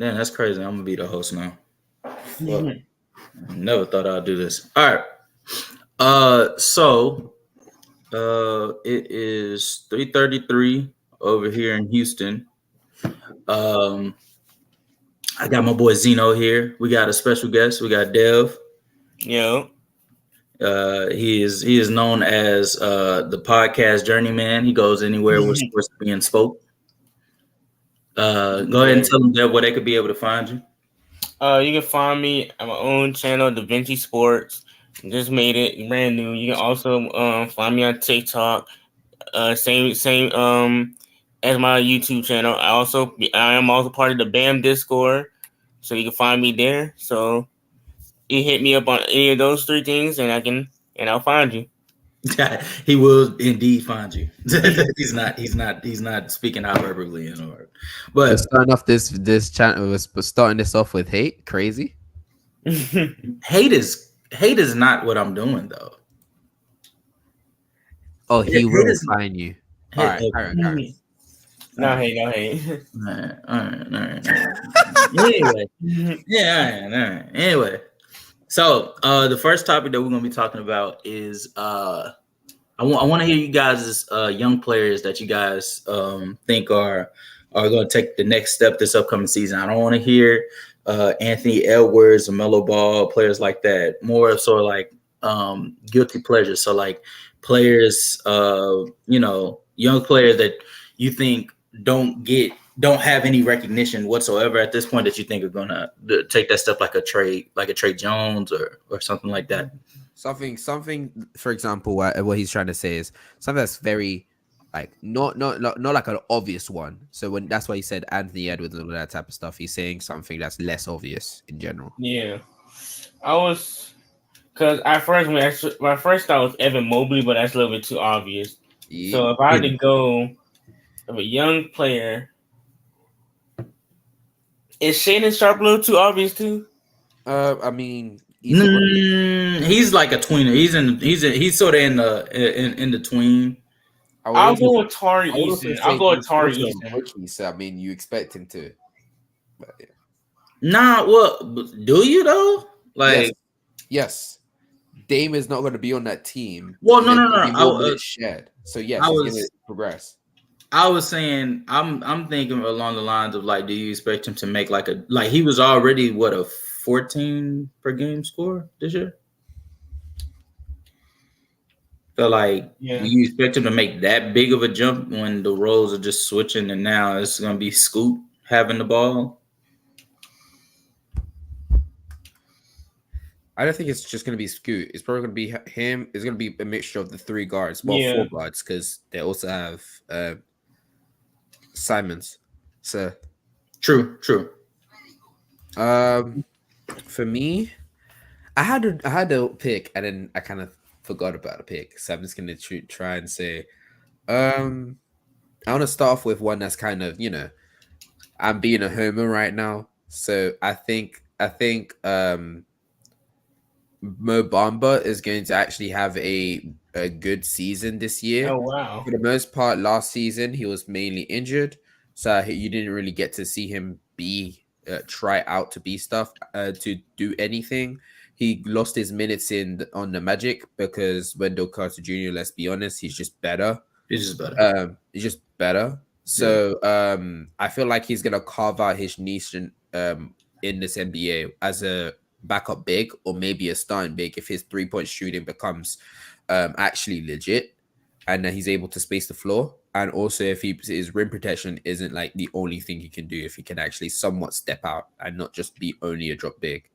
Damn, that's crazy. I'm gonna be the host now. Well, never thought I'd do this. All right. So it is 3:33 over here in Houston. Um, I got my boy Zeno here. We got a special guest. We got Dev. Yo. He is known as the podcast journeyman. He goes anywhere where sports are being spoke. Go ahead and tell them, Dev, where they could be able to find you. You can find me at my own channel, Da Vinci Sports. Just made it brand new. You can also find me on TikTok. Same as my YouTube channel. I am also part of the BAM Discord, so you can find me there. So you hit me up on any of those three things, and I'll find you. He will indeed find you. He's not speaking hyperbole in order. But starting off this channel was starting this off with hate. Crazy. hate is not what I'm doing though. Oh, he will find you. All right. No hate. All right. Anyway, yeah, all right. Anyway, so the first topic that we're gonna be talking about is I want to hear you guys' young players that you guys think are going to take the next step this upcoming season. I don't want to hear Anthony Edwards or Melo Ball, players like that. More of sort of like guilty pleasures. So like players, young players that you think don't have any recognition whatsoever at this point that you think are going to take that step like a Trey Jones or something like that. Something. For example, what he's trying to say is something that's very like not like an obvious one. So that's why he said Anthony Edwards and all that type of stuff. He's saying something that's less obvious in general. Yeah, because at first my first thought was Evan Mobley, but that's a little bit too obvious. Yeah. So if I had to go of a young player, is Shaedon Sharpe a little too obvious too? I mean, he's like a tweener. He's sort of in the tween. I'll go with Tari Eason. So I mean, you expect him to. But yeah. Nah, well, do you though? Like, yes. Dame is not going to be on that team. Well, no. Shared. So yes, he's going to progress. I was saying, I'm thinking along the lines of like, do you expect him to make he was already a 14 per game score this year? So do you expect him to make that big of a jump when the roles are just switching and now it's going to be Scoot having the ball? I don't think it's just going to be Scoot. It's probably going to be him. It's going to be a mixture of the three guards, four guards, because they also have Simons. So true. For me, I had to pick, and then I kind of forgot about the pick. So I'm just going to try and say, I want to start off with one that's kind of, I'm being a homer right now. So I think Mo Bamba is going to actually have a good season this year. Oh, wow. For the most part, last season, he was mainly injured. So you didn't really get to see him try out to be stuff, to do anything. He lost his minutes on the Magic because Wendell Carter Jr., let's be honest, he's just better. He's just better. So I feel like he's going to carve out his niche in this NBA as a backup big or maybe a starting big if his 3-point shooting becomes actually legit and that he's able to space the floor. And also if his rim protection isn't like the only thing he can do, if he can actually somewhat step out and not just be only a drop big.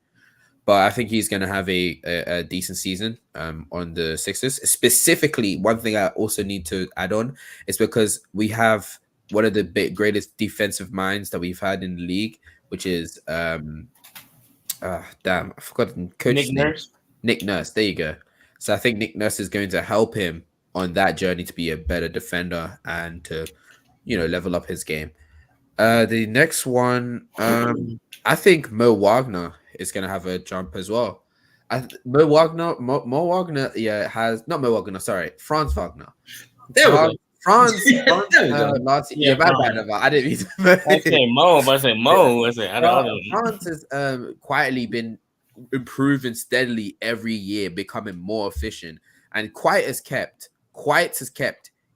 But I think he's going to have a decent season on the Sixers. Specifically, one thing I also need to add on is because we have one of the greatest defensive minds that we've had in the league, which is I forgot the coach's name. Nick Nurse. There you go. So I think Nick Nurse is going to help him on that journey to be a better defender and to, level up his game. The next one, I think Mo Wagner is going to have a jump as well. Mo Wagner, Franz Wagner. France last year. Yeah, my bad. I didn't mean to. I say Mo, but I say Mo. I say France has quietly been improving steadily every year, becoming more efficient. And Quiet has kept.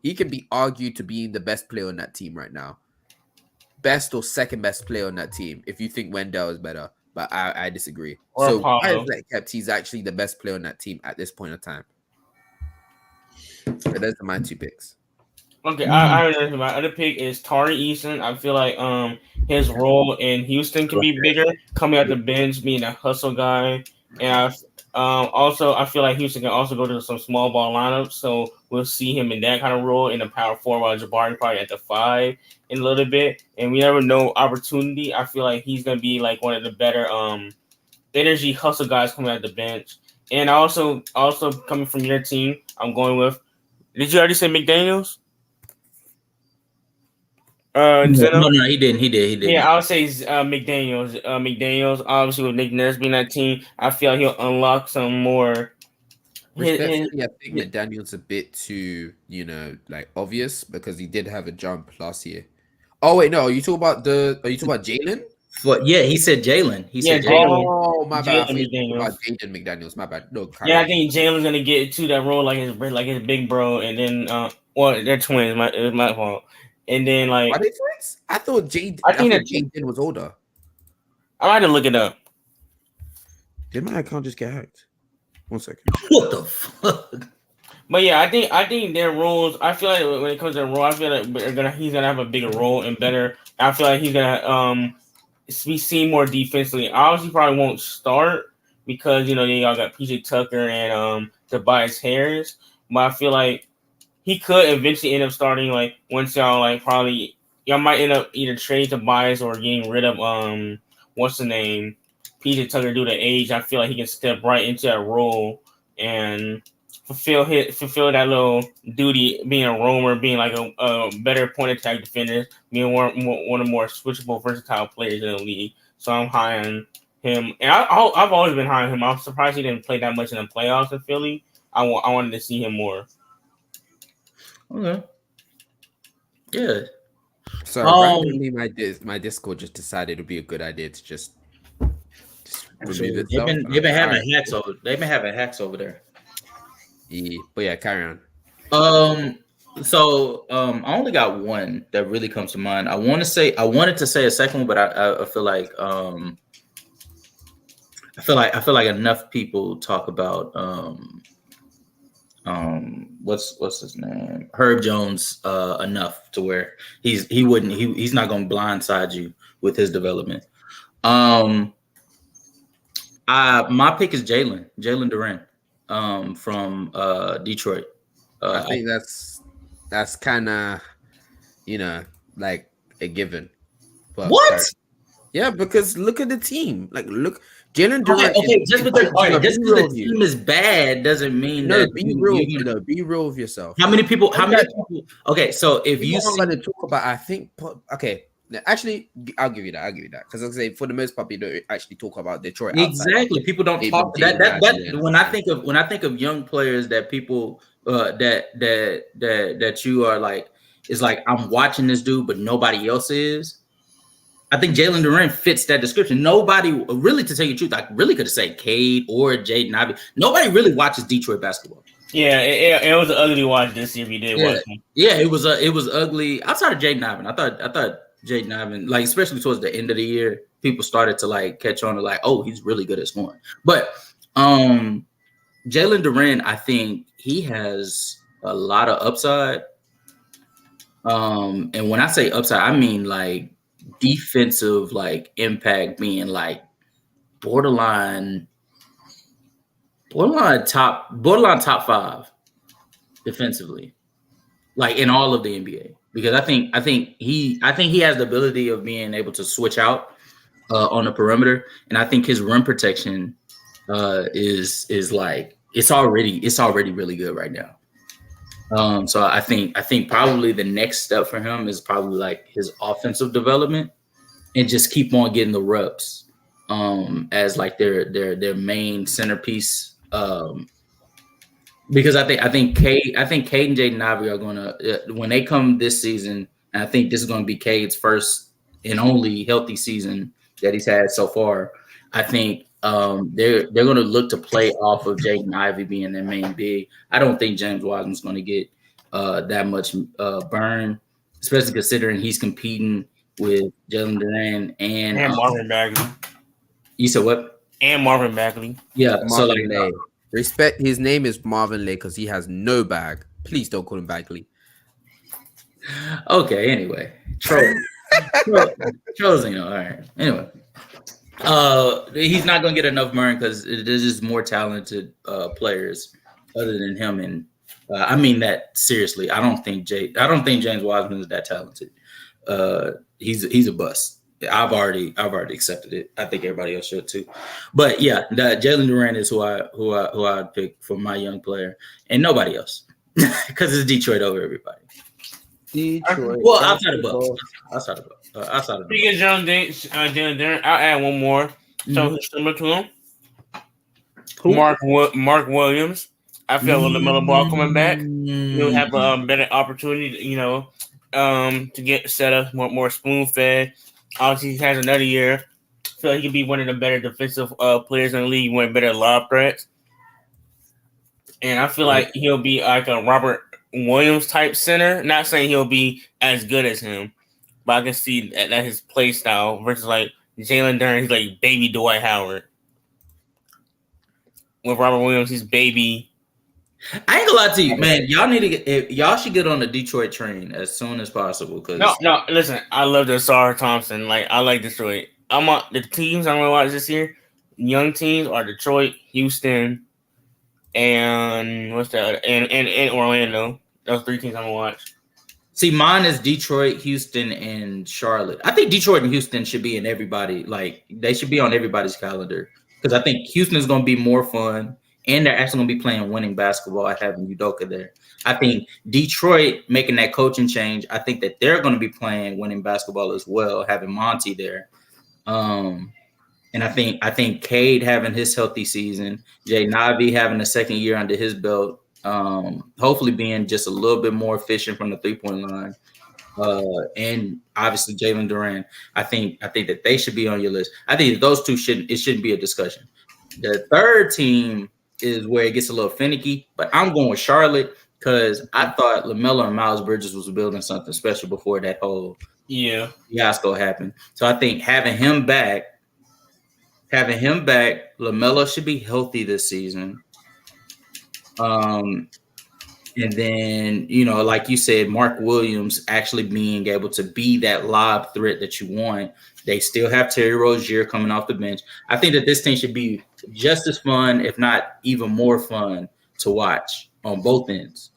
He can be argued to being the best player on that team right now. Best or second best player on that team, if you think Wendell is better. But I disagree. Or so Apollo. Quiet kept. He's actually the best player on that team at this point in time. So those are my two picks. Okay, I know my other pick is Tari Eason. I feel like his role in Houston can be bigger, coming out the bench, being a hustle guy, and also I feel like Houston can also go to some small ball lineups, so we'll see him in that kind of role in the power forward, while Jabari probably at the 5 in a little bit, and we never know opportunity. I feel like he's gonna be like one of the better energy hustle guys coming out the bench, and also coming from your team, I'm going with. Did you already say McDaniels? No, he didn't. He did. Yeah, I would say McDaniels. McDaniels, obviously, with Nick Nurse being that team, I feel like he'll unlock some more. Respectfully, I think McDaniels a bit too, like obvious because he did have a jump last year. Oh wait, no, are you talking about Jalen? But yeah, he said Jalen. He said Jalen. Oh my bad. Jaden McDaniels. My bad. No, I think Jalen's gonna get to that role like his big bro, and then they're twins. It's my fault. And then are they twins? I thought Jaden was older. I had to look it up. Did my account just get hacked? 1 second. What the fuck? But yeah, I think their roles. I feel like when it comes to role, I feel like he's gonna have a bigger role and better. I feel like he's gonna be seen more defensively. Obviously, probably won't start because y'all got PJ Tucker and Tobias Harris. But I feel like he could eventually end up starting. Like once y'all y'all might end up either trade Tobias or getting rid of what's the name, PJ Tucker due to age. I feel like he can step right into that role and fulfill that little duty, being a roamer, being like a better point attack defender, being one of the more switchable, versatile players in the league. So I'm high on him, and I've always been high on him. I'm surprised he didn't play that much in the playoffs in Philly. I wanted to see him more. Okay. Yeah. So randomly, my Discord just decided it would be a good idea to just remove itself. They've been having hacks over. They've been having hacks over there. Yeah, but yeah, carry on. So I only got one that really comes to mind. I wanted to say a second one, but I feel like enough people talk about what's his name, Herb Jones enough to where he's not going to blindside you with his development. My pick is Jalen Duren from Detroit. I think that's kind of like a given. But what? Yeah, because look at the team. Like look. Jalen Durant. Okay, just because the team is bad doesn't mean that. Be real. Be real with yourself. How many people? Okay, so if you see, going to talk about, I think. Okay, actually, I'll give you that. Because I say for the most part, people don't actually talk about Detroit. Exactly, people don't talk that. When I think of young players that people that you are like, it's like I'm watching this dude, but nobody else is. I think Jalen Duren fits that description. Nobody really, to tell you the truth, I really could have said Cade or Jaden Ivey. Nobody really watches Detroit basketball. Yeah, it was an ugly watch this year. If you did watch him. Yeah, it was ugly. Outside of Jaden Ivey, I thought Jaden Ivey, like especially towards the end of the year, people started to like catch on to like, oh, he's really good at scoring. But Jalen Duren, I think he has a lot of upside. And when I say upside, I mean like defensive like impact, being like borderline top 5 defensively, like in all of the NBA. Because I think he has the ability of being able to switch out on the perimeter, and I think his rim protection is like it's already really good right now. So I think probably the next step for him is probably like his offensive development and just keep on getting the reps as like their main centerpiece because I think Cade and Jaden Ivey are gonna when they come this season. And I think this is going to be Cade's first and only healthy season that he's had so far. I think they're going to look to play off of Jaden Ivey being their main big. I don't think James Wiseman's going to get that much burn, especially considering he's competing with Jalen Duran and Marvin Bagley. You said what? And Marvin Bagley. Yeah. Marvin Lay. Respect. His name is Marvin Lay because he has no bag. Please don't call him Bagley. Okay. Anyway, trolls. All right. Anyway, he's not going to get enough burn because there's just more talented players other than him, and I mean that seriously. I don't think James Wiseman is that talented. He's a bust. I've already accepted it. I think everybody else should too. But yeah, Jalen Duran is who I'd pick for my young player, and nobody else because it's Detroit over everybody. Detroit. Well, outside of Bucks. Speaking of Jalen Duran, I'll add one more. So who's similar to him? Who? Mark Williams. I feel with LaMelo Ball coming back, he'll have a better opportunity, to get set up more spoon fed. Obviously, he has another year. I feel like he could be one of the better defensive players in the league, one of the better lob threats. And I feel like he'll be like a Robert Williams type center. Not saying he'll be as good as him, but I can see that his play style versus like Jalen Duran, he's like baby Dwight Howard. With Robert Williams, he's baby. I ain't gonna lie to you, man. Y'all should get on the Detroit train as soon as possible. Cause no, listen, I love Desar Thompson. Like I like Detroit. The teams I'm gonna watch this year. Young teams are Detroit, Houston, and what's that? And Orlando. Those three teams I'm gonna watch. See, mine is Detroit, Houston, and Charlotte. I think Detroit and Houston should be in everybody. Like they should be on everybody's calendar because I think Houston is gonna be more fun. And they're actually going to be playing winning basketball at having Udoka there. I think Detroit making that coaching change, I think that they're going to be playing winning basketball as well, having Monty there. And I think Cade having his healthy season, Jaden Ivey having a second year under his belt, hopefully being just a little bit more efficient from the three-point line. And obviously Jalen Duran. I think that they should be on your list. I think those two shouldn't be a discussion. The third team is where it gets a little finicky, but I'm going with Charlotte because I thought LaMelo and Miles Bridges was building something special before that whole fiasco happened. So I think having him back, LaMelo should be healthy this season. And then, like you said, Mark Williams actually being able to be that lob threat that you want. They still have Terry Rozier coming off the bench. I think that this team should be just as fun, if not even more fun, to watch on both ends.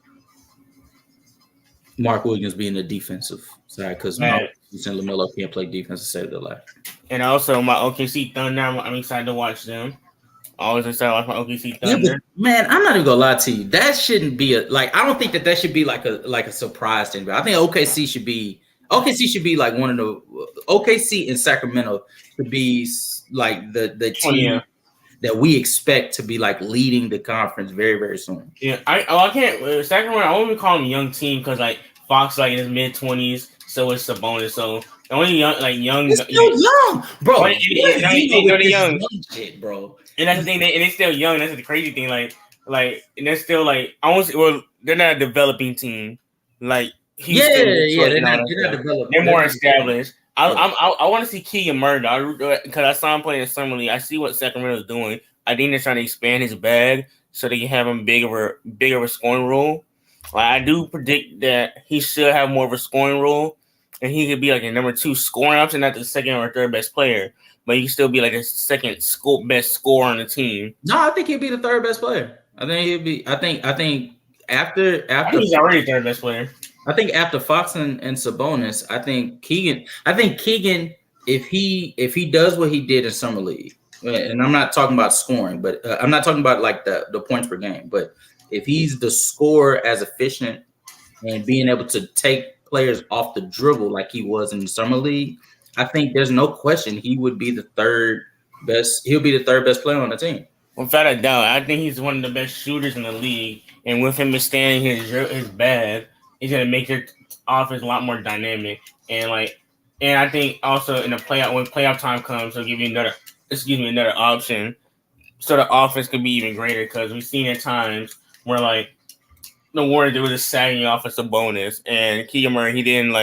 Mark Williams being the defensive side because and LaMelo can't play defense to save their life. And also my OKC Thunder, I'm excited to watch them. Always excited to watch my OKC Thunder. Yeah, man, I'm not even gonna lie to you. That shouldn't be I don't think that should be like a surprise to anybody. I think OKC should be like one of the OKC and Sacramento should be like the team that we expect to be like leading the conference very, very soon. Yeah, I can't Sacramento. I won't even call them a young team because like Fox like in his mid-20s, so is Sabonis. So the only young. It's still young, bro. They're young shit, bro. And that's the thing. They're still young. That's the crazy thing. Like, and they're still like they're not a developing team. Like. They're not developed. They're more established. I want to see Keegan Murray because I saw him playing in Summer League. I see what Sacramento's doing. I think they're trying to expand his bag so they can have him bigger of a scoring role. Like, I do predict that he should have more of a scoring role, and he could be like a number 2 scoring option, not the second or third best player, but he can still be like a second best scorer on the team. No, I think he'd be the third best player. I think he'd be. I think after I think he's already third best player. I think after Fox and Sabonis, I think Keegan, if he does what he did in Summer League, and I'm not talking about scoring, but I'm not talking about like the points per game, but if he's the scorer as efficient and being able to take players off the dribble like he was in the Summer League, I think there's no question he would be the third best. He'll be the third best player on the team. Without a doubt, I think he's one of the best shooters in the league. and with him expanding his bag, he's gonna make your offense a lot more dynamic. And I think also in the playoff when playoff time comes, he'll give you another option, so the offense could be even greater. Because we've seen at times where the Warriors, they were just sagging offensive bonus, and Keegan Murray, he didn't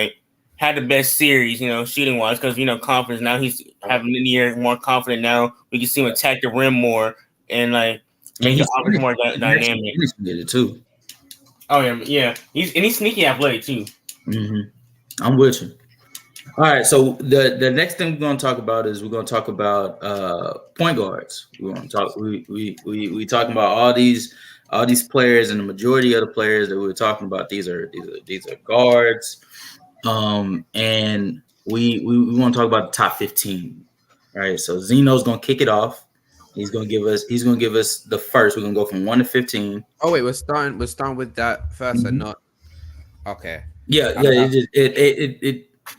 had the best series, shooting wise, because confidence. Now he's having the year more confident. Now we can see him attack the rim more and make the offense more dynamic. He's it too. Oh yeah. He's sneaky athletic too. Mm-hmm. I'm with you. All right, so the next thing we're going to talk about is point guards. We're going to talk. We talking about all these players, and the majority of the players that we're talking about, these are guards. And we want to talk about the top 15. All right, so Zeno's going to kick it off. He's going to give us the first. We're going to go from 1 to 15. Oh wait, we're starting with that 1st and not. Okay. Yeah.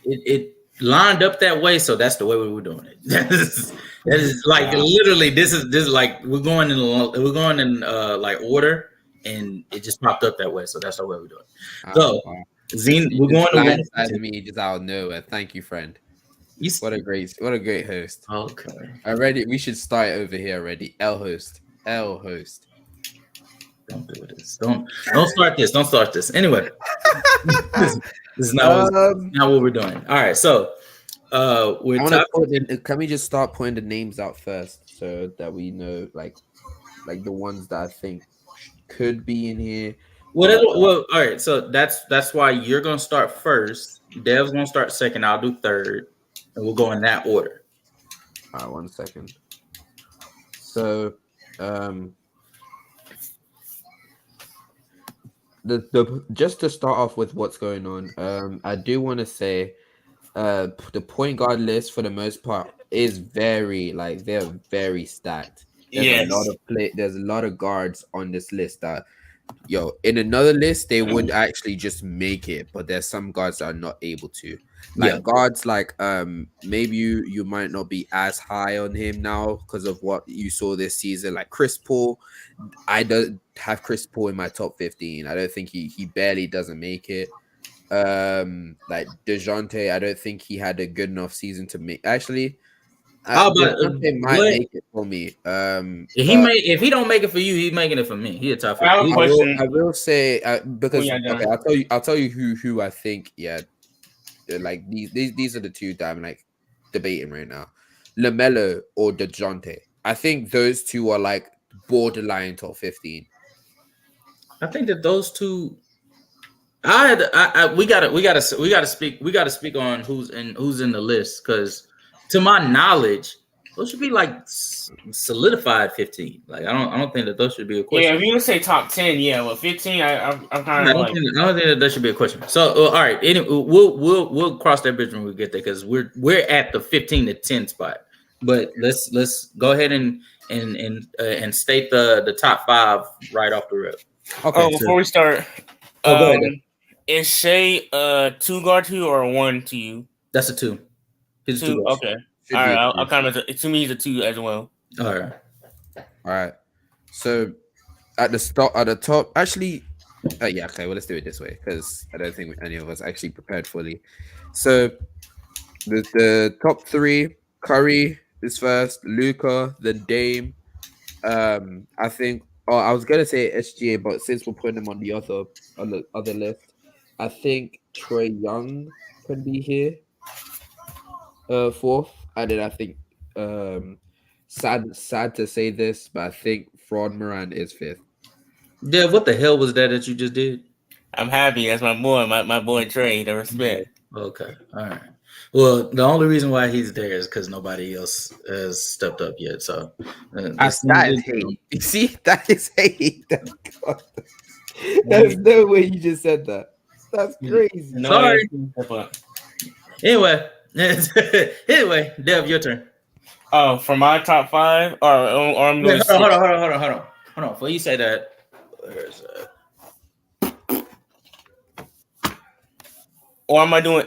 It lined up that way, so that's the way we were doing it. That is literally this is like we're going in order, and it just popped up that way, so that's the way we're doing it. So Zine, we're going to me just out of nowhere. Thank you, friend. What a great host. Okay. We should start over here already. L host. Don't do this. Don't start this. Don't start this. Anyway, this is not what we're doing. All right, so can we just start putting the names out first so that we know like the ones that I think could be in here? Well, all right. So that's why you're gonna start first. Dev's gonna start second. I'll do third, and we'll go in that order. All right, 1 second. So, just to start off with what's going on, I do want to say, the point guard list for the most part is they're very stacked. There's a lot of guards on this list that, in another list they would actually just make it, but there's some guards that are not able to. Guards maybe you might not be as high on him now because of what you saw this season, like Chris Paul. I don't have Chris Paul in my top 15. I don't think he barely doesn't make it. Like DeJounte, I don't think he had a good enough season to make. Actually, DeJounte might make it for me. If he don't make it for you, he's making it for me. He a top 15. I will say because I'll tell you who I think. Yeah, like these are the two that I'm debating right now. LaMelo or DeJounte. I think those two are borderline top 15. I think that those two. We gotta speak on who's in the list, because to my knowledge, those should be solidified 15. I don't think that those should be a question. Yeah, if you would say top 10, yeah, well 15, I'm kind of I don't think that should be a question. So all right, anyway, we'll cross that bridge when we get there, because we're at the 15 to 10 spot. But let's go ahead and state the top 5 right off the rip. Okay. Before we start, is Shea 2 guard to you or 1 to you? That's a 2. He's 2. Okay. All right. I'll kind of to me he's a 2 as well. All right. So at the top, actually, yeah. Okay. Well, let's do it this way because I don't think any of us actually prepared fully. So the top 3: Curry is first, Luka, then Dame. I think. Oh, I was gonna say SGA, but since we're putting them on the other list, I think Trae Young can be here, 4th, and then I think sad to say this, but I think Fraud Moran is 5th. Yeah, what the hell was that you just did? I'm happy. That's my boy, my boy Trae. The respect. Okay, all right. Well, the only reason why he's there is because nobody else has stepped up yet. So that is hate. You see, that is hate. There's no way you just said that. That's crazy. No, sorry. Anyway, Dev, your turn. Oh, for my top 5, or I'm going. Hold on. Before you say that, or am I doing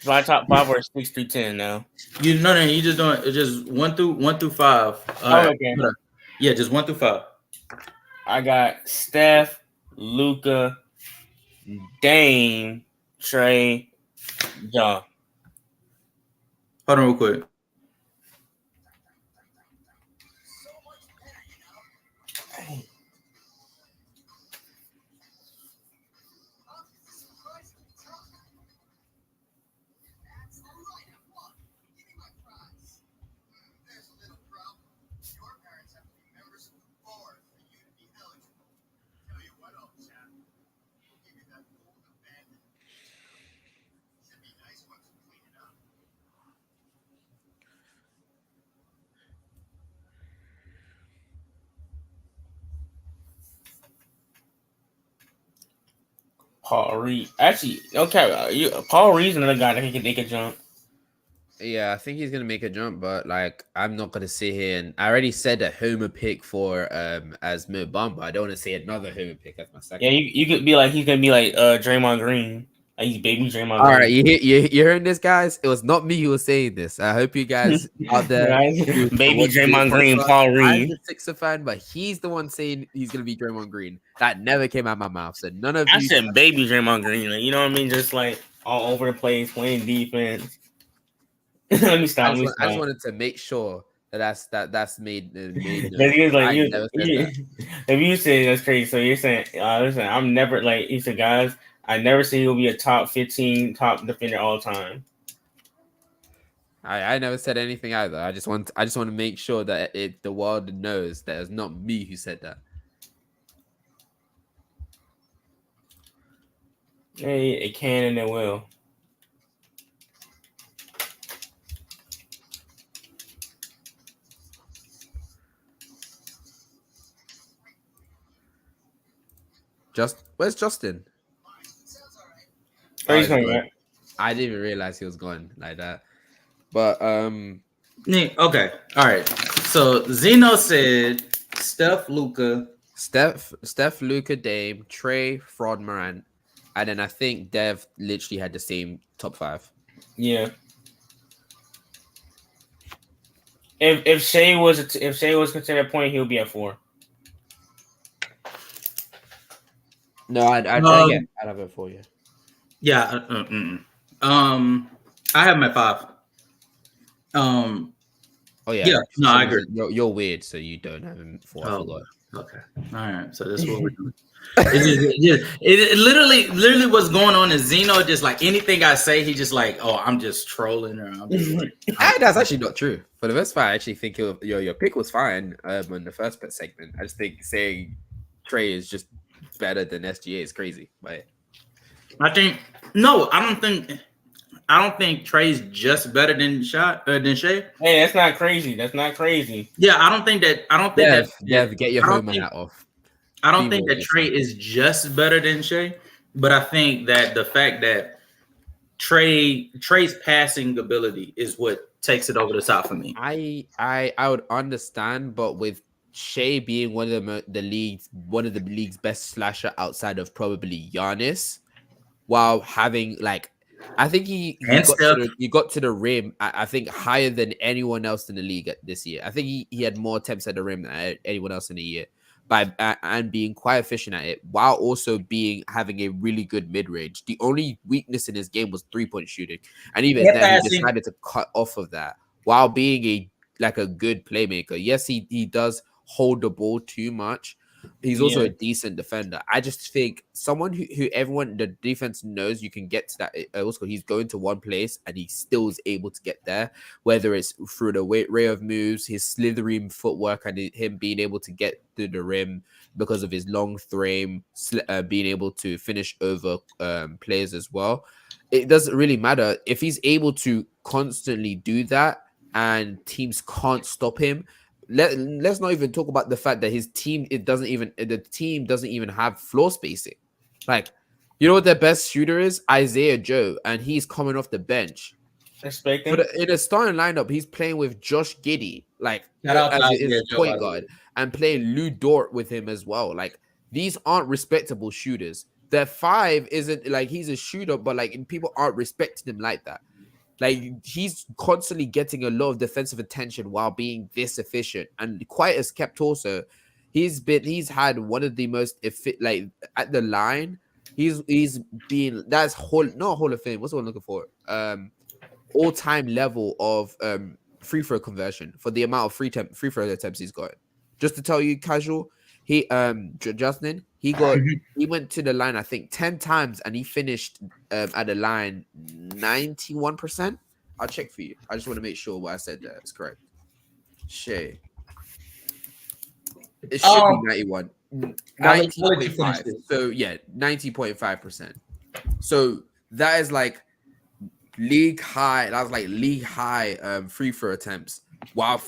my top 5 or 6 through 10 now? You just doing just 1 through 5. Okay. Yeah, just 1 through 5. I got Steph, Luca, Dame, Trey, Ja. Hold on real quick. Paul Reed. Actually, okay. Paul Reed's another guy that he can jump. Yeah, I think he's gonna make a jump, but like I'm not gonna sit here and I already said a homer pick for as Mo Bamba. I don't want to say another homer pick as my second. Yeah, you could be like he's gonna be like Draymond Green. Like he's baby Draymond All Green. right, you hearing this, guys? It was not me who was saying this. I hope you guys out there, baby Draymond Green, Paul I'm Reed. a Sixer fan, but he's the one saying he's gonna be Draymond Green. That never came out of my mouth. So none of I you said baby Draymond Green. Like, you know what I mean? Just like all over the place, playing defense. Let me stop. I just wanted to make sure that's made. He was like, if you say that's crazy, so you're saying, listen, I'm never like he said, guys, I never say he'll be a top 15 top defender all time. I never said anything either. I just want to make sure that the world knows that it's not me who said that. Hey, it can and it will. Where's Justin? Oh, he's coming back. I didn't even realize he was gone like that. But okay, all right. So Zeno said Steph, Luca, Luca, Dame, Trey, Fraud, Morant, and then I think Dev literally had the same top 5. Yeah. If Shea was considered a point, he'll be at 4. No, I'd have it for you. Yeah. I have my 5. Oh yeah. Yeah. No, I agree. You're weird, so you don't have him 4. I forgot. Okay. All right. So this is what we're doing. It literally what's going on is Zeno just like anything I say, he just like, oh, I'm just trolling or I'm just like, that's actually not true. For the most part, I actually think your pick was fine in the first segment. I just think saying Trey is just better than SGA is crazy. But I don't think Trey's just better than Shea. Hey, that's not crazy. Yeah, I don't think Dev, get your homer hat off. I don't think that Trey is just better than Shea, but I think that the fact that Trey's passing ability is what takes it over the top for me. I would understand, but with Shea being one of the league's best slasher outside of probably Giannis, while having like I think he got to the rim. I think higher than anyone else in the league this year. I think he had more attempts at the rim than anyone else in the year, and being quite efficient at it, while also having a really good mid range. The only weakness in his game was 3-point shooting, and even then he decided to cut off of that while being a good playmaker. Yes, he does hold the ball too much. He's also a decent defender. I just think someone who everyone the defense knows you can get to that. Also, he's going to one place and he still is able to get there, whether it's through the array of moves, his slithering footwork, and him being able to get to the rim because of his long frame, being able to finish over players as well. It doesn't really matter if he's able to constantly do that and teams can't stop him. Let's not even talk about the fact that the team doesn't even have floor spacing. Like, you know what their best shooter is? Isaiah Joe, and he's coming off the bench. But in a starting lineup, he's playing with Josh Giddey, like as his point guard, and playing Lou Dort with him as well. Like, these aren't respectable shooters. Their 5 isn't like he's a shooter, but like people aren't respecting him like that. Like, he's constantly getting a lot of defensive attention while being this efficient. And quite as kept also, he's had one of the most like at the line. He's been that's not Hall of Fame. What's the one I'm looking for? All-time level of free throw conversion for the amount of free throw attempts he's got. Just to tell you, casual, he Justin, he went to the line I think 10 times and he finished at the line 91%. I'll check for you. I just want to make sure what I said there is correct. Shay. It should be 91. 90.5. So yeah, 90.5%. So that is like league high. That was like league high free throw attempts while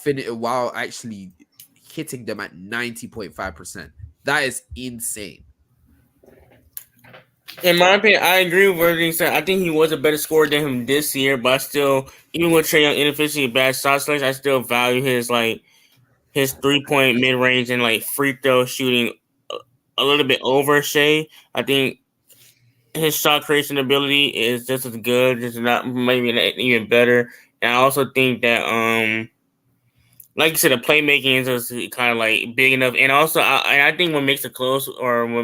actually hitting them at 90.5%. That is insane. In my opinion, I agree with what he said. I think he was a better scorer than him this year, but I still, even with Trae Young inefficiency and bad shot selection, I still value his 3-point mid range and like free throw shooting a little bit over Shea. I think his shot creation ability is just as good, just not maybe even better. And I also think that like you said, the playmaking is just kind of like big enough. And also, I think what makes it close or what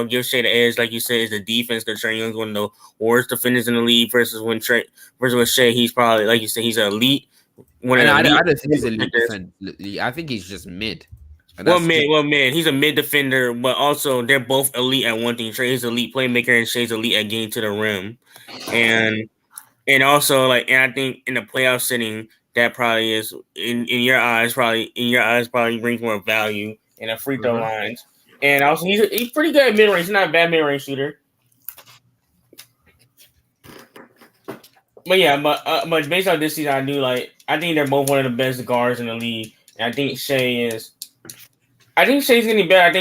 gives Shea the edge, like you said, is the defense. Because Trae Young's one of the worst defenders in the league versus with Shea, he's probably, like you said, he's an elite. I don't think he's elite defender. I think he's just mid. Mid. He's a mid defender, but also they're both elite at one thing. Trae's elite playmaker and Shea's elite at getting to the rim. And also and I think in the playoff setting, that probably is in your eyes probably brings more value in the free throw lines. And also he's pretty good at mid range. He's not a bad mid range shooter. But yeah, but based on this season, I think they're both one of the best guards in the league. And I think Shea's getting better. I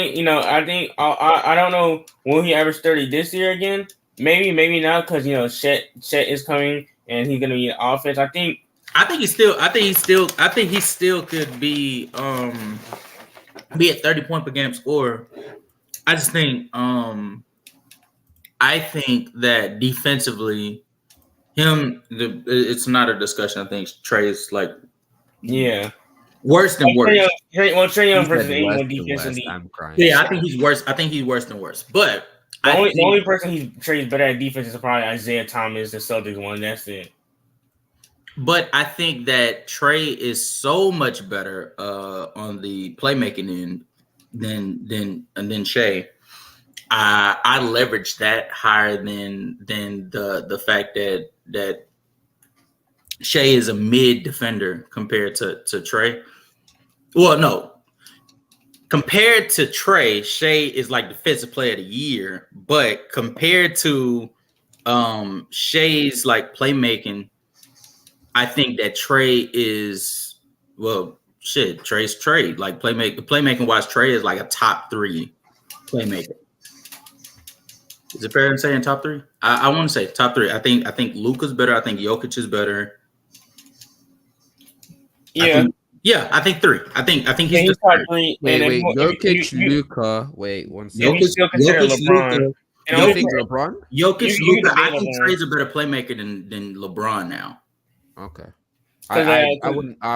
think I don't know, will he average 30 this year again? Maybe not, because Chet is coming and he's gonna be an offense. I think he still could be a 30-point per game scorer. I just think I think that defensively, it's not a discussion. I think Trae is worse than worse. Trae Young versus anyone defensively. I'm crying. Yeah, I think he's worse. I think he's worse than worse. But the only person Trae's better at defense is probably Isaiah Thomas, the Celtics one. That's it. But I think that Trae is so much better on the playmaking end than Shea. I leverage that higher than the fact that Shea is a mid defender compared to Trae. Well, no. Compared to Trae, Shea is like defensive player of the year, but compared to Shea's like playmaking, I think that Trae is Trae's Trae. Like playmaking wise, Trae is like a top 3 playmaker. Is it fair to say in top 3? I want to say top 3. I think Luka's better. I think Jokic is better. Yeah. I think 3. I think he's just top 3. Wait, Jokic, Luka. Wait, one second. Jokic, LeBron. You think LeBron? Jokic, Luka. I think Trae's a better playmaker than LeBron now. Okay. I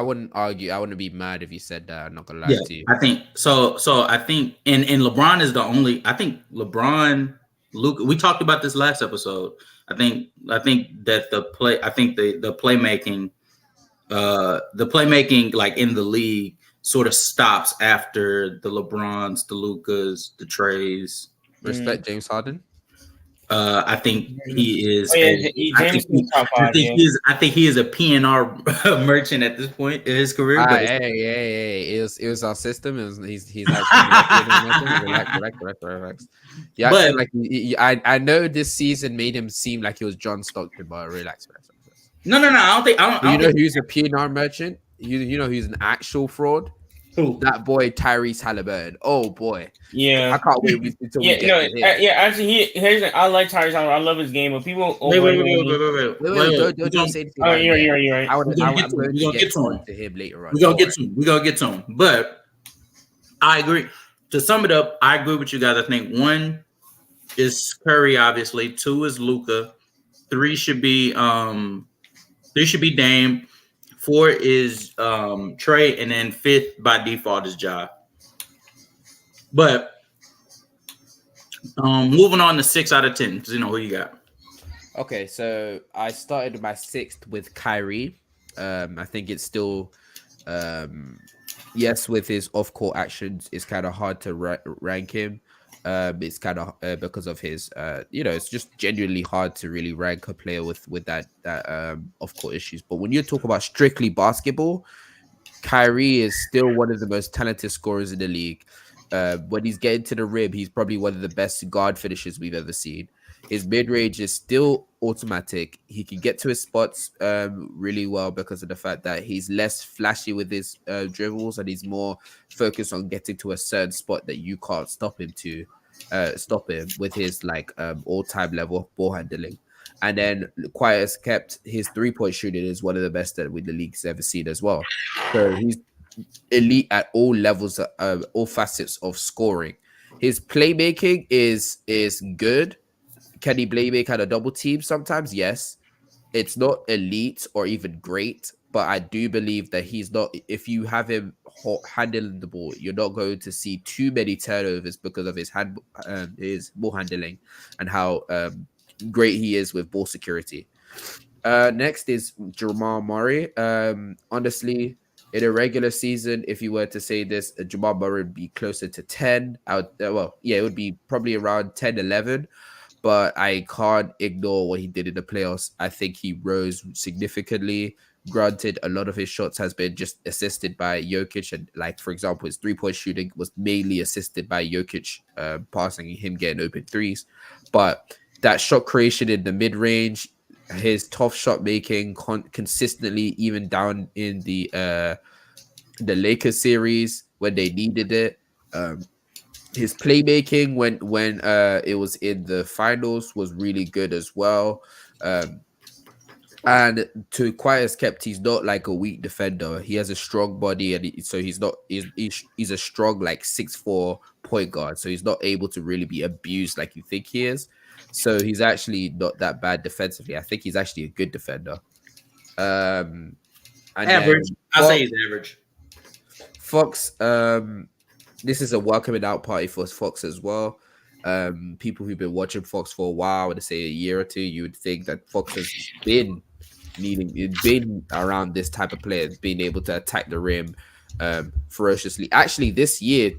wouldn't argue. I wouldn't be mad if you said that. I'm not gonna lie to you. I think so. I think and LeBron is the only. I think LeBron, Luka. We talked about this last episode. I think that the playmaking like in the league sort of stops after the LeBrons, the Lukas, the Trays. Respect James Harden. I think he is. I think he is a PNR merchant at this point in his career. Hey! It was our system. He's actually relax. Yeah, but I know this season made him seem like he was John Stockton, but relax. No. I don't think who's a PNR merchant? You know who's an actual fraud? Who? That boy Tyrese Halliburton. Oh boy. Yeah. I can't wait until we get to him. Actually, I like Tyrese Halliburton. I love his game, but people wait. Don't say anything. Oh, you're right. I'm going to get to him later on. We're gonna get to him. But I agree. To sum it up, I agree with you guys. I think 1 is Curry, obviously. 2 is Luka. 3 should be Dame. 4 is Trae, and then 5th by default is Ja. But moving on to 6 out of 10. Who you got? Okay, so I started my 6th with Kyrie. I think it's still, yes, with his off-court actions, it's kind of hard to rank him. It's kind of because of his, it's just genuinely hard to really rank a player with that off-court issues. But when you talk about strictly basketball, Kyrie is still one of the most talented scorers in the league. When he's getting to the rim, he's probably one of the best guard finishers we've ever seen. His mid-range is still automatic. He can get to his spots really well because of the fact that he's less flashy with his dribbles and he's more focused on getting to a certain spot that you can't stop him with his all-time level of ball handling. And then quiet as kept, his 3-point shooting is one of the best that the league's ever seen as well. So he's elite at all levels, all facets of scoring. His playmaking is good. Can he playmaker at a double team sometimes? Yes. It's not elite or even great, but I do believe that he's not. If you have him handling the ball, you're not going to see too many turnovers because of his ball handling and how great he is with ball security. Next is Jamal Murray. Honestly, in a regular season, if you were to say this, Jamal Murray would be closer to 10. It would be probably around 10, 11. But I can't ignore what he did in the playoffs. I think he rose significantly. Granted, a lot of his shots has been just assisted by Jokic. And for example, his 3-point shooting was mainly assisted by Jokic passing him getting open threes. But that shot creation in the mid-range, his tough shot making consistently, even down in the Lakers series when they needed it. His playmaking when it was in the finals was really good as well. And to quiet as kept, he's not like a weak defender. He has a strong body, and so he's a strong 6'4" point guard. So he's not able to really be abused like you think he is. So he's actually not that bad defensively. I think he's actually a good defender. And average. I'll say he's average. Fox. This is a welcoming out party for Fox as well. People who've been watching Fox for a while, to say a year or two, you would think that Fox has been around this type of player, being able to attack the rim ferociously. Actually, this year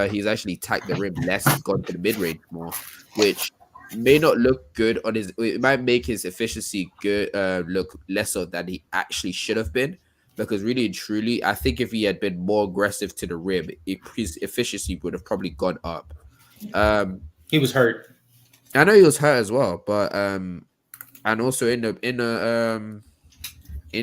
he's actually attacked the rim less and gone to the mid range more, which may not look good on his. It might make his efficiency good look lesser than he actually should have been. Because really and truly, I think if he had been more aggressive to the rim, his efficiency would have probably gone up. He was hurt. I know he was hurt as well, but and also in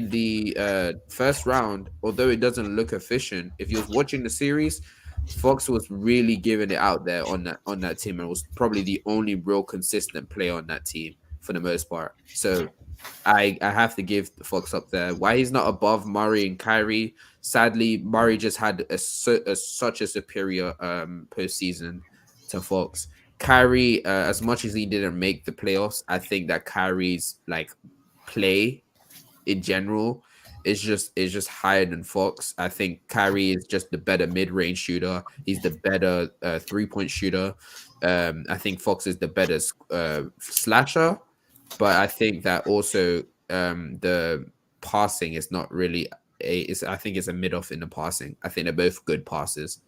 the first round, although it doesn't look efficient, if you was watching the series, Fox was really giving it out there on that team, and was probably the only real consistent player on that team for the most part. So I have to give Fox up there. Why he's not above Murray and Kyrie? Sadly, Murray just had such a superior postseason to Fox. Kyrie, as much as he didn't make the playoffs, I think that Kyrie's play in general is just higher than Fox. I think Kyrie is just the better mid-range shooter. He's the better 3-point shooter. I think Fox is the better slasher. But I think that also the passing is not really I think it's a mid-off in the passing. I think they're both good passers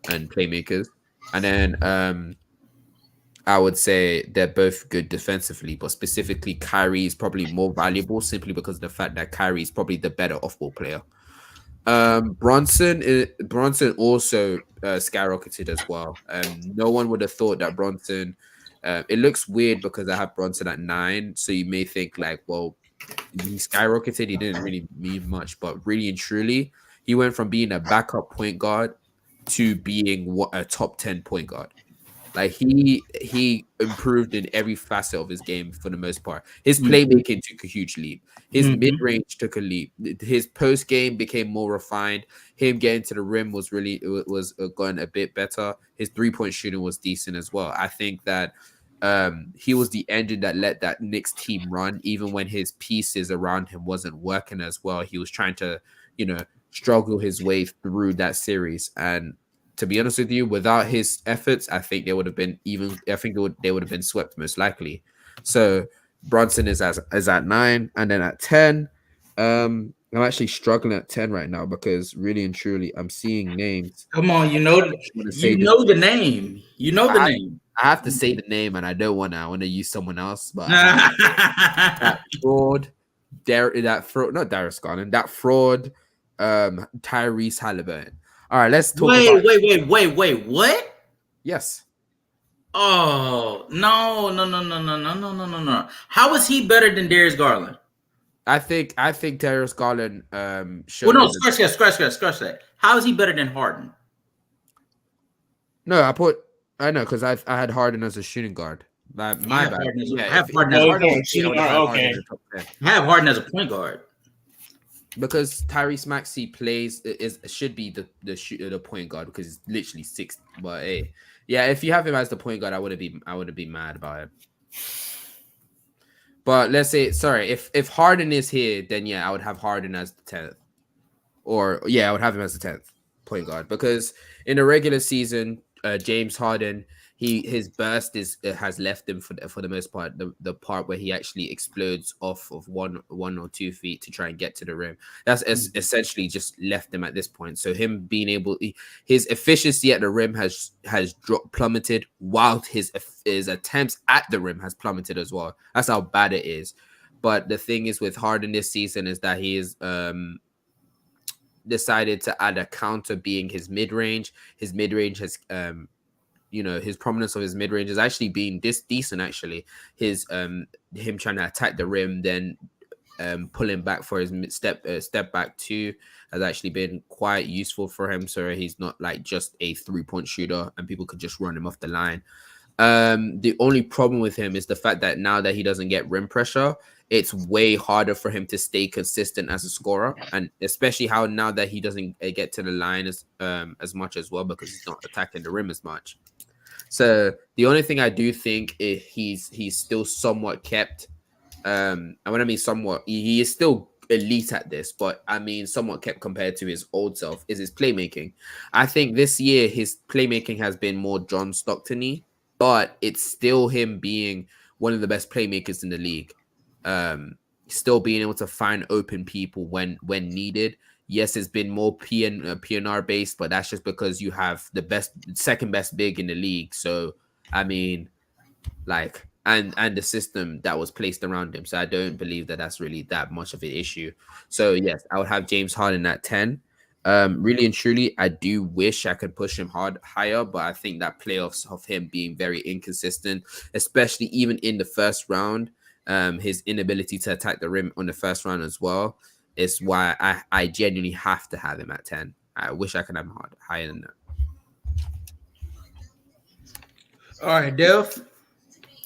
and playmakers. And then I would say they're both good defensively, but specifically Kyrie is probably more valuable simply because of the fact that Kyrie is probably the better off-ball player. Bronson also skyrocketed as well. No one would have thought that Bronson. It looks weird because I have Bronson at 9, so you may think well, he skyrocketed. He didn't really mean much, but really and truly, he went from being a backup point guard to being a top 10 point guard. He improved in every facet of his game for the most part. His playmaking took a huge leap. His mid-range took a leap. His post game became more refined. Him getting to the rim was going a bit better. His 3-point shooting was decent as well. I think that he was the engine that let that Knicks team run, even when his pieces around him wasn't working as well. He was trying to, struggle his way through that series. And to be honest with you, without his efforts, I think they would have been even. I think they would have been swept most likely. So Brunson is at 9, and then at 10, I'm actually struggling at 10 right now because really and truly, I'm seeing names. Come on, you know the name. You know the name. I have to say the name, and I don't want to. I want to use someone else, but that fraud, not Darius Garland, that fraud, Tyrese Halliburton. All right, let's talk. Wait. What? Yes. Oh no! How is he better than Darius Garland? I think Darius Garland showed. Well, no, scratch that. How is he better than Harden? No, I know because I had Harden as a shooting guard. My bad. I have Harden as a shooting guard. Okay. I have Harden as a point guard. Because Tyrese Maxey should be the point guard because he's literally 6. But hey, yeah, if you have him as the point guard, I wouldn't be mad about it. But let's say, sorry, if Harden is here, then yeah, I would have Harden as the 10th. Or yeah, I would have him as the 10th point guard because in the regular season, James Harden, his burst has left him for the most part. The part where he actually explodes off of one or 2 feet to try and get to the rim. That's essentially just left him at this point. So him being his efficiency at the rim has plummeted, while his attempts at the rim has plummeted as well. That's how bad it is. But the thing is with Harden this season is that he is decided to add a counter, being his mid-range. His mid-range has his prominence of his mid-range has actually been decent actually. His him trying to attack the rim, then pulling back for his step back too has actually been quite useful for him, so he's not like just a 3-point shooter and people could just run him off the line. The only problem with him is the fact that now that he doesn't get rim pressure, it's way harder for him to stay consistent as a scorer, and especially how now that he doesn't get to the line as much as well because he's not attacking the rim as much. So the only thing I do think is he's still somewhat kept. And when I mean somewhat, he is still elite at this, but I mean somewhat kept compared to his old self is his playmaking. I think this year his playmaking has been more John Stockton-y, but it's still him being one of the best playmakers in the league. Still being able to find open people when needed. Yes, it's been more PNR based, but that's just because you have the second best big in the league. So, I mean, like, and the system that was placed around him. So I don't believe that that's really that much of an issue. So yes, I would have James Harden at 10. Really and truly, I do wish I could push him higher, but I think that playoffs of him being very inconsistent, especially even in the first round, his inability to attack the rim on the first round as well, is why I genuinely have to have him at 10. I wish I could have him higher than that. All right, Dev.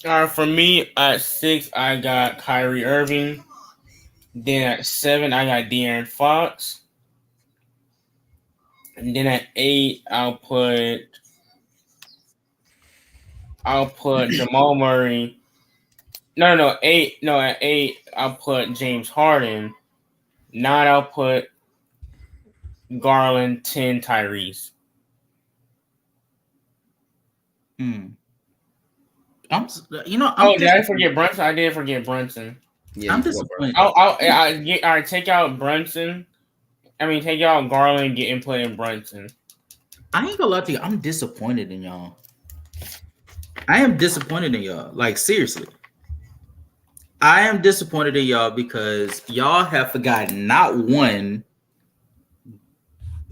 All right, for me, at 6, I got Kyrie Irving. Then at 7, I got De'Aaron Fox. And then at 8, I'll put Jamal Murray. No, 8. No, at 8, I'll put James Harden. 9, I'll put Garland. 10, Tyrese. Did I forget Brunson? I did forget Brunson. Yeah, I'm disappointed. All right, take out Brunson. Take out Garland, get and play in Brunson. I ain't gonna lie to you. I'm disappointed in y'all. I am disappointed in y'all. Like, seriously. I am disappointed in y'all because y'all have forgotten not one.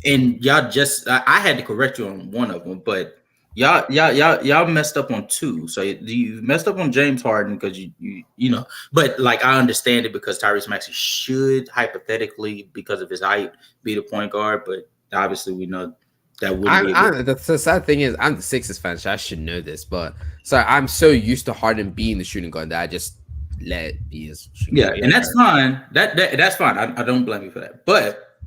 And y'all I had to correct you on one of them, but y'all messed up on 2. So you messed up on James Harden because you know, but like I understand it because Tyrese Maxey should hypothetically, because of his height, be the point guard, but obviously we know that wouldn't be the sad thing is I'm the Sixers fan, so I should know this, but sorry, I'm so used to Harden being the shooting guard that I just let it be his shooting guard. And that's fine. That's fine. I don't blame you for that. But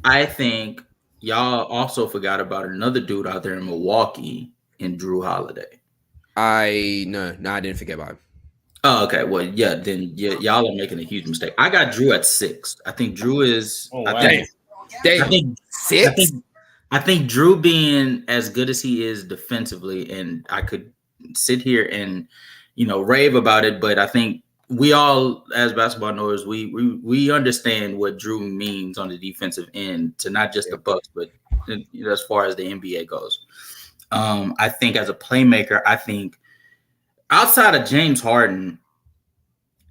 I think y'all also forgot about another dude out there in Milwaukee in Drew Holiday. I didn't forget about him. Oh, okay. Well, yeah, then y'all are making a huge mistake. I got Drew at 6. I think Drew is. I think 6. I think Drew being as good as he is defensively, and I could sit here and rave about it, but I think we all, as basketball knowers, we understand what Drew means on the defensive end to not just the Bucks, but as far as the NBA goes. I think as a playmaker, I think outside of James Harden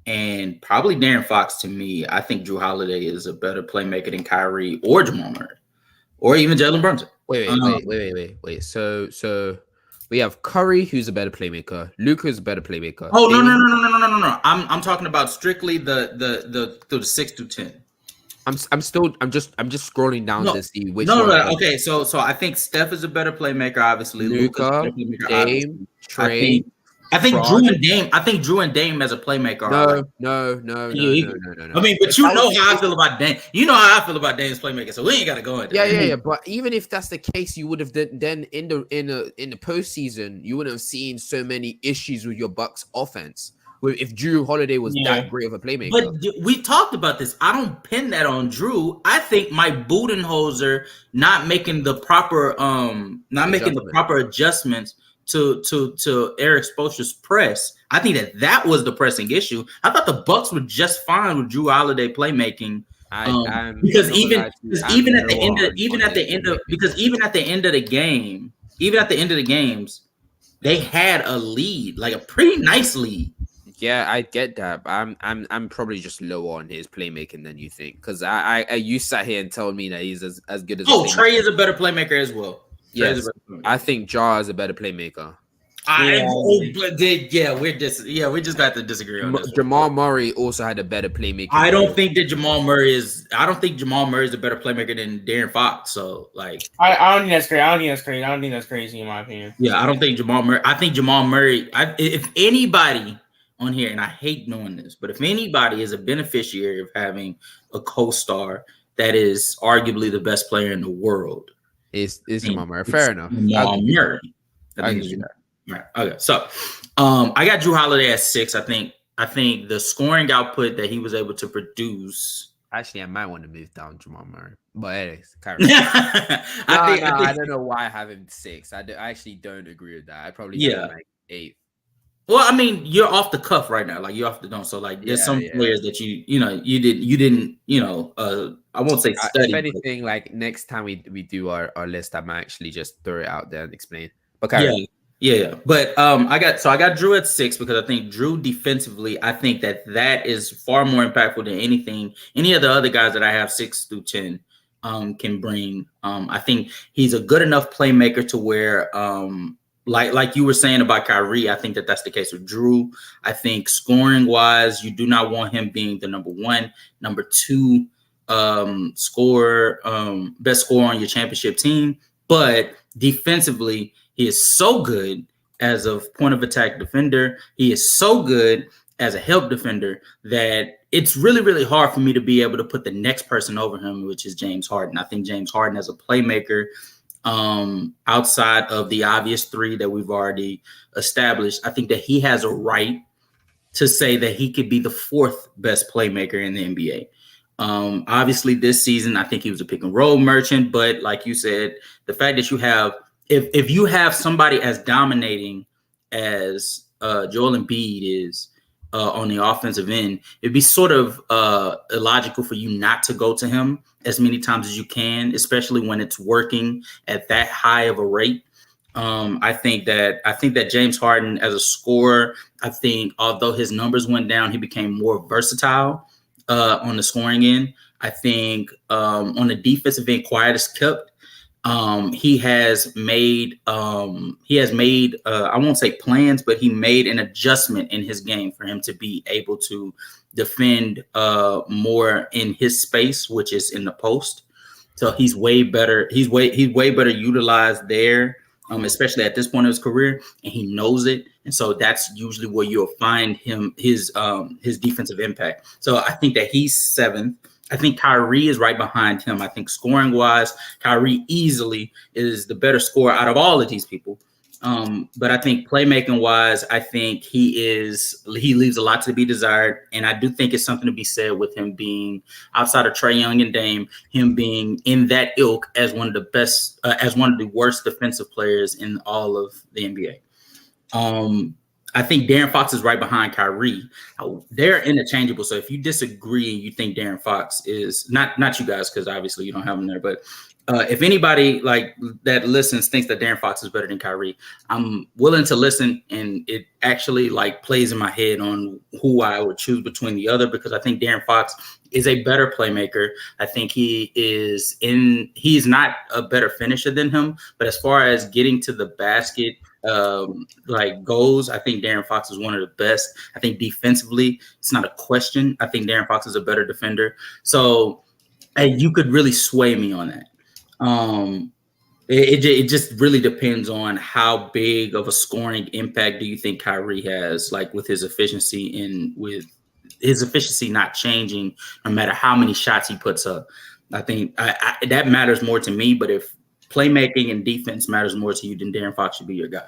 and probably Darren Fox, to me, I think Drew Holiday is a better playmaker than Kyrie or Jamal Murray or even Jalen Brunson. Wait. So we have Curry, who's a better playmaker. Luka is a better playmaker. Oh, no. I'm talking about strictly the 6 to 10. I'm just scrolling down to see which one. No. Okay, so I think Steph is a better playmaker, obviously. Luka, Dame, Trey. I think Drew and Dame. I think Drew and Dame as a playmaker. No. I mean, but you know how I feel about Dame. You know how I feel about Dame's playmaker, so we ain't got to go into that. Yeah. But even if that's the case, you would have then in the postseason, you wouldn't have seen so many issues with your Bucks offense. If Drew Holiday was that great of a playmaker. But we talked about this. I don't pin that on Drew. I think Mike Budenholzer not making the proper adjustments to Eric Spoelstra's press. I think that was the pressing issue. I thought the Bucks were just fine with Drew Holiday playmaking. Because even at the end of the games, they had a lead, like a pretty nice lead. Yeah, I get that. But I'm probably just lower on his playmaking than you think, because you sat here and told me that he's as good as. Oh, Trey is a better playmaker as well. Yes, I think Ja is a better playmaker. We just got to disagree on this. Jamal Murray also had a better playmaker. I don't think Jamal Murray is a better playmaker than Darren Fox. So I don't think that's crazy. I don't think that's crazy in my opinion. Yeah, I don't think Jamal Murray. I think Jamal Murray. If anybody on here, and I hate doing this, but if anybody is a beneficiary of having a co-star that is arguably the best player in the world, it's Jamal Murray. Fair enough. Jamal Murray. I think it's that. Right. Okay. So, I got Drew Holiday at 6. I think the scoring output that he was able to produce. Actually, I might want to move down Jamal Murray, but anyways, I don't know why I have him 6. I actually don't agree with that. I probably have him like 8. Well, I mean, you're off the cuff right now. Like, you're off the dome. So, there's some players that you didn't, I won't say study. If anything, like, next time we do our list, I might actually just throw it out there and explain. But yeah. But I got Drew at 6 because I think Drew defensively, I think that is far more impactful than any of the other guys that I have 6 through 10 can bring. I think he's a good enough playmaker to where like you were saying about Kyrie, I think that's the case with Drew. I think scoring wise, you do not want him being the number 1, number 2 best scorer on your championship team. But defensively, he is so good as a point of attack defender. He is so good as a help defender that it's really, really hard for me to be able to put the next person over him, which is James Harden. I think James Harden as a playmaker, outside of the obvious 3 that we've already established, I think that he has a right to say that he could be the 4th best playmaker in the NBA. Obviously this season, I think he was a pick and roll merchant, but like you said, the fact that you have, if you have somebody as dominating as Joel Embiid is on the offensive end, it'd be sort of illogical for you not to go to him as many times as you can, especially when it's working at that high of a rate. I think that James Harden as a scorer, I think although his numbers went down, he became more versatile on the scoring end. I think on the defensive end, quiet as kept. He has made I won't say plans, but he made an adjustment in his game for him to be able to defend more in his space, which is in the post. So he's way better. He's way better utilized there, especially at this point of his career, and he knows it. And so that's usually where you'll find his defensive impact. So I think that he's 7th. I think Kyrie is right behind him. I think scoring wise, Kyrie easily is the better scorer out of all of these people. But I think playmaking wise, I think he leaves a lot to be desired, and I do think it's something to be said with him being outside of Trae Young and Dame, him being in that ilk as one of the best, as one of the worst defensive players in all of the NBA. I think Darren Fox is right behind Kyrie. They're interchangeable. So if you disagree, you think Darren Fox is not you guys, because obviously you don't have him there, but if anybody like that listens thinks that Darren Fox is better than Kyrie, I'm willing to listen, and it actually like plays in my head on who I would choose between the other, because I think Darren Fox is a better playmaker. I think he's not a better finisher than him, but as far as getting to the basket like goals, I think Darren Fox is one of the best. I think defensively, it's not a question. I think Darren Fox is a better defender. So you could really sway me on that. It just really depends on how big of a scoring impact do you think Kyrie has, like with his efficiency and with his efficiency not changing no matter how many shots he puts up. I think that matters more to me. But if playmaking and defense matters more to you, then Darren Fox should be your guy.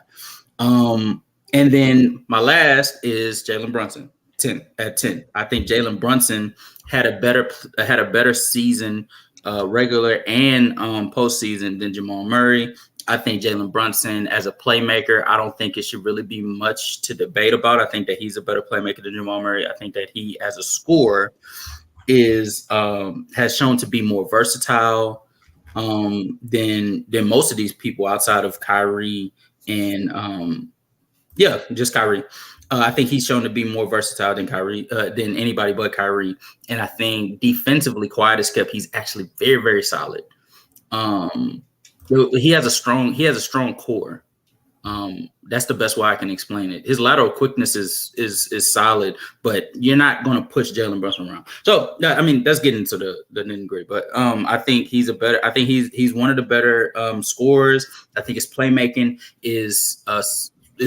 And then my last is Jalen Brunson, 10 at 10. I think Jalen Brunson had a better season, regular and postseason, than Jamal Murray. I think Jalen Brunson as a playmaker, I don't think it should really be much to debate about. I think that he's a better playmaker than Jamal Murray. I think that he, as a scorer, has shown to be more versatile than most of these people outside of Kyrie and just Kyrie. I think he's shown to be more versatile than Kyrie, than anybody but Kyrie. And I think defensively, quiet as kept, he's actually very, very solid. He has a strong core. That's the best way I can explain it. His lateral quickness is solid, but you're not going to push Jalen Brunson around. So I mean, that's getting into the nitty gritty. But I think he's one of the better scorers. I think his playmaking is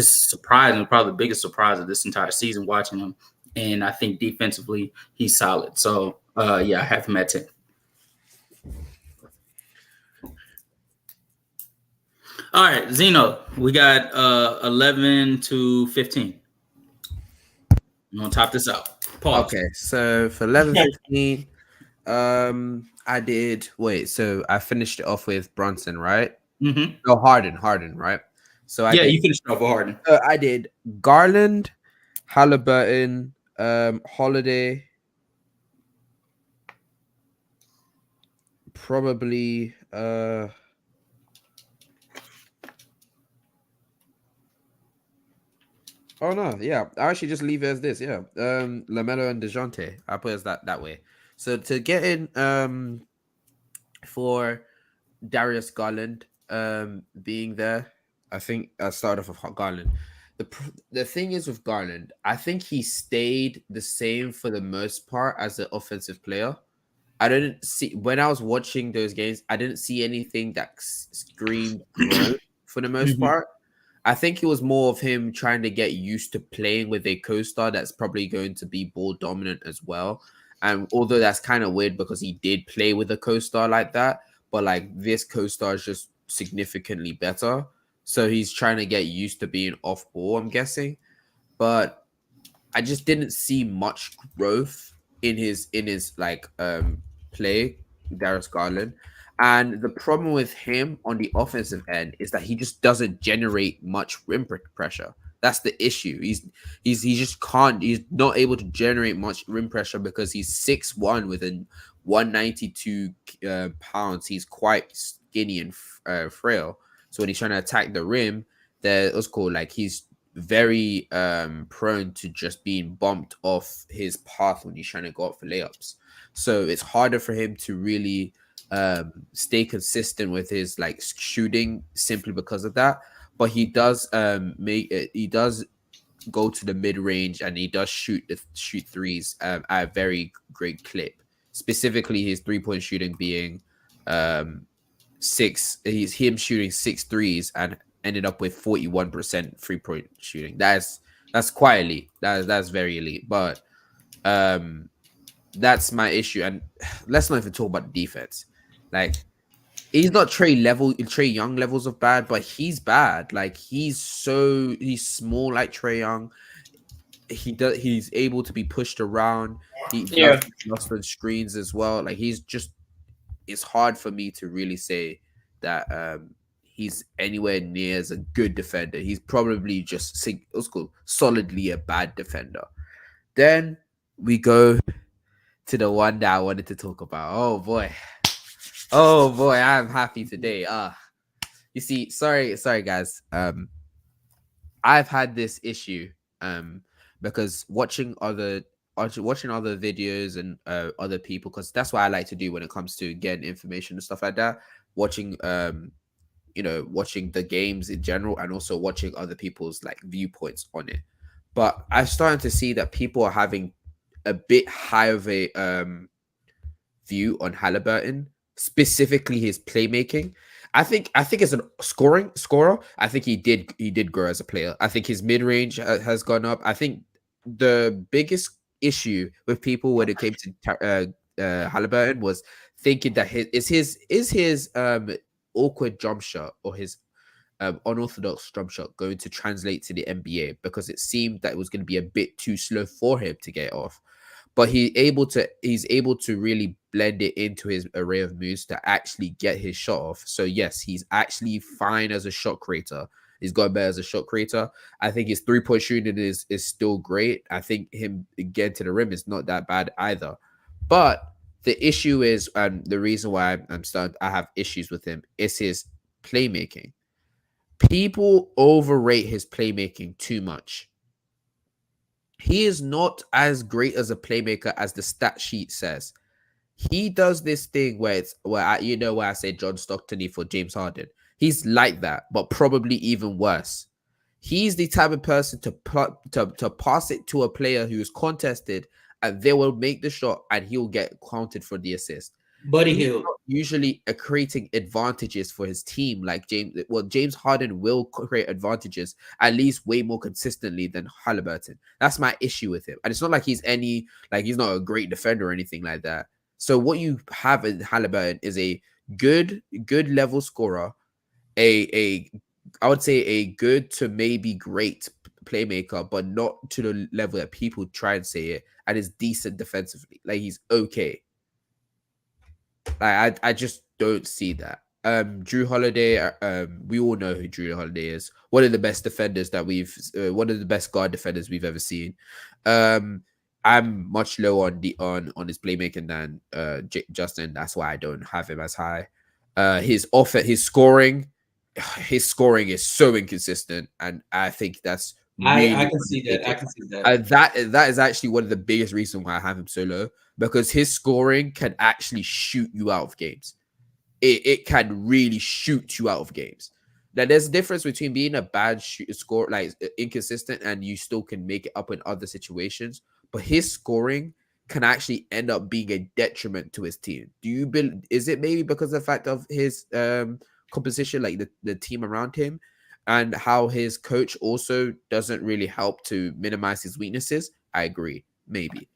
surprising, probably the biggest surprise of this entire season watching him. And I think defensively he's solid. So I have him at 10. All right, Zeno, we got 11 to 15. I'm gonna top this out. Pause. Okay, so for 11, 15, I did so I finished it off with Brunson, right? Mm-hmm. No, Harden, right? So you finished off with Harden. I did Garland, Halliburton, Holiday, probably oh no, yeah. I actually just leave it as this, yeah. LaMelo and DeJounte. I put it as that way. So to get in for Darius Garland being there, I think I started off with Garland. The thing is with Garland, I think he stayed the same for the most part as an offensive player. I didn't see, when I was watching those games, I didn't see anything that screamed growth for the most part. I think it was more of him trying to get used to playing with a co-star that's probably going to be ball dominant as well. And although that's kind of weird because he did play with a co-star like that, but like this co-star is just significantly better. So he's trying to get used to being off ball, I'm guessing. But I just didn't see much growth in his like play, Darius Garland. And the problem with him on the offensive end is that he just doesn't generate much rim pressure. That's the issue. He just can't. He's not able to generate much rim pressure because he's 6'1" with a 192 pounds. He's quite skinny and frail. So when he's trying to attack the rim, he's very prone to just being bumped off his path when he's trying to go up for layups. So it's harder for him to really stay consistent with his like shooting simply because of that. But he does he does go to the mid range and he does shoot threes at a very great clip. Specifically, his 3-point shooting being he's shooting 6 threes and ended up with 41% 3-point shooting. That's quite elite. That's very elite. But that's my issue. And let's not even talk about the defense. Like He's not Trey Young levels of bad, but he's bad. Like he's small like Trey Young. He's able to be pushed around. He Yeah. does lost for screens as well. Like it's hard for me to really say that he's anywhere near as a good defender. He's probably just solidly a bad defender. Then we go to the one that I wanted to talk about. Oh boy, I'm happy today. You see, sorry guys. I've had this issue because watching other videos and other people, because that's what I like to do when it comes to getting information and stuff like that. Watching watching the games in general and also watching other people's like viewpoints on it. But I'm starting to see that people are having a bit high of a view on Halliburton, specifically his playmaking. I think as a scorer, I think he did grow as a player. I think his mid range has gone up. I think the biggest issue with people when it came to Halliburton was thinking that his awkward jump shot or his unorthodox jump shot going to translate to the NBA, because it seemed that it was going to be a bit too slow for him to get off. But he's able to really blend it into his array of moves to actually get his shot off. So yes, he's actually fine as a shot creator. He's got better as a shot creator. I think his 3-point shooting is still great. I think him getting to the rim is not that bad either. But the issue is, and the reason why I have issues with him is his playmaking. People overrate his playmaking too much. He is not as great as a playmaker as the stat sheet says. He does this thing where I say John Stockton for James Harden. He's like that, but probably even worse. He's the type of person to pass it to a player who is contested, and they will make the shot, and he'll get counted for the assist. Buddy Hield usually creating advantages for his team, like James Harden will create advantages at least way more consistently than Halliburton. That's my issue with him, and it's not like he's not a great defender or anything like that. So what you have in Halliburton is a good level scorer, I would say a good to maybe great playmaker, but not to the level that people try and say it, and is decent defensively. Like he's okay. I just don't see that. Drew Holiday, we all know who Drew Holiday is. One of the best defenders one of the best guard defenders we've ever seen. I'm much lower on his playmaking than Justin. That's why I don't have him as high. His scoring is so inconsistent, and I think that's really I can see that. I can see that. That is actually one of the biggest reasons why I have him so low, because his scoring can actually shoot you out of games. It can really shoot you out of games. Now, there's a difference between being a bad score, like inconsistent, and you still can make it up in other situations. But his scoring can actually end up being a detriment to his team. Is it maybe because of the fact of his composition, like the team around him, and how his coach also doesn't really help to minimize his weaknesses? I agree, maybe.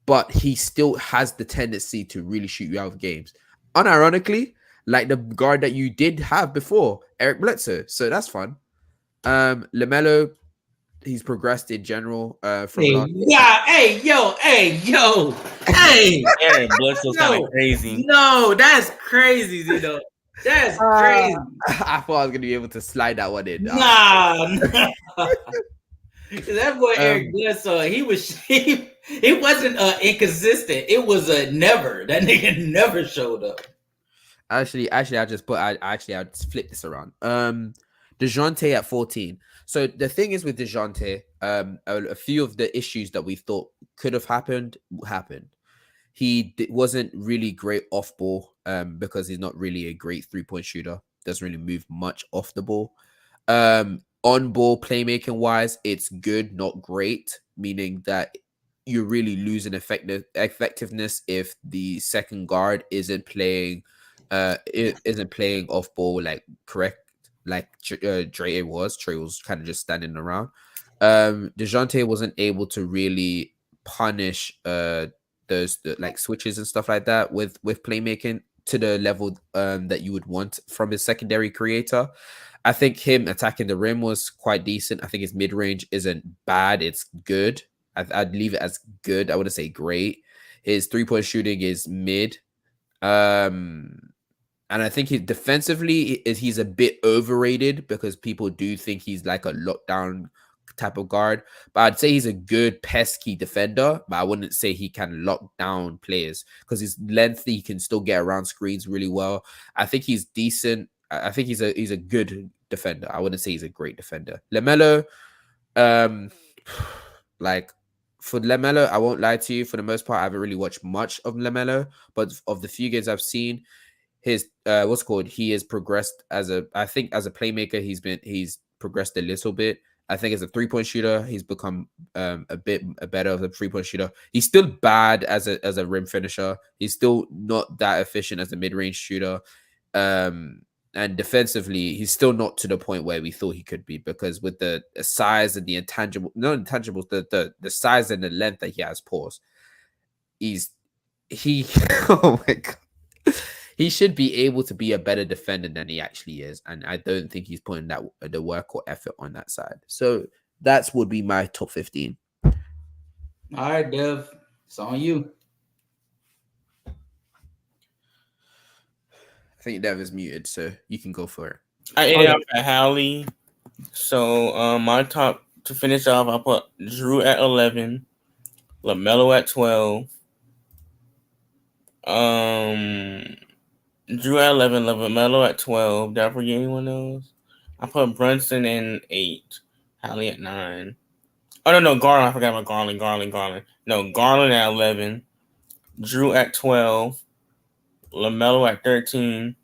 But he still has the tendency to really shoot you out of games. Unironically, like the guard that you did have before, Eric Bledsoe. So that's fun. LaMelo, he's progressed in general. Hey, yo. Eric Bledsoe's kind of crazy. No, that's crazy, Zito. That's crazy. I thought I was gonna be able to slide that one in. Nah. That boy Eric Bledsoe, he wasn't inconsistent. It was a never. That nigga never showed up. Actually, I just flip this around. DeJounte at 14. So the thing is with DeJounte, a few of the issues that we thought could have happened. He wasn't really great off ball because he's not really a great 3-point shooter. Doesn't really move much off the ball. On ball playmaking wise, it's good, not great, meaning that you're really losing effectiveness if the second guard isn't playing off ball like correct, like Trey was. Trey was kind of just standing around. DeJounte wasn't able to really punish those like switches and stuff like that with playmaking to the level that you would want from his secondary creator. I think him attacking the rim was quite decent. I think his mid range isn't bad; it's good. I'd leave it as good. I wouldn't say great. His 3-point shooting is mid. And I think he defensively he's a bit overrated because people do think he's like a lockdown type of guard. But I'd say he's a good pesky defender, but I wouldn't say he can lock down players because he's lengthy. He can still get around screens really well. I think he's decent. I think he's a good defender. I wouldn't say he's a great defender. LaMelo, like for LaMelo, I won't lie to you. For the most part, I haven't really watched much of LaMelo, but of the few games I've seen, his he has progressed as a playmaker. He's progressed a little bit. I think as a 3-point shooter, he's become a bit better as a 3-point shooter. He's still bad as a rim finisher. He's still not that efficient as a mid-range shooter. And defensively, he's still not to the point where we thought he could be, because with the size and the intangibles, the size and the length that he has, oh my God. He should be able to be a better defender than he actually is. And I don't think he's putting the work or effort on that side. So that would be my top 15. All right, Dev. It's on you. I think Dev is muted, so you can go for it. I ended up at Howley. So my top to finish off, I put Drew at 11, LaMelo at 12. Drew at 11, LaMelo at 12. Did I forget anyone else? I put Brunson in 8, Howley at 9. Oh no, Garland. I forgot about Garland. No, Garland at 11, Drew at 12, LaMelo at 13,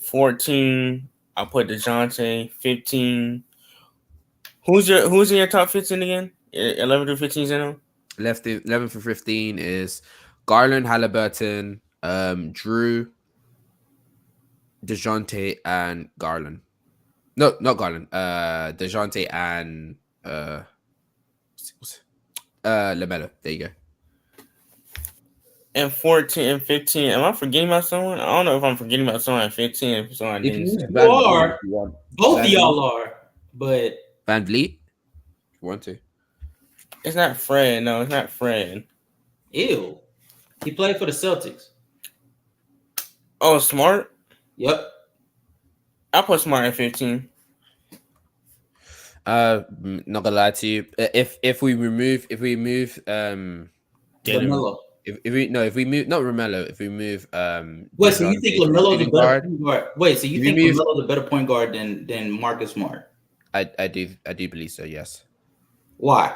14. I put DeJounte. 15. Who's in your top 15 again? 11 through 15 Zeno? 11 for 15 is Garland, Halliburton, Drew, DeJounte, and Garland. No, not Garland. DeJounte and LaMelo. There you go. And 14 and 15. Am I forgetting about someone? I don't know if I'm forgetting about someone at 15. If someone didn't. You are. Both of y'all are. But Van Vliet, if you want to. It's not Fred. No, it's not Fred. Ew. He played for the Celtics. Oh, Smart? Yep. I put Smart at 15. Not gonna lie to you. If we move LaMelo. If we move not Romello, if we move wait, so you think LaMelo is a better point guard? Wait, so you think LaMelo is a better point guard than Marcus Smart? I do believe so, yes. Why?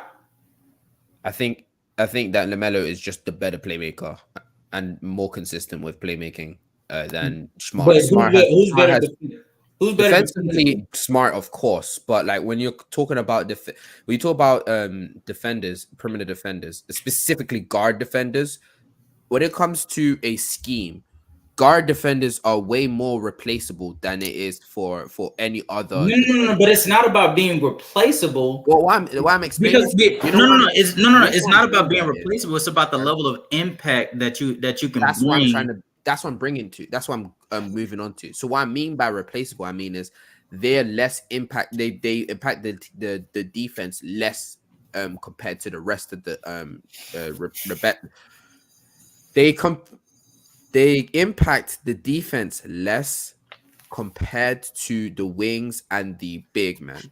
I think that LaMelo is just the better playmaker and more consistent with playmaking than Smart. But who's better? Who's better defensively? Smart, of course, but like when you're talking about when you talk about defenders, perimeter defenders, specifically guard defenders, when it comes to a scheme, guard defenders are way more replaceable than it is for any other. No, but it's not about being replaceable. Well, why I'm explaining it's not about being replaceable. It's about the level of impact that you can bring. That's what I'm bringing to. That's what I'm moving on to. So what I mean by replaceable, I mean is they're less impact. They impact the defense less compared to the rest of the they impact the defense less compared to the wings and the big man.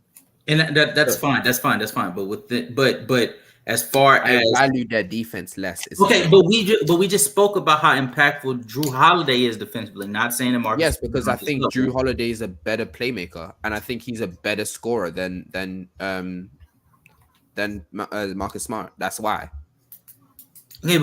And that's fine. That's fine. But with but as far as I value their defense less. Okay, but we just spoke about how impactful Drew Holiday is defensively. Not saying that Marcus. Yes, because I think Drew Holiday is a better playmaker, and I think he's a better scorer than Marcus Smart. That's why. Okay,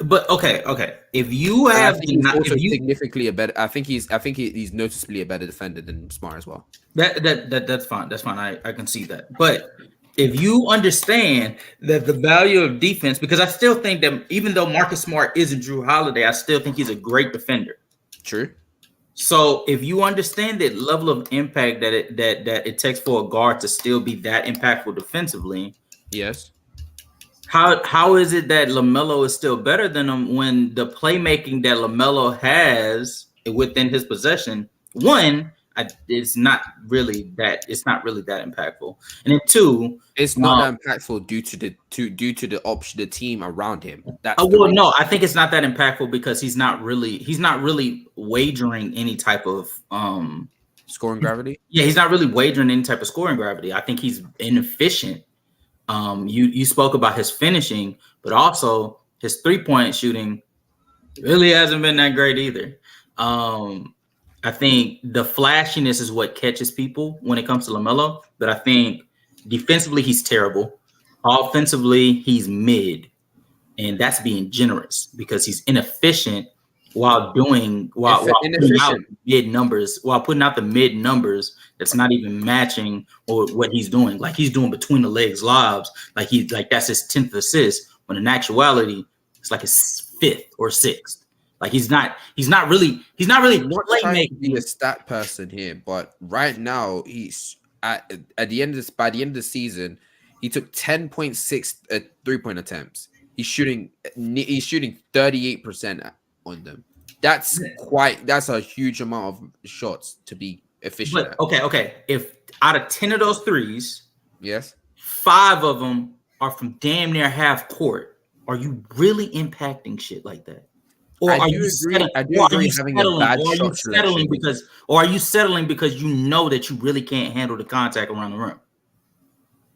but okay. If you have significantly a better, I think he's noticeably a better defender than Smart as well. That's fine. That's fine. I can see that. But if you understand that the value of defense, because I still think that even though Marcus Smart isn't Drew Holiday, I still think he's a great defender. True. So if you understand the level of impact that it takes for a guard to still be that impactful defensively, yes. How is it that LaMelo is still better than him when the playmaking that LaMelo has within his possession? One, it's not really that impactful, and then two, it's not that impactful due to the option, the team around him. No, I think it's not that impactful because he's not really wagering any type of scoring gravity. Yeah, he's not really wagering any type of scoring gravity. I think he's inefficient. You spoke about his finishing, but also his 3-point shooting really hasn't been that great either. I think the flashiness is what catches people when it comes to LaMelo, but I think defensively he's terrible. Offensively, he's mid, and that's being generous because he's inefficient while putting out mid numbers, that's not even matching or what he's doing. Like he's doing between the legs lobs, like that's his 10th assist. When in actuality, it's like his 5th or 6th. Like he's not really trying to be a stat person here, but right now he's by the end of the season, he took 10.6 3-point attempts. He's shooting 38% on them. That's a huge amount of shots to be efficient. But, okay. If out of 10 of those threes, yes, 5 of them are from damn near half court, are you really impacting shit like that? Or are you settling because you know that you really can't handle the contact around the rim?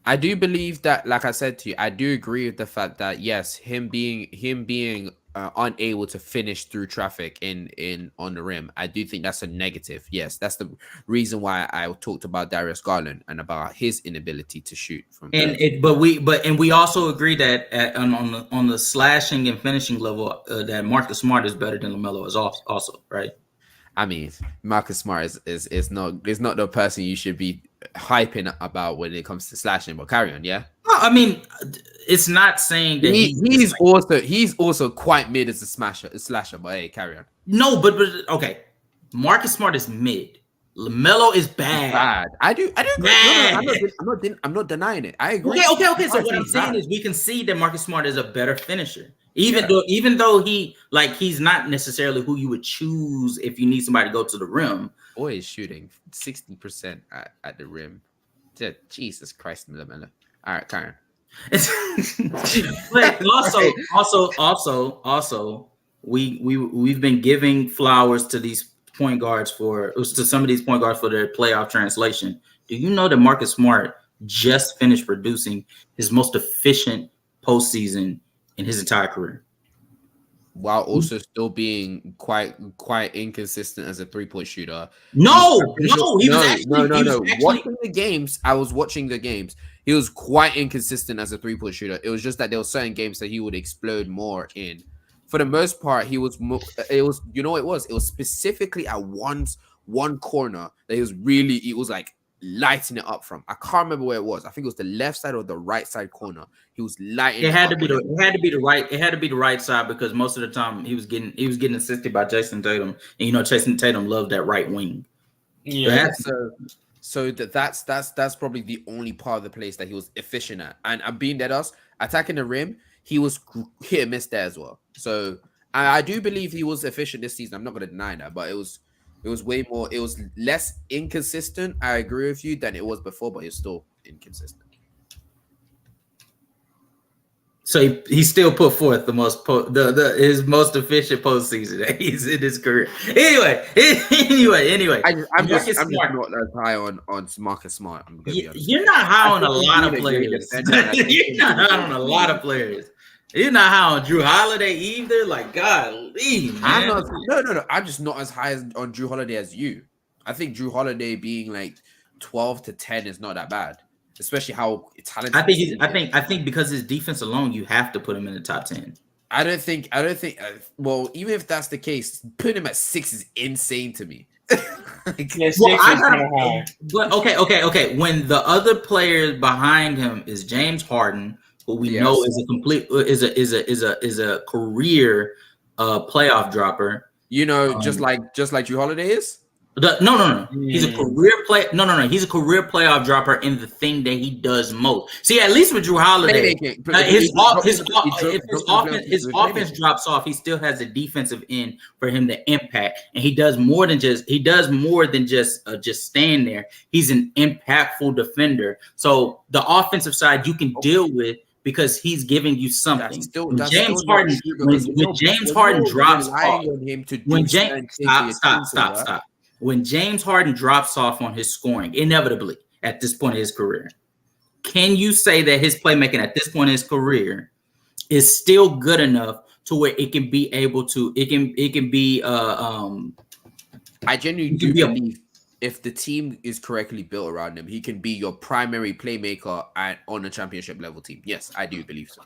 I do believe that, like I said to you, I do agree with the fact that yes, him being unable to finish through traffic in on the rim, I do think that's a negative. Yes, that's the reason why I talked about Darius Garland and about his inability to shoot from. We also agree that on the slashing and finishing level, that Marcus Smart is better than LaMelo is also right. I mean, Marcus Smart is not the person you should be hyping about when it comes to slashing, but carry on, yeah. I mean, it's not saying that he's also quite mid as a slasher, but hey, carry on. No, but okay, Marcus Smart is mid. LaMelo is bad. I do agree. No, I'm not denying it. I agree. Okay. So what I'm saying is we can see that Marcus Smart is a better finisher. Even though he's not necessarily who you would choose if you need somebody to go to the rim. Boy is shooting 60% at the rim. Jesus Christ, LaMelo. All right, Karen. But also, we've been giving flowers to these point guards to some of these point guards for their playoff translation. Do you know that Marcus Smart just finished producing his most efficient postseason in his entire career, while also still being quite inconsistent as a 3-point shooter? No. Watching the games, I was watching the games. He was quite inconsistent as a 3-point shooter. It was just that there were certain games that he would explode more in. For the most part, he was. It was, you know, it was specifically at one corner that it was like lighting it up from. I can't remember where it was. I think it was the left side or the right side corner. He was lighting. It had to be the right side because most of the time he was getting assisted by Jason Tatum, and you know Jason Tatum loved that right wing. Yeah. So that's probably the only part of the place that he was efficient at. And being dead us attacking the rim, he was hit and miss there as well. So I do believe he was efficient this season. I'm not going to deny that, but it was way more. It was less inconsistent. I agree with you than it was before, but it's still inconsistent. So he still put forth his most efficient postseason that he's in his career. Anyway. I'm just not as high on Marcus Smart. You're not high on a lot of players. You're not high on a lot of players. You're not high on Drew Holiday either. Like, golly, man. No. I'm just not as high on Drew Holiday as you. I think Drew Holiday being like 12 to 10 is not that bad, especially how talented. I think because his defense alone, you have to put him in the top 10. I don't think. Well, even if that's the case, putting him at 6 is insane to me. But okay. When the other player behind him is James Harden, who we know is a career playoff dropper. You know, just like Drew Holiday is. No. He's a career play. No. He's a career playoff dropper in the thing that he does most. See, at least with Drew Holiday, his offense drops off. He still has a defensive end for him to impact, and he does more than just stand there. He's an impactful defender. So the offensive side you can deal with, because he's giving you something. When James Harden drops off, stop. When James Harden drops off on his scoring, inevitably at this point in his career, can you say that his playmaking at this point in his career is still good enough to where it can be able to? It can be. I genuinely do believe if the team is correctly built around him, he can be your primary playmaker on a championship level team. Yes, I do believe so.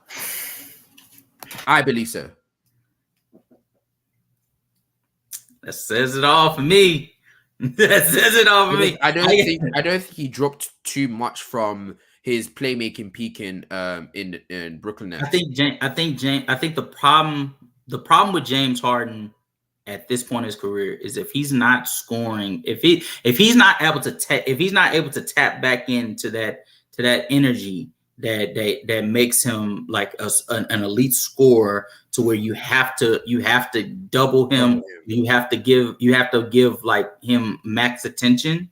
I believe so. That says it all for me. That says it all for me. I don't think he dropped too much from his playmaking peak in Brooklyn Nets. I think the problem with James Harden at this point in his career is if he's not scoring, if he's not able to tap back into that energy that makes him like an elite scorer, to where you have to double him, you have to give like him max attention.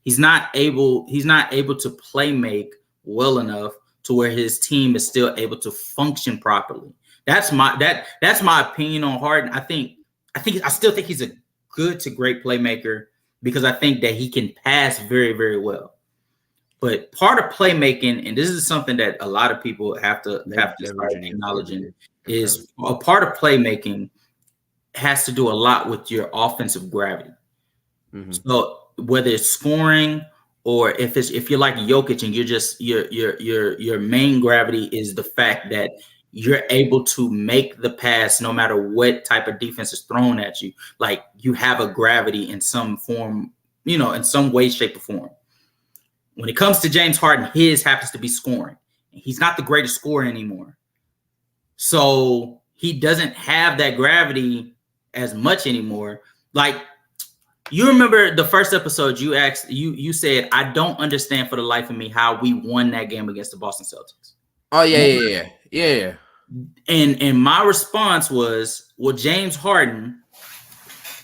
He's not able to play make well enough to where his team is still able to function properly. That's my opinion on Harden. I still think he's a good to great playmaker, because I think that he can pass very, very well. But part of playmaking, and this is something that a lot of people have to start acknowledging, is a part of playmaking has to do a lot with your offensive gravity. Mm-hmm. So whether it's scoring, or if you're like Jokic and you're just your main gravity is the fact that you're able to make the pass no matter what type of defense is thrown at you. Like, you have a gravity in some form, in some way, shape, or form. When it comes to James Harden, his happens to be scoring. He's not the greatest scorer anymore. So he doesn't have that gravity as much anymore. Like, you remember the first episode you said, I don't understand for the life of me how we won that game against the Boston Celtics. Oh, yeah. And my response was, James Harden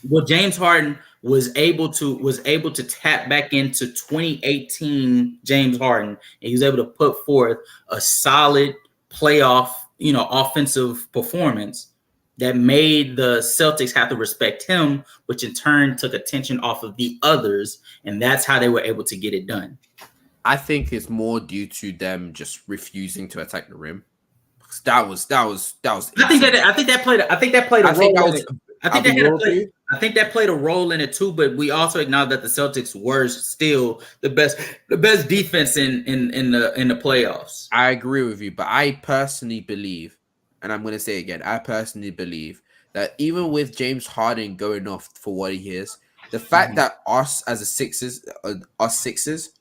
was able to tap back into 2018 James Harden, and he was able to put forth a solid playoff, offensive performance that made the Celtics have to respect him, which in turn took attention off of the others, and that's how they were able to get it done. I think it's more due to them just refusing to attack the rim. That was. I think that played a role in it too. But we also acknowledge that the Celtics were still the best defense in the playoffs. I agree with you, but I personally believe, and I'm going to say again, I personally believe that even with James Harden going off for what he is, the fact that us as Sixers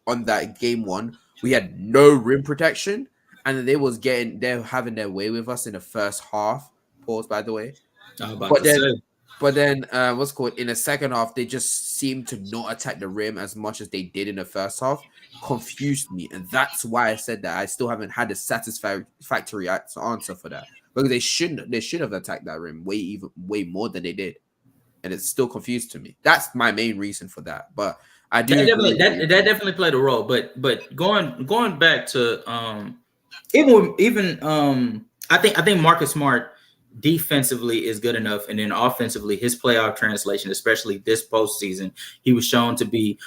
on that game one, we had no rim protection. And they're having their way with us in the first half. Pause, by the way. But then, what's called in the second half, they just seemed to not attack the rim as much as they did in the first half. Confused me, and that's why I said that I still haven't had a satisfactory answer for that, because they should have attacked that rim way more than they did, and it's still confused to me. That's my main reason for that. But I do that definitely played a role. But going back to I think Marcus Smart defensively is good enough, and then offensively, his playoff translation, especially this postseason, he was shown to be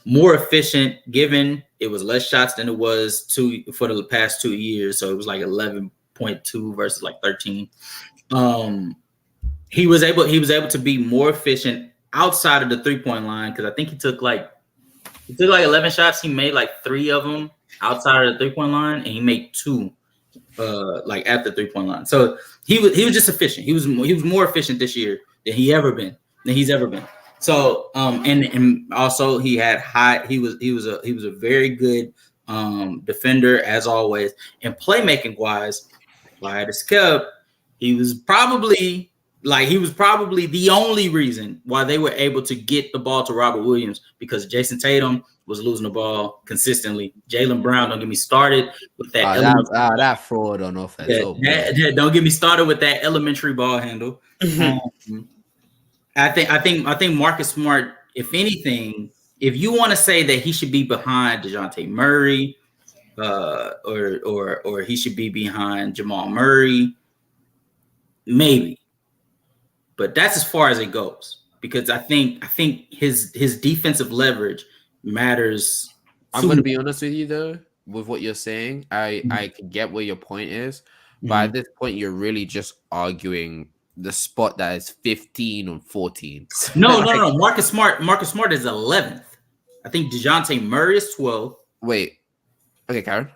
more efficient. Given it was less shots than it was for the past 2 years, so it was like 11.2 versus like 13. He was able to be more efficient outside of the 3-point line, because I think he took like 11 shots. He made like 3 of them outside of the 3-point line, and he made 2 like at the 3-point line. So he was just efficient. He was more efficient this year than he's ever been. So and also he was a very good defender as always, and playmaking wise, quiet as kept, he was probably Like, he was probably the only reason why they were able to get the ball to Robert Williams, because Jason Tatum was losing the ball consistently. Jaylen Brown, don't get me started with that. That fraud on offense. Don't get me started with that elementary ball handle. I think Marcus Smart, if anything, if you want to say that he should be behind DeJounte Murray, or he should be behind Jamal Murray, maybe. But that's as far as it goes, because I think his defensive leverage matters. I'm going to be honest with you, though, with what you're saying. I can get where your point is, but at this point, you're really just arguing the spot that is 15 or 14. No. Marcus Smart is 11th. I think DeJounte Murray is 12th. Wait. Okay, Karen.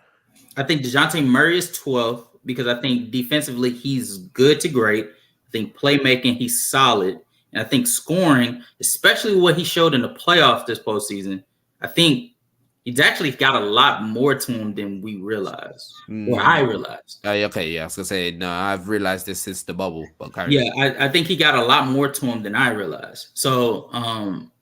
I think DeJounte Murray is 12th because I think defensively he's good to great. I think playmaking, he's solid. And I think scoring, especially what he showed in the playoffs this postseason, I think he's actually got a lot more to him than we realized, or I realized. Okay, yeah, I was going to say, no, I've realized this since the bubble. But I think he got a lot more to him than I realized. So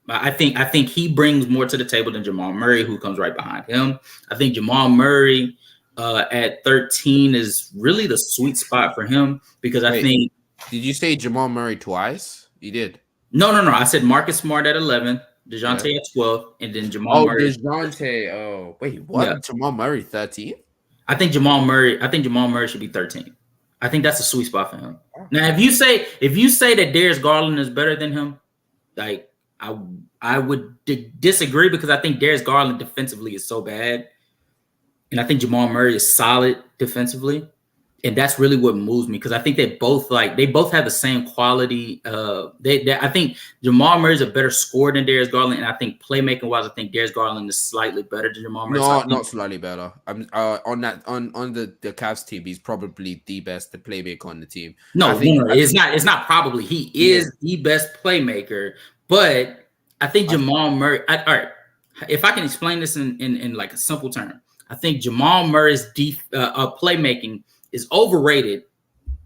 I think he brings more to the table than Jamal Murray, who comes right behind him. I think Jamal Murray at 13 is really the sweet spot for him, because I think... Did you say Jamal Murray twice? You did. No. I said Marcus Smart at 11, DeJounte at 12, and then Jamal Murray. DeJounte. Oh, wait, what? Yeah. Jamal Murray 13? I think Jamal Murray should be 13. I think that's a sweet spot for him. Now, if you say that Darius Garland is better than him, like I would disagree, because I think Darius Garland defensively is so bad, and I think Jamal Murray is solid defensively. And that's really what moves me, because I think they both have the same quality. I think Jamal Murray is a better scorer than Darius Garland, and I think playmaking wise, I think Darius Garland is slightly better than Jamal Murray. No, not slightly better. On the Cavs team, he's probably the best playmaker on the team. It's not probably. He is the best playmaker, but I think Jamal Murray. All right, if I can explain this in like a simple term, I think Jamal Murray's playmaking is overrated,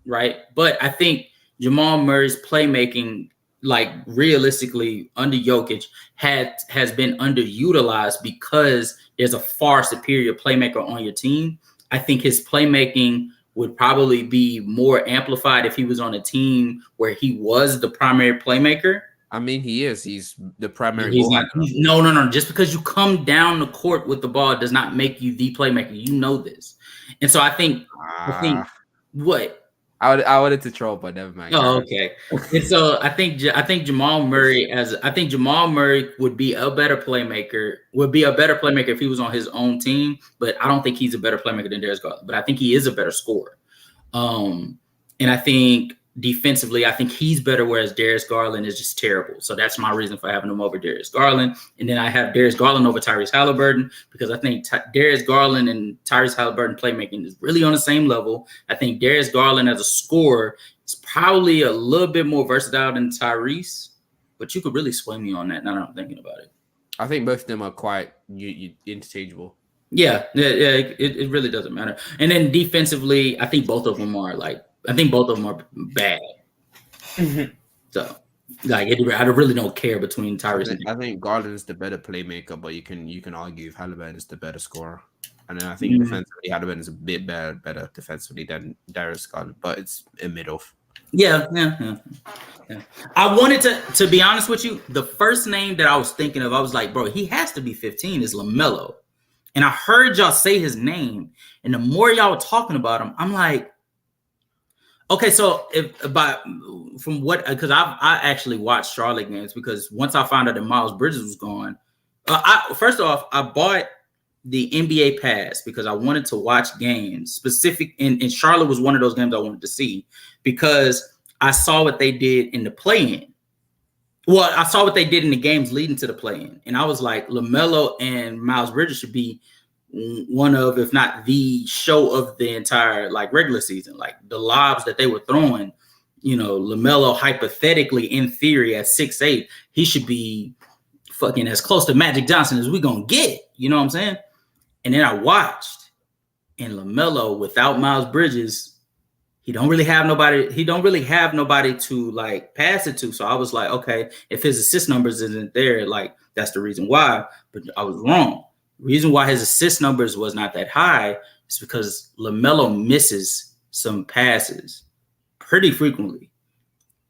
right? But I think Jamal Murray's playmaking, like realistically under Jokic, has been underutilized because there's a far superior playmaker on your team. I think his playmaking would probably be more amplified if he was on a team where he was the primary playmaker. I mean, he is. He's the primary. No. Just because you come down the court with the ball does not make you the playmaker. You know this. And so I think what? I wanted to troll, but never mind. Oh, okay. And so I think Jamal Murray would be a better playmaker. Would be a better playmaker if he was on his own team, but I don't think he's a better playmaker than Darius Garland. But I think he is a better scorer. And I think defensively, I think he's better, whereas Darius Garland is just terrible. So that's my reason for having him over Darius Garland. And then I have Darius Garland over Tyrese Halliburton, because I think Darius Garland and Tyrese Halliburton playmaking is really on the same level. I think Darius Garland as a scorer is probably a little bit more versatile than Tyrese, but you could really sway me on that now that I'm thinking about it. I think both of them are quite interchangeable. Yeah, it really doesn't matter. And then defensively, I think both of them are bad. So, like, I really don't care between Tyrese. I think Garland is the better playmaker, but you can argue if Halliburton is the better scorer. And then I think defensively, Halliburton is a bit better defensively than Darius Garland, but it's in middle. Yeah. I wanted to be honest with you, the first name that I was thinking of, I was like, bro, he has to be 15 is LaMelo. And I heard y'all say his name, and the more y'all were talking about him, I'm like, okay, so because I actually watched Charlotte games, because once I found out that Miles Bridges was gone, first off, I bought the NBA pass because I wanted to watch games and Charlotte was one of those games I wanted to see, because I saw what they did in the play-in. Well, I saw what they did in the games leading to the play-in, and I was like, LaMelo and Miles Bridges should be one of, if not the show of the entire regular season. Like the lobs that they were throwing, LaMelo hypothetically, in theory, at 6'8", he should be fucking as close to Magic Johnson as we gonna get. You know what I'm saying? And then I watched, and LaMelo without Miles Bridges, he don't really have nobody. He don't really have nobody to like pass it to. So I was like, okay, if his assist numbers isn't there, like that's the reason why. But I was wrong. The reason why his assist numbers was not that high is because LaMelo misses some passes pretty frequently.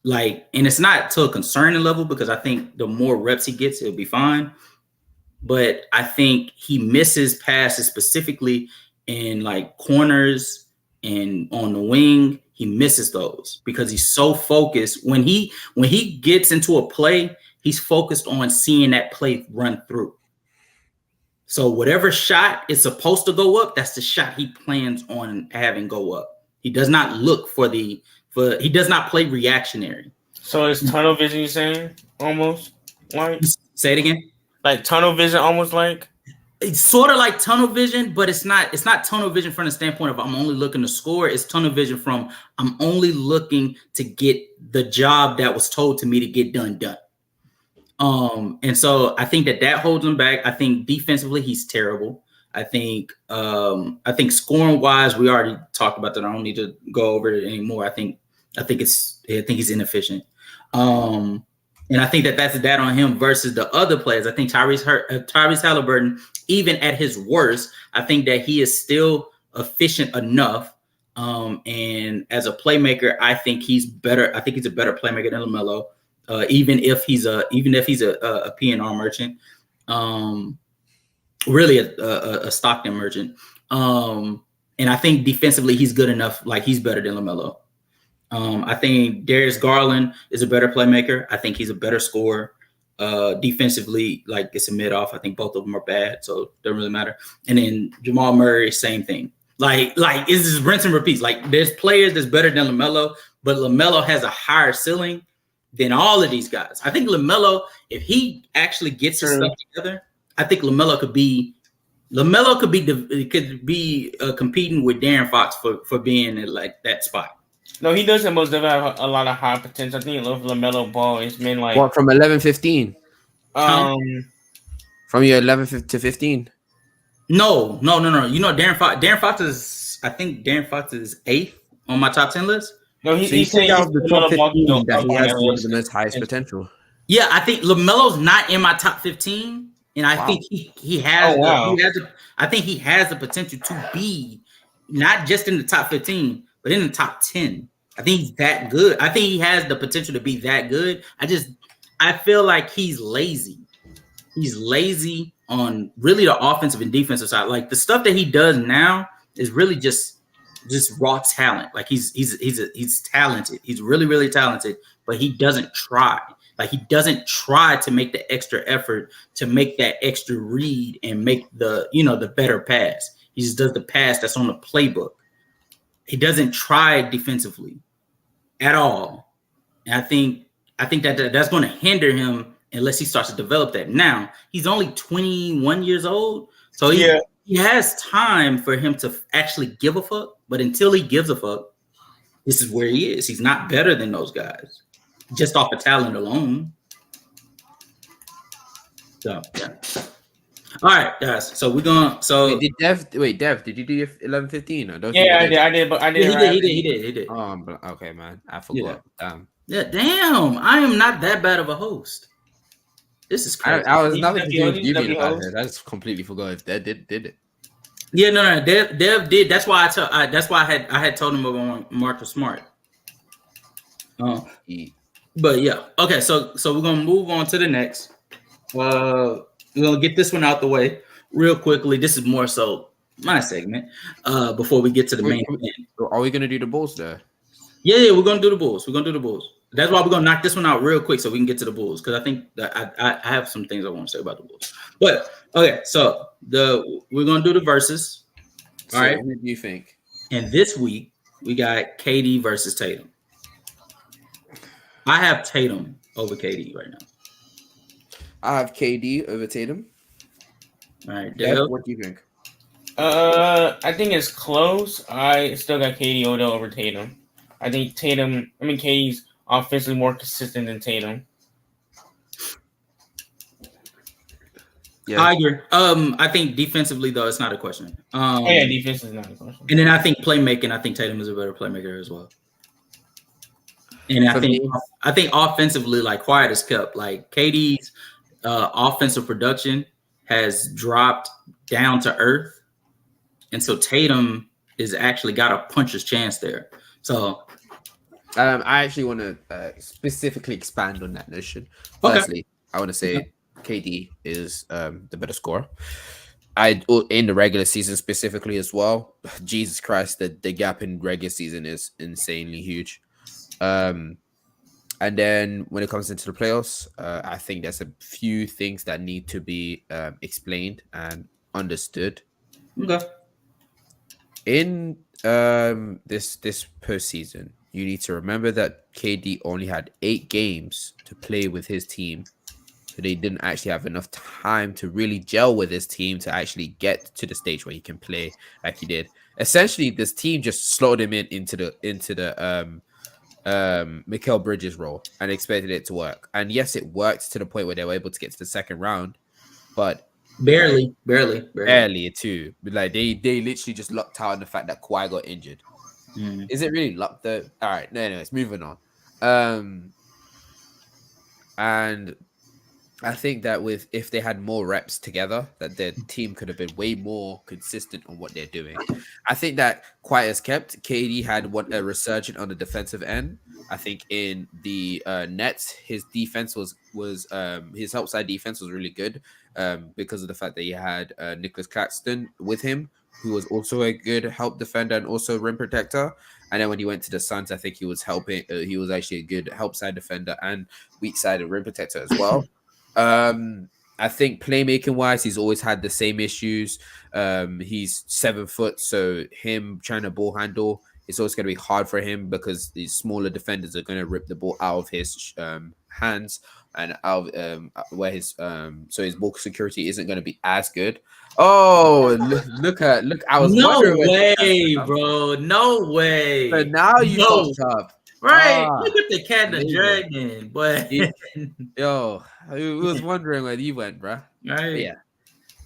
Like, and it's not to a concerning level because I think the more reps he gets, he'll be fine. But I think he misses passes specifically in like corners and on the wing. He misses those because he's so focused. When he gets into a play, he's focused on seeing that play run through. So whatever shot is supposed to go up, that's the shot he plans on having go up. He does not look he does not play reactionary. So it's tunnel vision, you saying? Almost like? Say it again. Like tunnel vision, almost like? It's sort of like tunnel vision, but it's not tunnel vision from the standpoint of I'm only looking to score. It's tunnel vision from I'm only looking to get the job that was told to me to get done. And so I think that holds him back. I think defensively he's terrible. I think scoring wise, we already talked about that. I don't need to go over it anymore. I think he's inefficient. And I think that's that on him versus the other players. I think Tyrese Halliburton, even at his worst, I think that he is still efficient enough. And as a playmaker, I think he's better. I think he's a better playmaker than LaMelo, even if he's a PNR merchant, really a Stockton merchant. And I think defensively he's good enough. Like he's better than LaMelo. I think Darius Garland is a better playmaker. I think he's a better scorer. Defensively, like it's a mid-off. I think both of them are bad, so it doesn't really matter. And then Jamal Murray, same thing. Like it's just rinse and repeats. Like there's players that's better than LaMelo, but LaMelo has a higher ceiling than all of these guys. I think LaMelo, if he actually gets his stuff together, I think LaMelo could be competing with De'Aaron Fox for being in like that spot. No, he doesn't most definitely have a lot of high potential. I think LaMelo Ball has been like what from 11-15? From your 11 to 15? No. You know, De'Aaron Fox is. I think De'Aaron Fox is 8th on my top 10 list. No, he's saying out the top 15 that he has one of the most highest potential. Yeah, I think LaMelo's not in my top 15, and I think he has. I think he has the potential to be not just in the top 15. But in the top 10, I think he's that good. I think he has the potential to be that good. I feel like he's lazy. He's lazy on really the offensive and defensive side. Like the stuff that he does now is really just raw talent. Like he's talented. He's really, really talented, but he doesn't try. Like he doesn't try to make the extra effort to make that extra read and make the better pass. He just does the pass that's on the playbook. He doesn't try defensively at all. And I think that's going to hinder him unless he starts to develop that. Now, he's only 21 years old. So he has time for him to actually give a fuck. But until he gives a fuck, this is where he is. He's not better than those guys, just off of talent alone. So, yeah. All right, guys. So we're going. So Dev, did you do your 11-15? Yeah, I did. But I did. He did. Okay, man. I forgot. Yeah, damn. I am not that bad of a host. This is crazy. I was nothing to do with you being a bad host. I just completely forgot if Dev did it. Yeah, no. Dev did. That's why I had told him about Marcus Smart. But yeah. Okay, so we're gonna move on to the next. We're gonna get this one out the way real quickly. This is more so my segment. Before we get to the main event. Are we gonna do the Bulls there? Yeah, we're gonna do the Bulls. That's why we're gonna knock this one out real quick so we can get to the Bulls, because I think that I have some things I want to say about the Bulls. But okay, so we're gonna do the verses. All right. What do you think? And this week we got KD versus Tatum. I have Tatum over KD right now. I have KD over Tatum. All right, Dev, what do you think? I think it's close. I still got KD over Tatum. I think KD's offensively more consistent than Tatum. Yeah, I agree. I think defensively though, it's not a question. Defense is not a question. And then I think playmaking. I think Tatum is a better playmaker as well. And I think offensively, like quiet is kept. Like KD's offensive production has dropped down to earth, and so Tatum is actually got a puncher's chance there. So I actually want to specifically expand on that notion. Okay. Firstly, I want to say KD is the better scorer. In the regular season specifically as well. Jesus Christ, the gap in regular season is insanely huge. And then when it comes into the playoffs, I think there's a few things that need to be explained and understood. Okay. In this postseason, you need to remember that KD only had 8 games to play with his team. So they didn't actually have enough time to really gel with his team to actually get to the stage where he can play like he did. Essentially, this team just slowed him into the Mikal Bridges role and expected it to work. And yes, it worked to the point where they were able to get to the second round, but barely too. But like they literally just lucked out on the fact that Kawhi got injured. Is it really luck though? All right, no, anyways, moving on. And I think that if they had more reps together, that their team could have been way more consistent on what they're doing. I think that quiet as kept, KD had a resurgent on the defensive end. I think in the Nets, his defense was his help side defense was really good because of the fact that he had Nicholas Claxton with him, who was also a good help defender and also rim protector. And then when he went to the Suns, I think he was helping. He was actually a good help side defender and weak side rim protector as well. I think playmaking wise, he's always had the same issues. He's 7 foot, so him trying to ball handle, it's always going to be hard for him because these smaller defenders are going to rip the ball out of his hands and out where his so his ball security isn't going to be as good. Oh, look! I was no way, bro. No way. But now you fucked up. Right, look at the cat and the dragon, but yo, I was wondering where you went, bro. Right, yeah.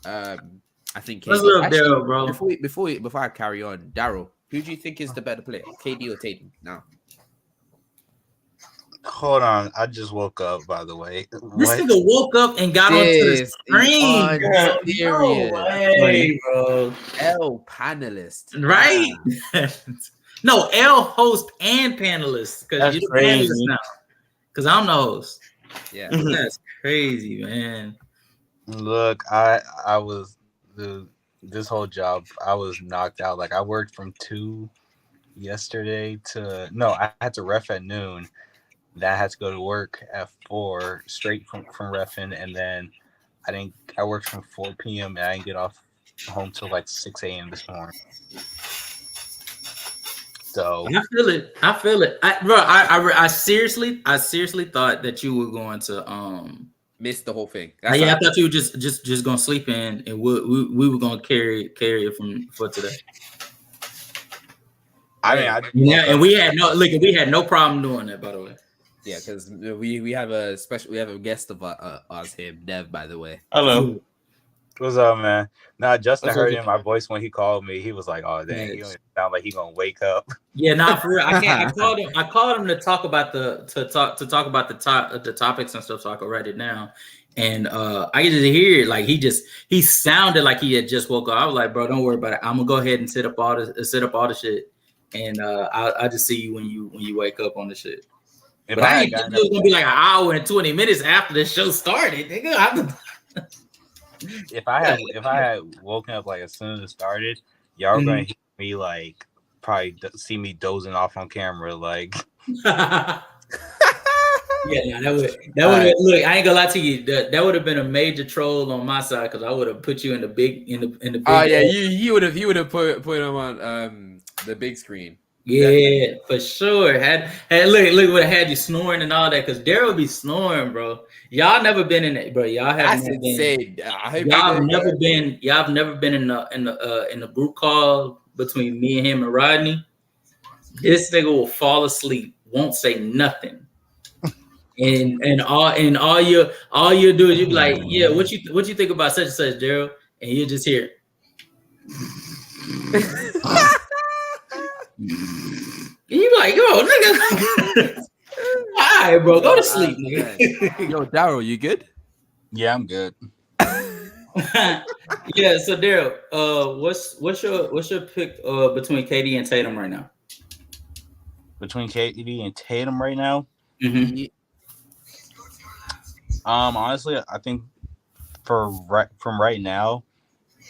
I think let's look Daryl, bro. Before I carry on, Daryl, who do you think is the better player, KD or Tatum? Now, hold on, I just woke up. By the way, this nigga woke up and got onto the screen. No way, bro. L panelist, right? No, L host and panelist because you're the panelist now. Because I'm the host. Yeah, that's crazy, man. Look, I was this whole job. I was knocked out. Like I worked from 2 yesterday to I had to ref at noon. Then I had to go to work at 4 straight from reffing, and then I worked from 4 p.m. and I didn't get off home till like 6 a.m. this morning. So I feel it. I seriously thought that you were going to miss the whole thing. I thought you were just gonna sleep in, and we were gonna carry it for today. And we had no problem doing that, by the way. Yeah, because we have a guest of ours here, Dev, by the way. Hello. What's up, man? Nah, Justin heard in my voice when he called me. He was like, "Oh, dang, he don't sound like he gonna wake up." Yeah, nah, for real. I called him to talk about the topics and stuff, so I could write it down. And I could just hear it, like he sounded like he had just woke up. I was like, "Bro, don't worry about it. I'm gonna go ahead and set up all the shit, and I'll just see you when you wake up on the shit." But I didn't think it was gonna be like an hour and 20 minutes after the show started, nigga. If I had woken up like as soon as it started, y'all were gonna hear me like probably see me dozing off on camera, like. Yeah, that would look. I ain't gonna lie to you. That would have been a major troll on my side because I would have put you in the big. Oh yeah, you would have put him on the big screen. Yeah, definitely. For sure. Had look would have had you snoring and all that because Daryl be snoring, bro. Y'all never been in it, bro. Y'all haven't been. Y'all never been in the group call between me and him and Rodney. This nigga will fall asleep, won't say nothing. and all you do is you be like, yeah, what you think about such and such, Daryl, and you just hear. You be like, yo, nigga. All right, bro, go to sleep, nigga. Yo, Daryl, you good? Yeah, I'm good. Yeah, so Daryl, what's your pick between KD and Tatum right now? Between KD and Tatum right now, Mm-hmm. honestly, I think from right now,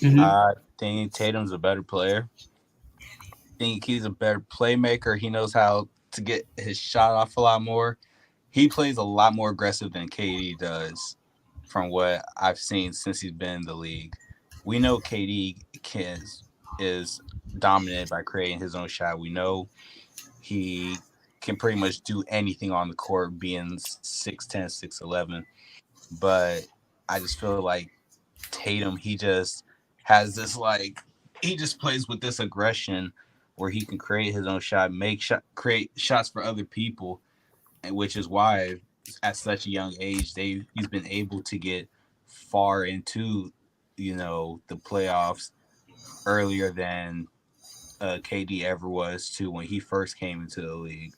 Mm-hmm. I think Tatum's a better player. I think he's a better playmaker. He knows how to get his shot off a lot more. He plays a lot more aggressive than KD does, from what I've seen since he's been in the league. We know KD is dominant by creating his own shot. We know he can pretty much do anything on the court, being 6'10", 6'11". But I just feel like Tatum, he just has this he just plays with this aggression where he can create his own shot, create shots for other people, and which is why at such a young age he's been able to get far into the playoffs earlier than KD ever was too when he first came into the league.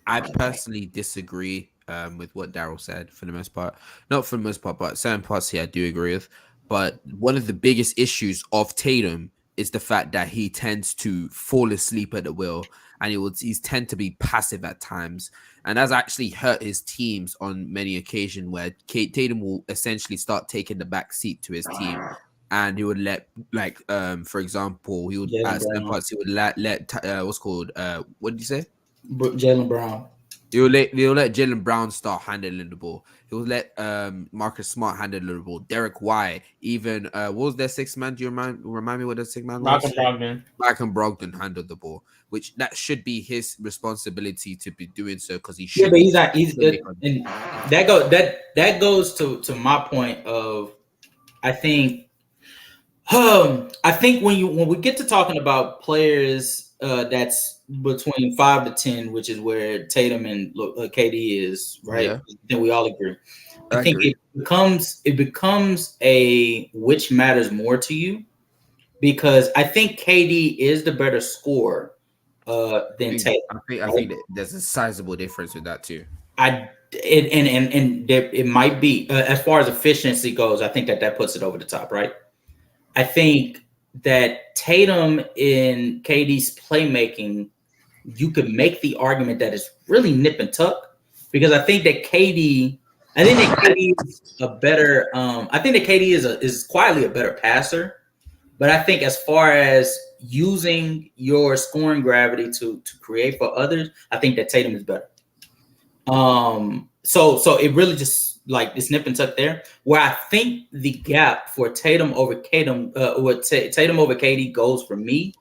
I personally disagree with what Daryl said for the most part. Not for the most part, but certain parts here I do agree with. But one of the biggest issues of Tatum is the fact that he tends to fall asleep at the wheel, and he's tend to be passive at times, and that's actually hurt his teams on many occasions where Tatum will essentially start taking the back seat to his team. And he would let, for example, he would at certain parts he would let what's called what did you say? Jaylen Brown. He'll let Jaylen Brown start handling the ball. He'll let Marcus Smart handle the ball. Derek White, even what was their sixth man? Do you remind me what the sixth man was? Malcolm Brogdon handled the ball, which that should be his responsibility to be doing so because he should. Yeah, but he's and that goes to my point of I think when we get to talking about players that's between 5 to 10, which is where Tatum and KD is, right? Yeah. Then we all agree. I think it becomes a which matters more to you, because I think KD is the better scorer than Tatum. I think that there's a sizable difference with that too. It might be as far as efficiency goes. I think that puts it over the top, right? I think that Tatum in KD's playmaking, you could make the argument that it's really nip and tuck, because I think that KD is a better. I think that KD is quietly a better passer, but I think as far as using your scoring gravity to create for others, I think that Tatum is better. So it really just it's nip and tuck there. Where I think the gap for Tatum over Tatum over KD goes for me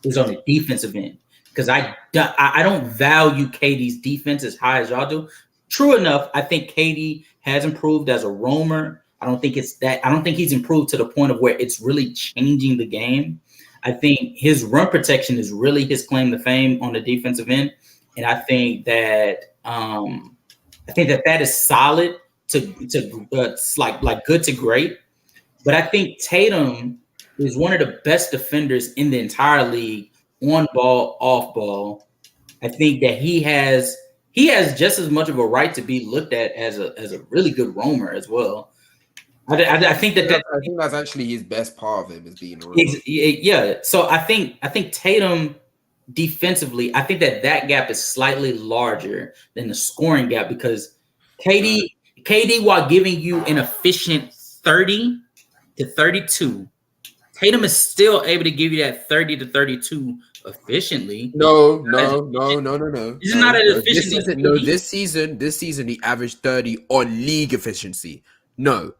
is on the defensive end, because I don't value KD's defense as high as y'all do. True enough, I think KD has improved as a roamer. I don't think he's improved to the point of where it's really changing the game. I think his run protection is really his claim to fame on the defensive end, and I think that that is solid to like good to great. But I think Tatum is one of the best defenders in the entire league, on ball, off ball. I think that he has just as much of a right to be looked at as a really good roamer as well. I think that's actually his best part of him, is being a roamer. Yeah. So I think Tatum defensively, I think that gap is slightly larger than the scoring gap, because KD, while giving you an efficient 30 to 32, Tatum is still able to give you that 30 to 32 efficiently. No. He's not as efficient. This season he averaged 30 on league efficiency. No.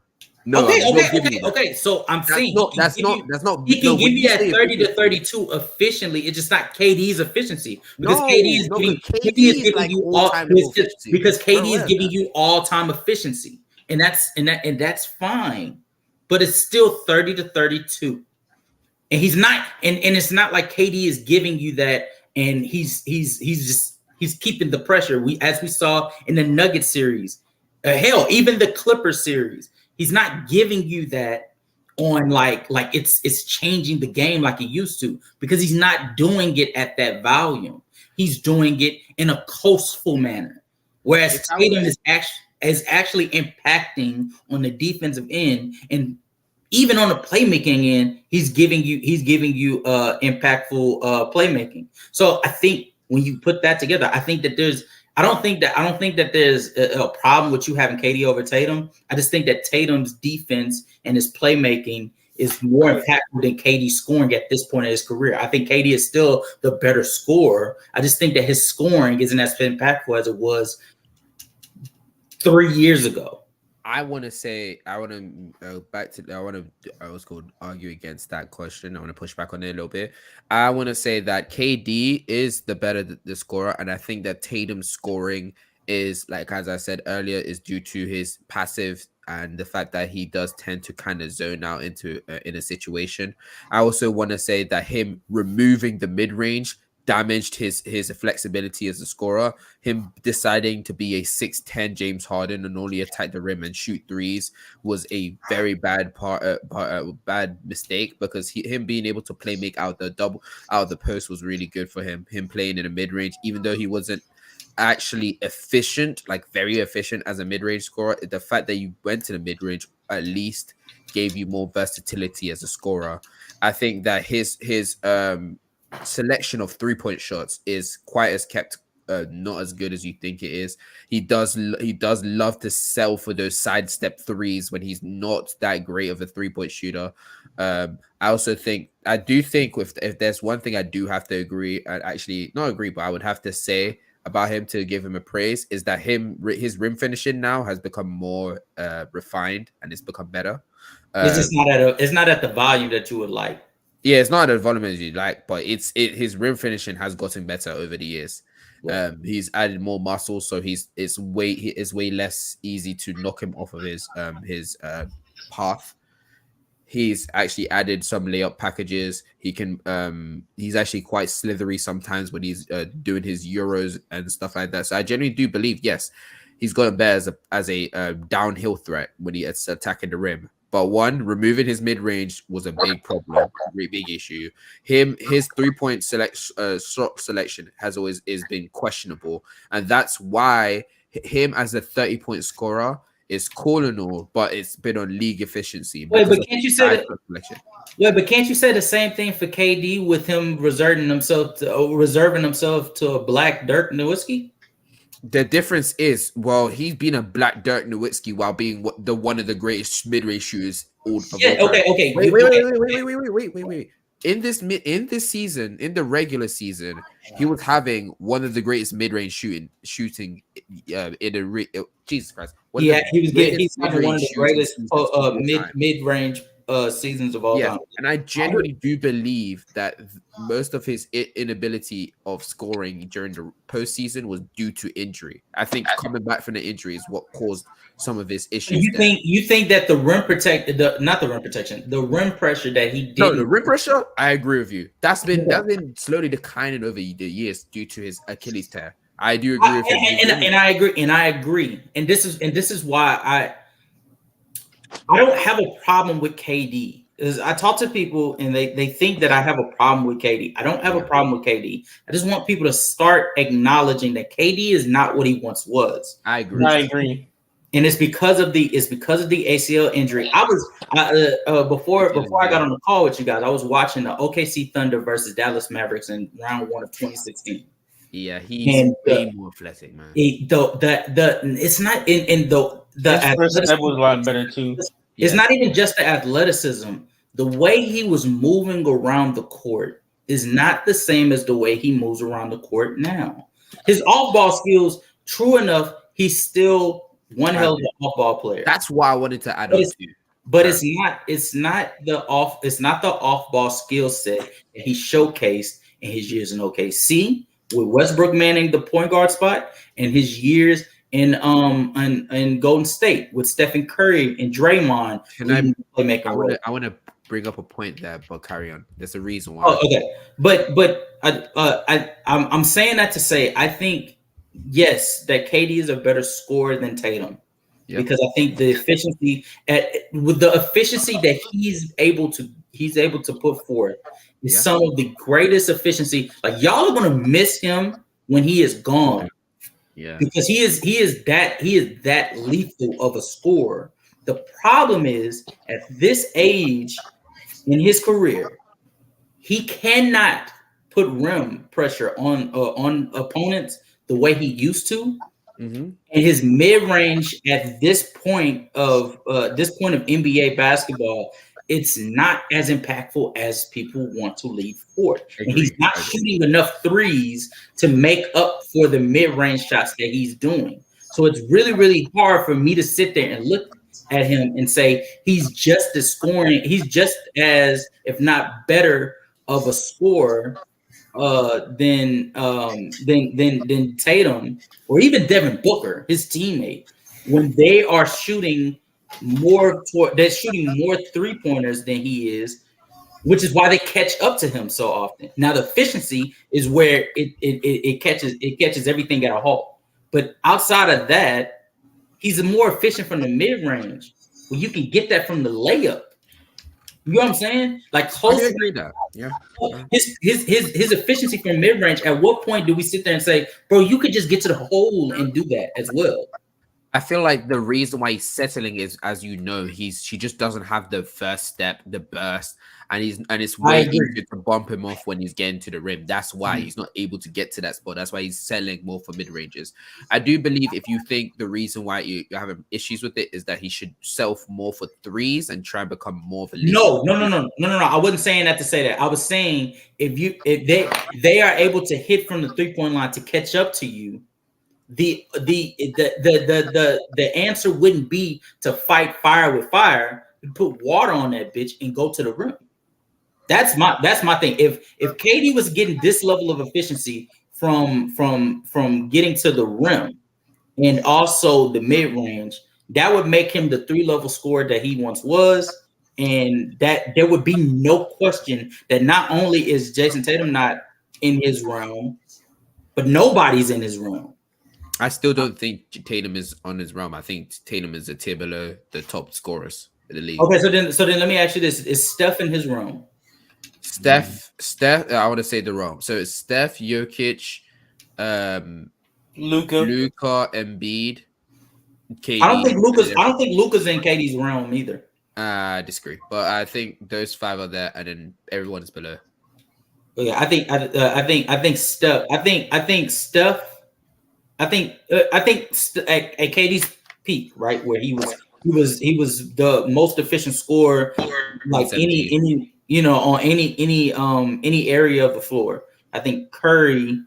Okay. So I'm saying that's not. He can give you that 30 to 32 efficiently. It's just not KD's efficiency, because KD is giving you all because KD is giving you all-time efficiency, and that's fine, but it's still 30 to 32, and he's not, and it's not like KD is giving you that, and he's just He's keeping the pressure. As we saw in the Nuggets series, hell, even the Clippers series, he's not giving you that on like it's changing the game like it used to, because he's not doing it at that volume. He's doing it in a coastful manner, whereas Tatum is actually impacting on the defensive end, and even on the playmaking end, he's giving you impactful playmaking. So I think when you put that together, I think that I don't think that there's a problem with you having KD over Tatum. I just think that Tatum's defense and his playmaking is more impactful than KD scoring at this point in his career. I think KD is still the better scorer. I just think that his scoring isn't as impactful as it was 3 years ago. I want to argue against that question. I want to push back on it a little bit. I want to say that KD is the better the scorer, and I think that Tatum's scoring is, like as I said earlier, is due to his passive and the fact that he does tend to kind of zone out into in a situation. I also want to say that him removing the mid range damaged his flexibility as a scorer. Him deciding to be a 6'10" James Harden and only attack the rim and shoot threes was a very bad bad mistake, because him being able to make out of the post was really good for him. Him playing in a mid range, even though he wasn't actually efficient, like very efficient as a mid range scorer, the fact that you went to the mid range at least gave you more versatility as a scorer. I think that his selection of 3-point shots is quite as kept not as good as you think it is. He does love to sell for those sidestep threes when he's not that great of a 3-point shooter. I do think if there's one thing I do have to agree, and actually not agree, but I would have to say about him to give him a praise, is that his rim finishing now has become more refined and it's become better. It's just not at the volume that you would like. Yeah, it's not as volume as you like, but his rim finishing has gotten better over the years. Yeah. He's added more muscle, so it's way less easy to knock him off of his path. He's actually added some layup packages. He's actually quite slithery sometimes when he's doing his euros and stuff like that. So I genuinely do believe, yes, he's gotten better as a downhill threat when he's attacking the rim. But removing his mid-range was a big problem, a big issue. His 3-point shot selection has always been questionable, and that's why him as a 30-point scorer is cool and all, but it's been on league efficiency. Wait, but can't you say that? Yeah, but can't you say the same thing for KD with him reserving himself to a black Dirk Nowitzki? The difference is, well, he's been a black Dirk Nowitzki while being one of the greatest mid-range shooters all of all time. Okay. Wait. In this season, in the regular season, he was having one of the greatest mid-range shooting Jesus Christ. He's having one of the greatest mid-range seasons of all time. And I genuinely do believe that most of his inability of scoring during the postseason was due to injury. I think coming back from the injury is what caused some of his issues. You think that the rim pressure that he did? No, the rim pressure. I agree with you. That's been slowly declining over the years due to his Achilles tear. I do agree with you, and I agree. And this is why I don't have a problem with KD. I talk to people and they think that I have a problem with KD. I don't have a problem with KD. I just want people to start acknowledging that KD is not what he once was. I agree. And it's because of the ACL injury. Before I got on the call with you guys, I was watching the OKC Thunder versus Dallas Mavericks in round 1 of 2016. Yeah, he's way more athletic, man. It's not in the first step was a lot better too. It's not even just the athleticism. The way he was moving around the court is not the same as the way he moves around the court now. His off-ball skills, true enough, he's still one hell of an off-ball player. That's why I wanted to add on to. But it's not the off-ball skill set that he showcased in his years in OKC with Westbrook manning the point guard spot, and his years in Golden State with Stephen Curry and Draymond. I want to bring up a point there, but carry on. There's a reason why. Oh, okay. I'm saying that to say I think yes that KD is a better scorer than Tatum. Yep. Because I think the efficiency with the efficiency that he's able to put forth is some of the greatest efficiency. Like y'all are gonna miss him when he is gone. Yeah. Because he is that lethal of a scorer. The problem is at this age in his career, he cannot put rim pressure on opponents the way he used to. Mm-hmm. And his mid-range at this point of NBA basketball, it's not as impactful as people want to lead forward. And he's not shooting enough threes to make up for the mid-range shots that he's doing. So it's really, really hard for me to sit there and look at him and say he's just as scoring. He's just as, if not better, of a scorer than Tatum or even Devin Booker, his teammate, when they are shooting they're shooting more 3-pointers than he is, which is why they catch up to him so often. Now the efficiency is where it catches everything at a halt. But outside of that, he's more efficient from the mid-range. Well, you can get that from the layup. You know what I'm saying? Like I agree that. Yeah. His efficiency from mid range. At what point do we sit there and say, bro, you could just get to the hole and do that as well? I feel like the reason why he's settling is, as you know, he just doesn't have the first step, the burst, and it's way easier to bump him off when he's getting to the rim. That's why he's not able to get to that spot. That's why he's settling more for mid ranges. I do believe if you think the reason why you're having issues with it is that he should settle more for threes and try and become more of a leader. No. I wasn't saying that to say that. I was saying if they are able to hit from the 3-point line to catch up to you, the answer wouldn't be to fight fire with fire. You put water on that bitch and go to the rim. That's my thing. If KD was getting this level of efficiency from getting to the rim and also the mid range, that would make him the 3-level scorer that he once was, and that there would be no question that not only is Jason Tatum not in his realm, but nobody's in his realm. I still don't think Tatum is on his realm. I think Tatum is a tier below the top scorers in the league. Okay, so then let me ask you this: is Steph in his realm? Steph. I want to say the realm. So it's Steph, Jokic, Luka, Embiid, KD. I don't think Luka's in KD's realm either. I disagree, but I think those 5 are there, and then everyone is below. Yeah, I think Steph. I think at KD's peak, right, where he was the most efficient scorer, like any on any area of the floor. I think Curry.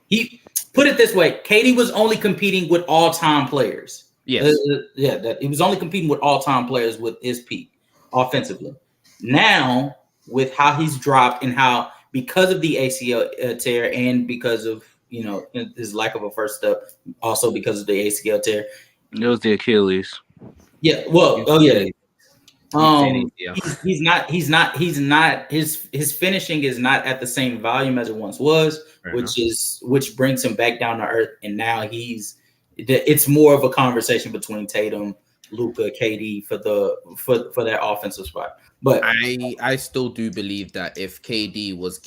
He put it this way: KD was only competing with all-time players. Yes, he was only competing with all-time players with his peak offensively. Now, with how he's dropped and how because of the ACL tear and because of his lack of a first step, also because of the ACL tear. It was the Achilles. Yeah. Well. Oh yeah. He's not. His finishing is not at the same volume as it once was, which brings him back down to earth. And now it's more of a conversation between Tatum, Luka, KD for that offensive spot. But I still do believe that if KD was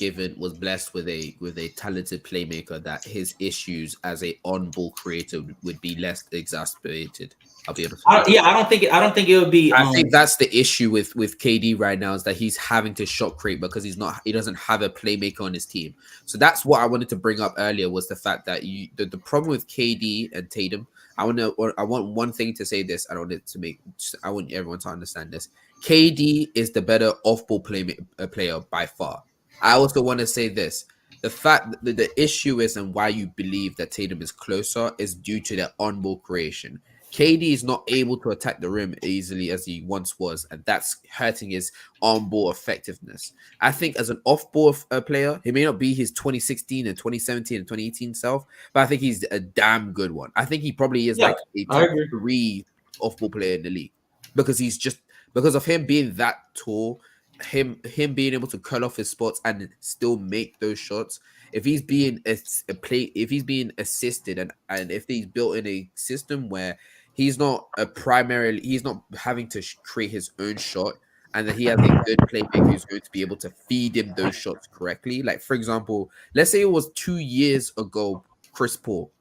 blessed with a talented playmaker, that his issues as a on-ball creator would be less exacerbated. I'll be honest. I don't think it would be. I think that's the issue with KD right now, is that he's having to shot create because he doesn't have a playmaker on his team. So that's what I wanted to bring up earlier, was the fact that the problem with KD and Tatum. I want one thing to say this. I want everyone to understand this. KD is the better off-ball player by far. I also want to say this. The fact that the issue is, and why you believe that Tatum is closer, is due to their on-ball creation. KD is not able to attack the rim easily as he once was, and that's hurting his on-ball effectiveness. I think as an off-ball player, he may not be his 2016 and 2017 and 2018 self, but I think he's a damn good one. I think he probably is like a top 3 off-ball player in the league, because he's just because of him being that tall, him being able to cut off his spots and still make those shots. If he's being if he's being assisted and if he's built in a system where he's not he's not having to create his own shot, and that he has a good playmaker who's going to be able to feed him those shots correctly. Like, for example, let's say it was 2 years ago, Chris Paul.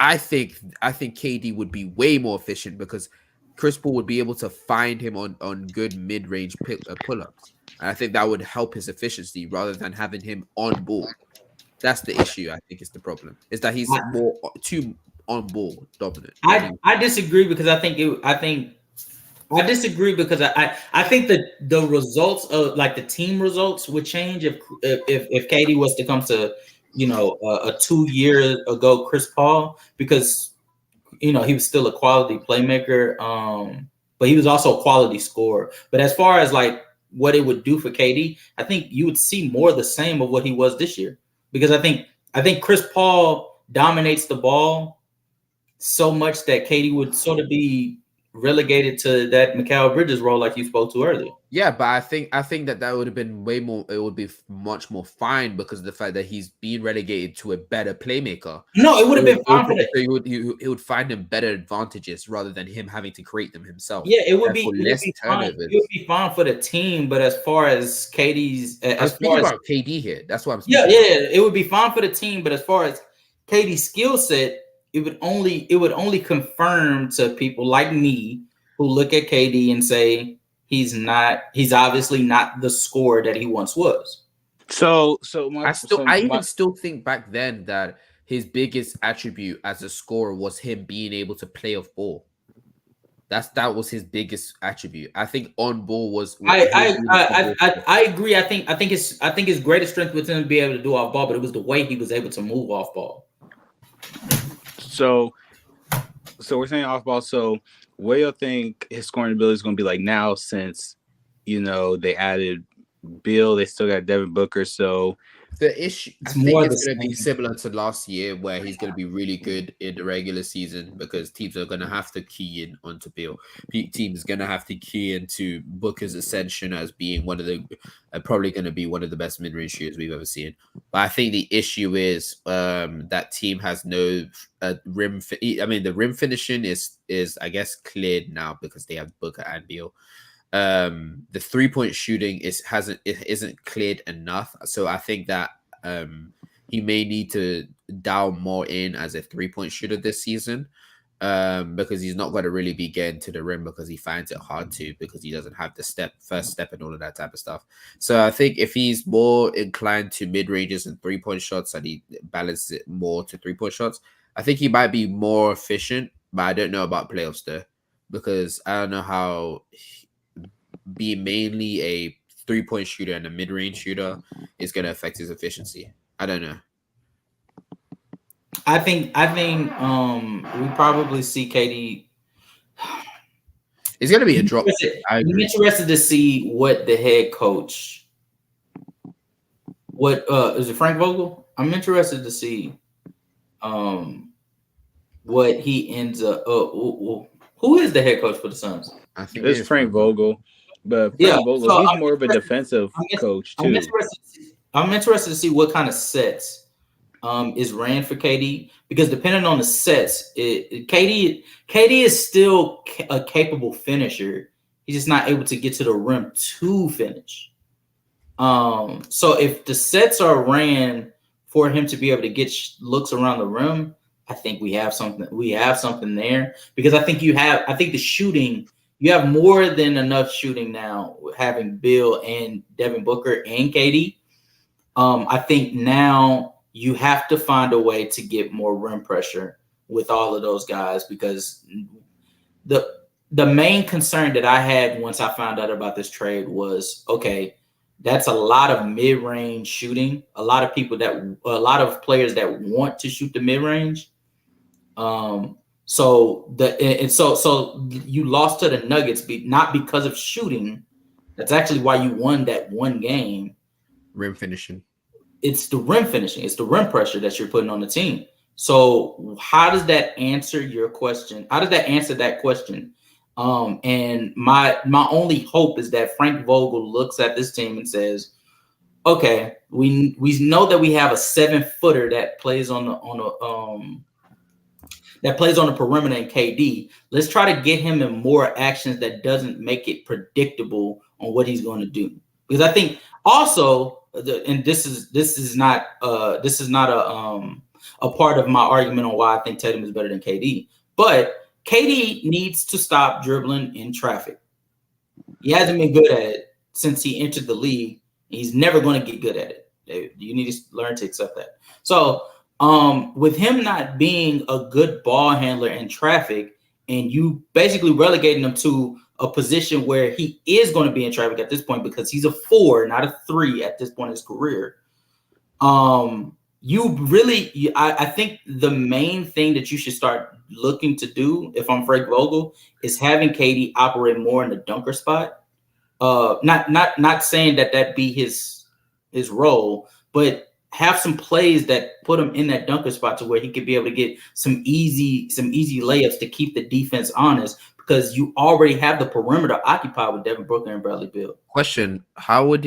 I think KD would be way more efficient because Chris Paul would be able to find him on good mid-range pull-ups. And I think that would help his efficiency rather than having him on ball. That's the issue. I think is the problem. Is that he's more too on ball dominant. I disagree because I think that the results of like the team results would change if KD was to come to a 2 years ago Chris Paul, because he was still a quality playmaker, but he was also a quality scorer. But as far as like what it would do for KD, I think you would see more of the same of what he was this year, because I think Chris Paul dominates the ball so much that KD would sort of be relegated to that Mikal Bridges role like you spoke to earlier. Yeah, but I think that would have been way more. It would be much more fine because of the fact that he's being relegated to a better playmaker. No, it would have been fine for that. So he would find him better advantages rather than him having to create them himself. Yeah, it would be fine. It would be fine for the team, but as far as KD's, I'm speaking about KD here. That's what I'm speaking. Yeah, it would be fine for the team, but as far as KD's skill set, it would only confirm to people like me who look at KD and say he's obviously not the scorer that he once was. I even still think back then that his biggest attribute as a scorer was him being able to play off ball. That was his biggest attribute. I think on ball was. I agree. I think his greatest strength was him to be able to do off ball, but it was the way he was able to move off ball. So we're saying off ball. So what do you think his scoring ability is going to be like now, since they added Bill, they still got Devin Booker. So the issue, I think it's going to be similar to last year, where he's going to be really good in the regular season because teams are going to have to key in onto Bill. Teams are going to have to key into Booker's ascension as being probably going to be one of the best mid-range shooters we've ever seen. But I think the issue is that team has no rim. The rim finishing is I guess cleared now because they have Booker and Beal. The 3-point shooting isn't cleared enough, so I think that he may need to dial more in as a 3-point shooter this season, because he's not going to really be getting to the rim because he finds it hard to, because he doesn't have the first step and all of that type of stuff. So I think if he's more inclined to mid ranges and 3-point shots and he balances it more to 3-point shots, I think he might be more efficient. But I don't know about playoffs though, because I don't know how being mainly a 3-point shooter and a mid-range shooter is going to affect his efficiency. I don't know. I think we probably see KD. It's going to be a drop. I'm interested to see what the head coach. What is it, Frank Vogel? I'm interested to see what he ends up. Who is the head coach for the Suns? I think it's Frank Vogel. But Frank Vogel, he's more of a defensive coach too. I'm interested to see what kind of sets is ran for KD, because depending on the sets, KD is still a capable finisher. He's just not able to get to the rim to finish. So if the sets are ran for him to be able to get looks around the rim, I think we have something. We have something there, because I think the shooting. You have more than enough shooting now, having Bill and Devin Booker and KD. I think now you have to find a way to get more rim pressure with all of those guys, because the main concern that I had once I found out about this trade was, okay, that's a lot of mid-range shooting. A lot of players that want to shoot the mid-range. So you lost to the Nuggets, not because of shooting. That's actually why you won that one game. Rim finishing. It's the rim finishing. It's the rim pressure that you're putting on the team. So how does that answer your question? How does that answer that question And my only hope is that Frank Vogel looks at this team and says, okay, we know that we have a 7-footer that plays on the perimeter in KD. Let's try to get him in more actions that doesn't make it predictable on what he's going to do. Because I think also, and this is not a part of my argument on why I think Tatum is better than KD, but KD needs to stop dribbling in traffic. He hasn't been good at it since he entered the league. He's never going to get good at it. You need to learn to accept that. So with him not being a good ball handler in traffic, and you basically relegating him to a position where he is going to be in traffic at this point because he's a 4, not a 3 at this point in his career. I think the main thing that you should start looking to do, if I'm Frank Vogel, is having KD operate more in the dunker spot. Not saying that be his role, but have some plays that put him in that dunker spot to where he could be able to get some easy layups to keep the defense honest, because you already have the perimeter occupied with Devin Booker and Bradley Beal. Question: how would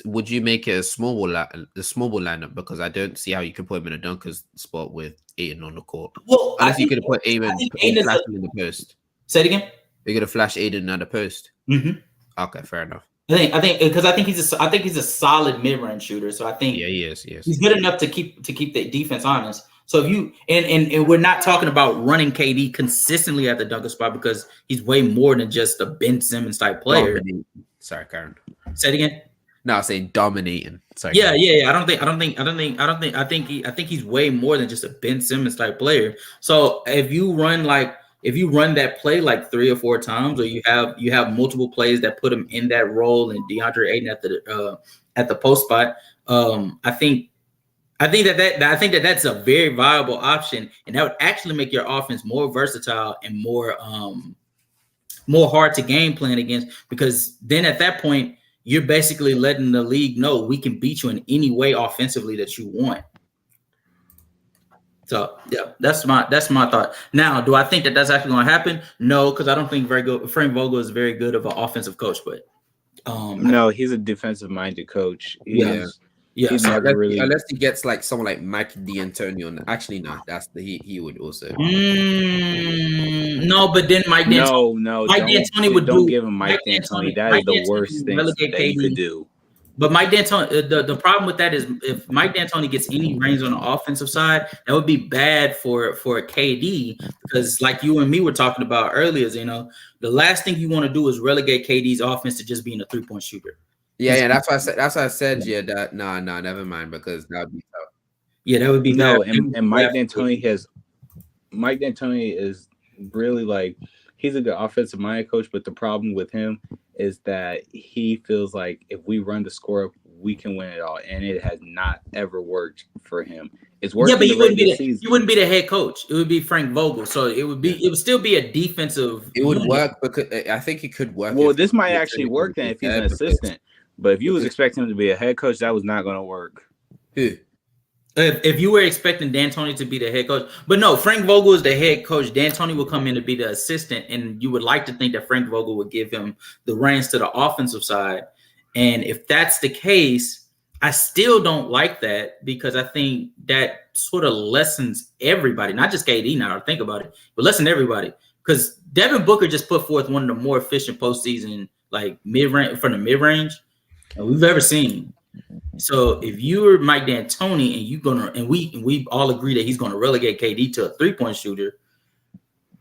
would you make it a small ball lineup? Because I don't see how you could put him in a dunker's spot with Ayton on the court. Well, unless you could have put Ayton in the post. Say it again. You're gonna flash Ayton at the post. Mm-hmm. Okay, fair enough. I think because I think he's a solid mid-range shooter. So I think he is. Yes, he's good enough to keep the defense honest. So if you and we're not talking about running KD consistently at the dunker spot, because he's way more than just a Ben Simmons type player. Sorry, Karen. Say it again. No, I'm saying dominating. Sorry. Yeah. I think he's way more than just a Ben Simmons type player. So if you run that play like 3 or 4 times, or you have multiple plays that put him in that role, and DeAndre Ayton at the post spot, I think that's a very viable option, and that would actually make your offense more versatile and more hard to game plan against, because then at that point you're basically letting the league know we can beat you in any way offensively that you want. So yeah, that's my thought. Now, do I think that that's actually going to happen? No, because I don't think Frank Vogel is very good of an offensive coach. But no, he's a defensive-minded coach. Unless he gets like someone like Mike D'Antoni. Actually, no, he would also. No, but then Mike D'Antoni. No, Mike D'Antoni would don't give him Mike D'Antoni. That is the worst thing that he could do. But Mike D'Antoni, the problem with that is if Mike D'Antoni gets any reins on the offensive side, that would be bad for KD, because like you and me were talking about earlier, the last thing you want to do is relegate KD's offense to just being a 3-point shooter. Yeah, that's why I said. Yeah, that no, never mind, because that would be tough. Yeah, that would be no. And Mike D'Antoni is really like, he's a good offensive minded coach, but the problem with him is that he feels like if we run the score up, we can win it all, and it has not ever worked for him. It's worked. Yeah, but you wouldn't be the head coach. It would be Frank Vogel. So it would still be a defensive. It would work, because I think it could work. Well, this might actually work then if he's an assistant. But if you was expecting him to be a head coach, that was not going to work. If you were expecting D'Antoni to be the head coach, but no, Frank Vogel is the head coach. D'Antoni will come in to be the assistant, and you would like to think that Frank Vogel would give him the reins to the offensive side. And if that's the case, I still don't like that, because I think that sort of lessens everybody, not just KD. Now, think about it, but lessen everybody, because Devin Booker just put forth one of the more efficient postseason like mid-range from the mid-range we've ever seen. So if you're Mike D'Antoni and we all agree that he's gonna relegate KD to a 3-point shooter,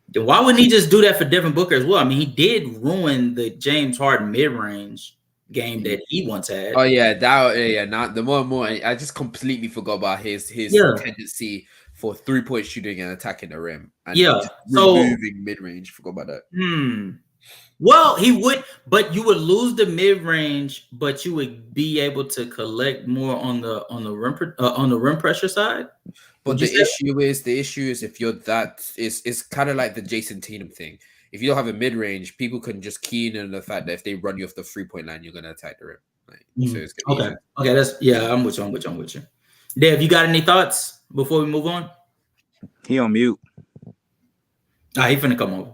then why wouldn't he just do that for Devin Booker as well? I mean, he did ruin the James Harden mid-range game that he once had. Oh yeah, not the more and more. I just completely forgot about his tendency for 3-point shooting and attacking the rim. And removing mid-range. Forgot about that. Well, he would, but you would lose the mid-range, but you would be able to collect more on the rim pressure side. But the issue is if you're it's kind of like the Jason Tatum thing. If you don't have a mid-range, people can just key in on the fact that if they run you off the 3-point line, you're gonna attack the rim. So it's okay. I'm with you. Dave, you got any thoughts before we move on? He on mute. He finna come over.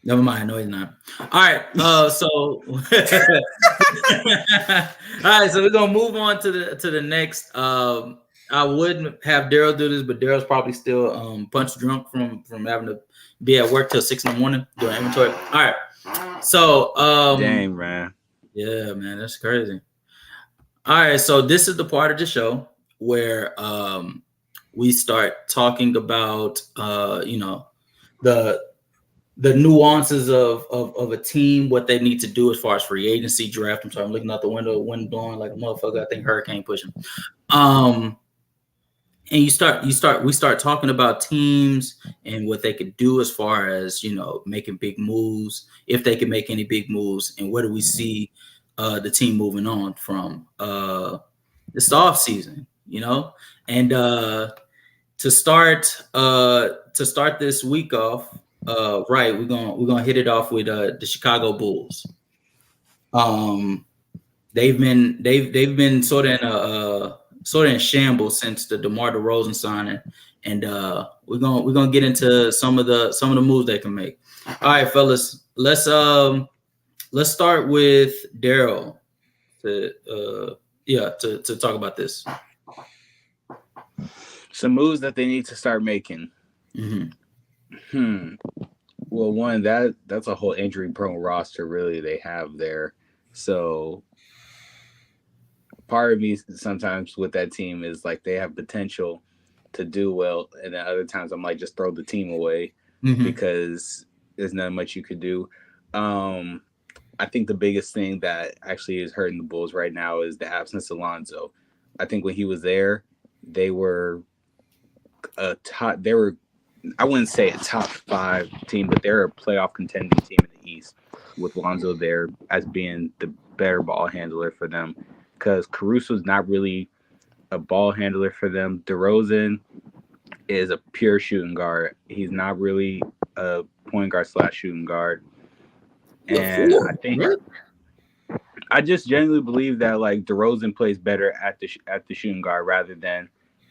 Never mind. No, he's not. All right. So all right. So we're gonna move on to the next. I wouldn't have Daryl do this, but Daryl's probably still punch drunk from having to be at work till 6 a.m. doing inventory. All right. So Dang, man. yeah, man, that's crazy. All right. So this is the part of the show where we start talking about the nuances of a team, what they need to do as far as free agency draft. I'm sorry, I'm looking out the window, wind blowing like a motherfucker. I think hurricane pushing. And we start talking about teams and what they could do as far as making big moves, if they can make any big moves, and where do we see the team moving on from this off season, and to start this week off. Right, we're gonna hit it off with the Chicago Bulls. They've been sort of in shambles since the DeMar DeRozan signing, and we're gonna get into some of the moves they can make. All right, fellas, let's start with Daryl to talk about this. Some moves that they need to start making. Well, one, that's a whole injury-prone roster really they have there. So part of me sometimes with that team is like they have potential to do well, and then other times I'm like, just throw the team away because there's not much you could do. I think the biggest thing that actually is hurting the Bulls right now is the absence of Lonzo. I think when he was there, they were I wouldn't say a top 5 team, but they're a playoff contending team in the East with Lonzo there as being the better ball handler for them, because Caruso's not really a ball handler for them. DeRozan is a pure shooting guard. He's not really a point guard / shooting guard. And I just genuinely believe that like DeRozan plays better at the shooting guard rather than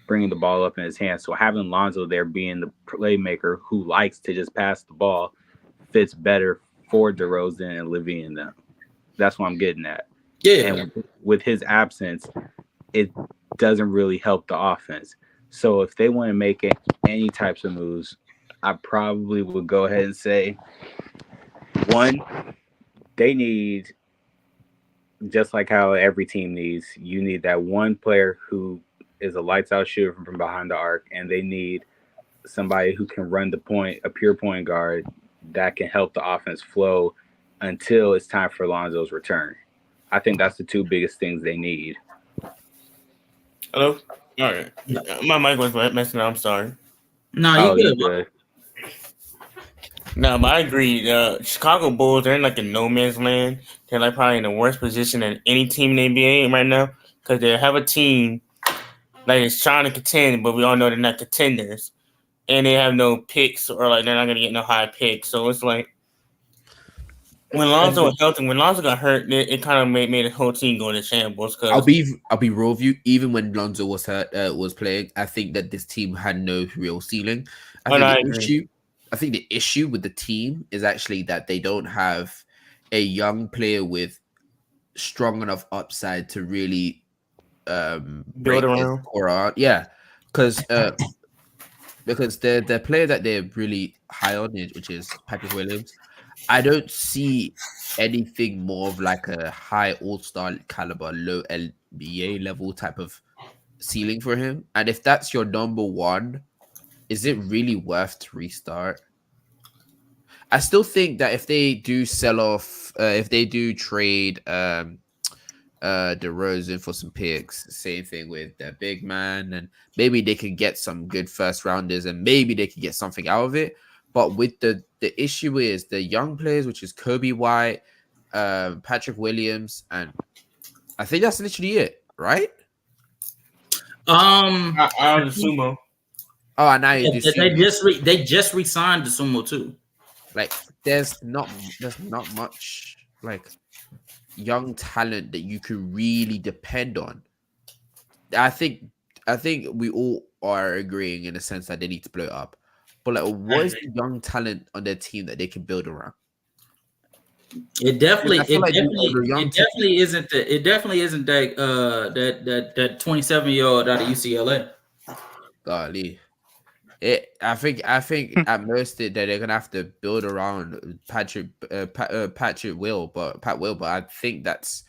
bringing the ball up in his hands. So having Lonzo there being the playmaker who likes to just pass the ball fits better for DeRozan and Livy and them. That's what I'm getting at. Yeah. And with his absence, it doesn't really help the offense. So if they want to make any types of moves, I probably would go ahead and say, one, they need, just like how every team needs, you need that one player who is a lights out shooter from behind the arc, and they need somebody who can run the point, a pure point guard that can help the offense flow until it's time for Lonzo's return. I think that's the 2 biggest things they need. Hello? All right. My mic was messing up. I'm sorry. No, you good. No, but I agree. The Chicago Bulls, they're in like a no man's land. They're like probably in the worst position than any team in the NBA right now, because they have a team like it's trying to contend, but we all know they're not contenders, and they have no picks, or like they're not gonna get no high picks. So it's like when Lonzo was healthy, when Lonzo got hurt, it kind of made the whole team go into shambles. Cause I'll be real with you. Even when Lonzo was hurt, was playing, I think that this team had no real ceiling. I think the issue with the team is actually that they don't have a young player with strong enough upside to really build around. Yeah, because the player that they're really high on, which is Patrick Williams, I don't see anything more of like a high all-star caliber, low NBA level type of ceiling for him. And if that's your number one, is it really worth to restart? I still think that if they do sell off, if they do trade DeRozan for some picks, same thing with their big man, and maybe they can get some good first rounders, and maybe they can get something out of it. But with the issue is the young players, which is Kobe White, Patrick Williams, and I think that's literally it, right? I Sumo. Oh, and now they just re-signed the Sumo too. Like there's not much like young talent that you could really depend on. I think we all are agreeing in the sense that they need to blow it up. But like, what is the young talent on their team that they can build around? It definitely, I feel like the young team- it definitely isn't that 27-year-old out of UCLA. Golly. I think at most that they're gonna have to build around Pat Will, but I think that's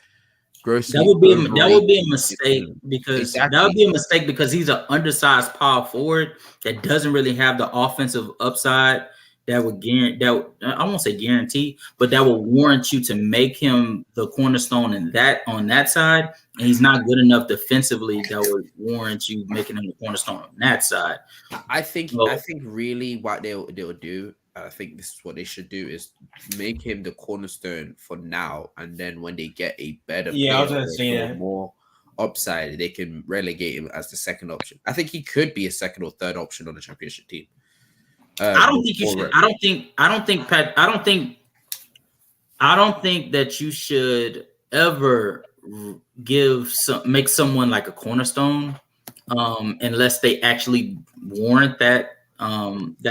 grossly. That would be a mistake because Exactly. that would be a mistake because he's an undersized power forward that doesn't really have the offensive upside that would guarantee. I won't say guarantee, but that will warrant you to make him the cornerstone on that side. And he's not good enough defensively that would warrant you making him the cornerstone on that side. I think really what they'll do. I think this is what they should do is make him the cornerstone for now, and then when they get a better player, I was gonna say that. more upside, they can relegate him as the second option. I think he could be a second or third option on the championship team. I don't think you should. I don't think that you should ever make someone like a cornerstone unless they actually warrant that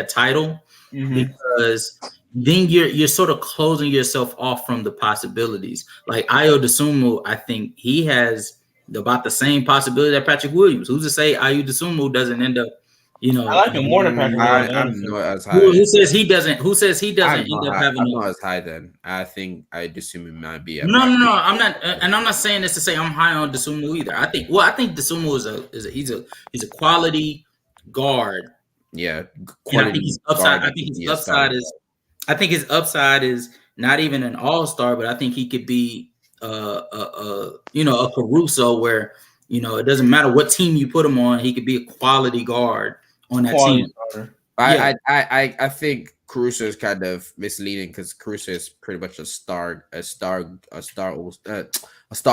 title, because then you're sort of closing yourself off from the possibilities. Like Ayo Dosunmu, I think he has about the same possibility that Patrick Williams. Who's to say Ayo Dosunmu doesn't end up? I like him more than Patrick Williams. I'm not as high. Who says he doesn't? Who says he doesn't I'm end up having? I'm not as high then. I think I assume it might be. No. I'm not, and I'm not saying this to say I'm high on Dosunmu either. I think Dosunmu he's a quality guard. Yeah, and I think his upside. I think his upside is not even an all-star, but I think he could be a Caruso where it doesn't matter what team you put him on, he could be a quality guard on that team. I think Caruso is kind of misleading because Caruso is pretty much a star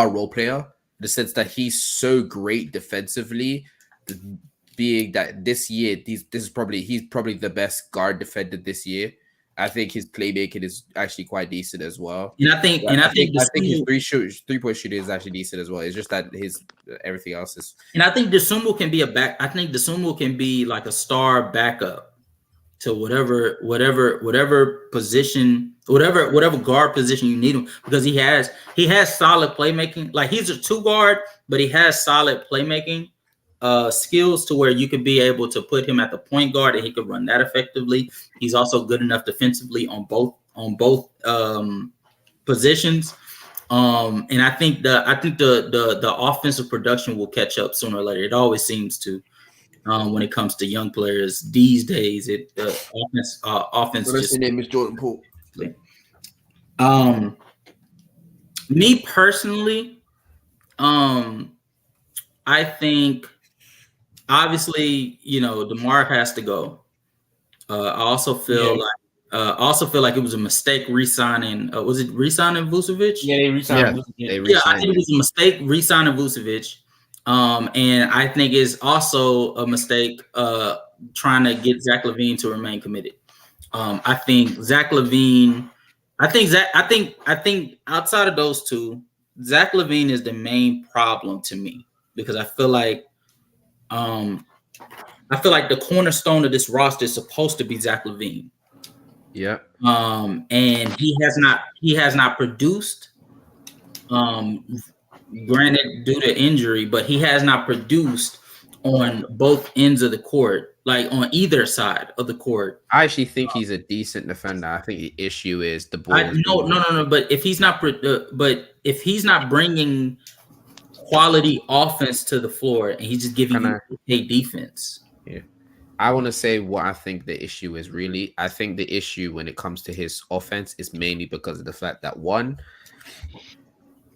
role player, in the sense that he's so great defensively, being that this year he's probably the best guard defender this year. I think his playmaking is actually quite decent as well. And I think his three-point shooting is actually decent as well. It's just that his everything else is. And I think Dosunmu can be I think Dosunmu can be like a star backup to whatever position, whatever guard position you need him, because he has solid playmaking. Like he's a 2 guard, but he has solid playmaking skills to where you could be able to put him at the point guard and he could run that effectively. He's also good enough defensively on both positions. And I think the offensive production will catch up sooner or later. It always seems to when it comes to young players these days. Offense. His name is Jordan Poole. Me personally, I think obviously DeMar has to go. I also feel like it was a mistake re-signing. Was it re-signing Vucevic? Yeah, they re-signed. I think it was a mistake re-signing Vucevic. And I think it's also a mistake trying to get Zach LaVine to remain committed. I think outside of those two, Zach LaVine is the main problem to me, because I feel like the cornerstone of this roster is supposed to be Zach LaVine. Yeah. And he has not produced. Granted, due to injury, but he has not produced on both ends of the court, like on either side of the court. I actually think he's a decent defender. I think the issue is the ball. No. But if he's not bringing quality offense to the floor and he's just giving you a defense. Yeah. I want to say what I think the issue is really. I think the issue when it comes to his offense is mainly because of the fact that, one,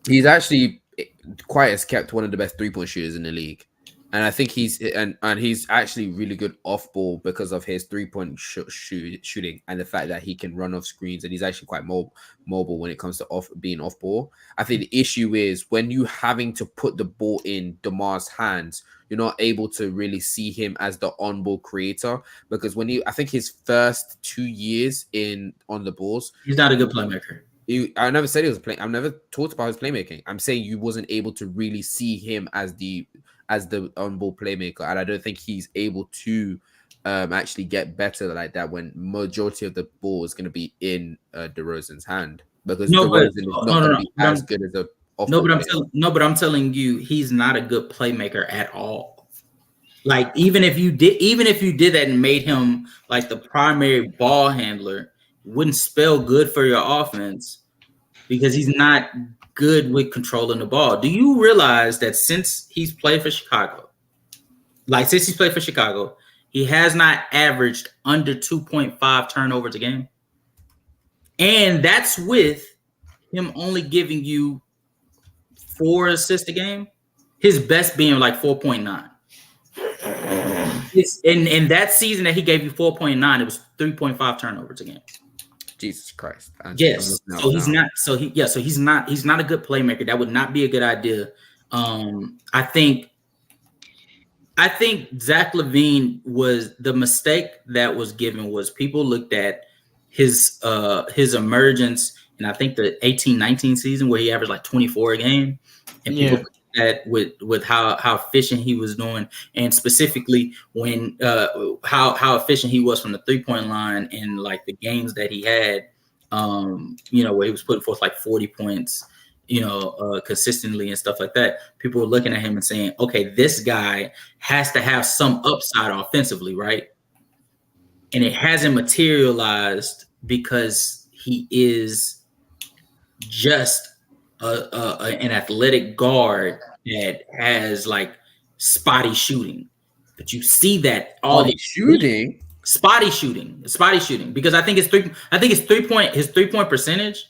he's actually quite as kept one of the best 3-point shooters in the league. And I think he's actually really good off ball because of his 3-point shooting and the fact that he can run off screens, and he's actually quite mobile when it comes to being off ball. I think the issue is when you having to put the ball in DeMar's hands, you're not able to really see him as the on-ball creator, because I think his first 2 years on the Bulls, he's not a good playmaker. I never said he was playing. I've never talked about his playmaking. I'm saying you wasn't able to really see him as the on-ball playmaker, and I don't think he's able to actually get better like that when majority of the ball is going to be in DeRozan's hand, because DeRozan is not going to be as good as a but I'm telling you, he's not a good playmaker at all. Like even if you did that and made him like the primary ball handler, wouldn't spell good for your offense because he's not good with controlling the ball. Do you realize that since he's played for Chicago, he has not averaged under 2.5 turnovers a game? And that's with him only giving you 4 assists a game. His best being like 4.9. In that season that he gave you 4.9, it was 3.5 turnovers a game. Jesus Christ. Yes. So he's not a good playmaker. That would not be a good idea. I think Zach LaVine was the mistake that was given was people looked at his emergence, and I think the 18-19 season where he averaged like 24 a game, and people looked at with how efficient he was doing, and specifically when how efficient he was from the 3-point line in like the games that he had, where he was putting forth like 40 points, consistently and stuff like that. People were looking at him and saying, okay, this guy has to have some upside offensively, right? And it hasn't materialized because he is just an athletic guard that has like spotty shooting. But you see that spotty shooting because I think his 3-point percentage,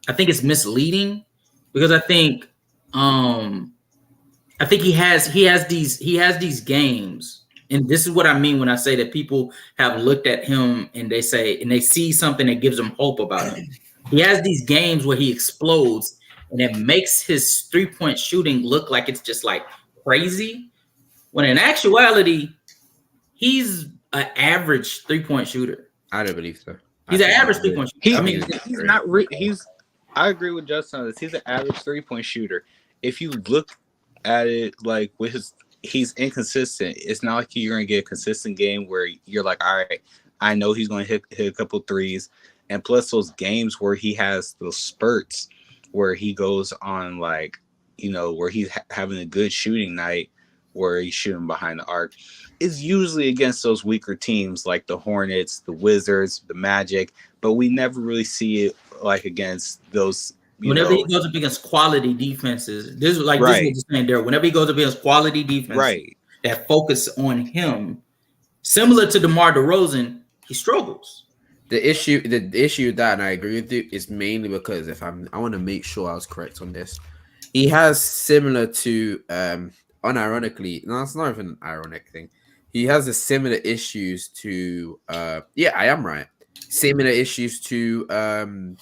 I think it's misleading because I think he has these games. And this is what I mean when I say that people have looked at him and they see something that gives them hope about him. He has these games where he explodes and it makes his 3-point shooting look like it's just like crazy. When in actuality, he's an average 3-point shooter. I don't believe so. He's an average 3-point shooter. He's not. I agree with Justin on this. He's an average 3-point shooter. If you look at it like with he's inconsistent. It's not like you're gonna get a consistent game where you're like, all right, I know he's gonna hit a couple threes, and plus those games where he has those spurts where he goes on like, where he's having a good shooting night where he's shooting behind the arc, is usually against those weaker teams like the Hornets, the Wizards, the Magic, but we never really see it like against those. Whenever he goes up against quality defenses, this is what you're saying there. Whenever he goes up against quality defenses that focus on him, similar to DeMar DeRozan, he struggles. The issue with that, and I agree with you, is mainly because I want to make sure I was correct on this. He has similar to, unironically, no, it's not even an ironic thing. He has a similar issues to, I am right. Similar issues to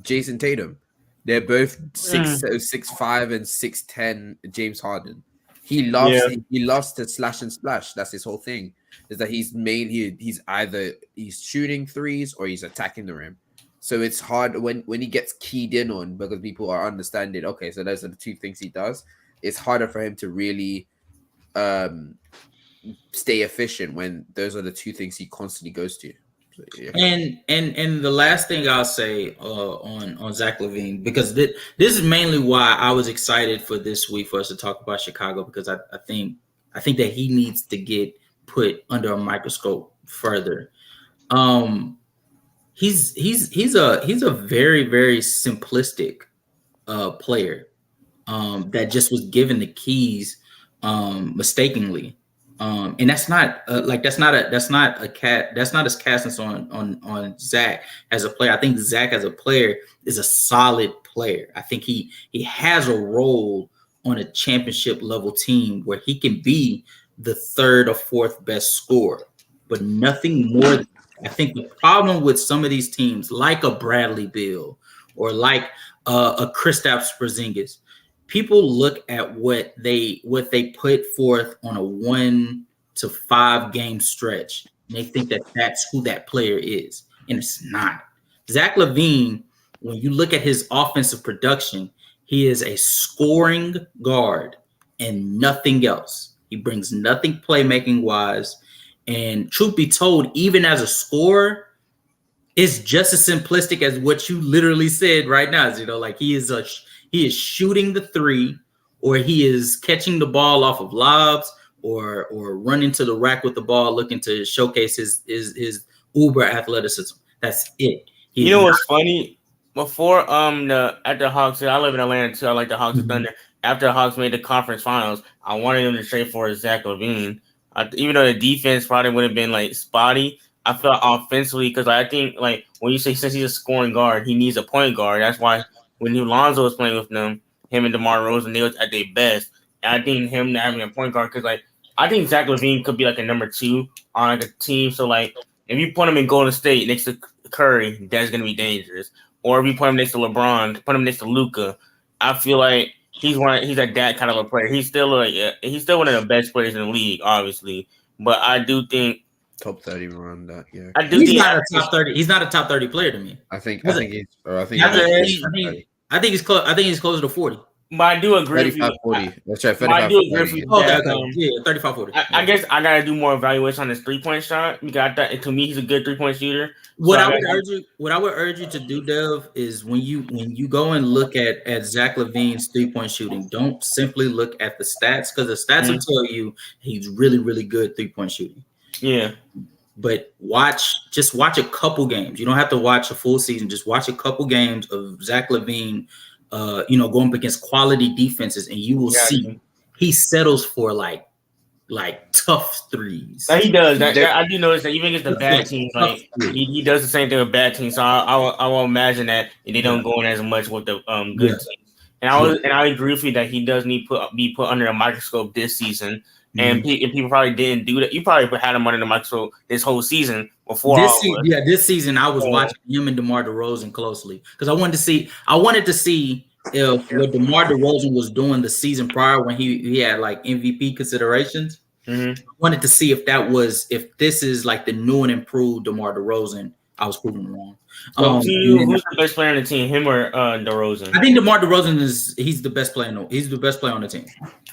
Jason Tatum. They're both 6'5" and 6'10". James Harden. He loves to slash and splash. That's his whole thing. Is that he's either shooting threes or he's attacking the rim. So it's hard when he gets keyed in on, because people are understanding. Okay, so those are the two things he does. It's harder for him to really stay efficient when those are the two things he constantly goes to. And the last thing I'll say on Zach LaVine, because this is mainly why I was excited for this week for us to talk about Chicago, because I think that he needs to get put under a microscope further. He's a very, very simplistic player that just was given the keys mistakenly. And that's not his castness on Zach as a player. I think Zach as a player is a solid player. I think he has a role on a championship level team where he can be the third or fourth best scorer, but nothing more. I think the problem with some of these teams, like a Bradley Beal or like a Kristaps Porzingis, people look at what they put forth on a 1 to 5 game stretch, and they think that that's who that player is, and it's not. Zach LaVine, when you look at his offensive production, he is a scoring guard and nothing else. He brings nothing playmaking wise, And truth be told, even as a scorer, it's just as simplistic as what you literally said right now. You know, like he is shooting the three, or he is catching the ball off of lobs, or running to the rack with the ball, looking to showcase his uber athleticism. That's it. You know what's funny? Before at the Hawks, I live in Atlanta too. I like the Hawks and Thunder. After the Hawks made the conference finals, I wanted them to trade for Zach LaVine. Even though the defense probably would have been like spotty, I felt offensively, because I think like when you say since he's a scoring guard, he needs a point guard. That's why when Lonzo was playing with them, him and DeMar DeRozan, they was at their best. And I think him having a point guard, because like I think Zach LaVine could be like a number 2 on like a team. So like if you put him in Golden State next to Curry, that's gonna be dangerous. Or if you put him next to LeBron, put him next to Luka, I feel like he's like that kind of a player. He's still one of the best players in the league, obviously. But I do think top 30 around that. Yeah, he's not a top 30. He's not a top 30 player to me. I think he's close. I think he's closer to 40. But I do agree with you. 40. That's right. 35, I do agree with you. Yeah, 35, 40. I guess I gotta do more evaluation on his 3-point shot, because to me he's a good 3-point shooter. What I would urge you to do, Dev, is when you go and look at Zach LaVine's 3-point shooting, don't simply look at the stats, because the stats will tell you he's really, really good 3-point shooting. Yeah. But just watch a couple games. You don't have to watch a full season. Just watch a couple games of Zach LaVine, going up against quality defenses, and you will see he settles for like tough threes. He does. I do notice that even against the bad teams, like he does the same thing with bad teams. So I will imagine that they don't go in as much with the good teams. And I agree with you that he does need to be put under a microscope this season. And people probably didn't do that. You probably had him under the microscope this whole season before. This season I was watching him and DeMar DeRozan closely, because I wanted to see if what DeMar DeRozan was doing the season prior, when he had like MVP considerations. I wanted to see if this is like the new and improved DeMar DeRozan. I was proving wrong. Who's the best player on the team, him or DeRozan? I think DeMar DeRozan he's the best player. He's the best player on the team.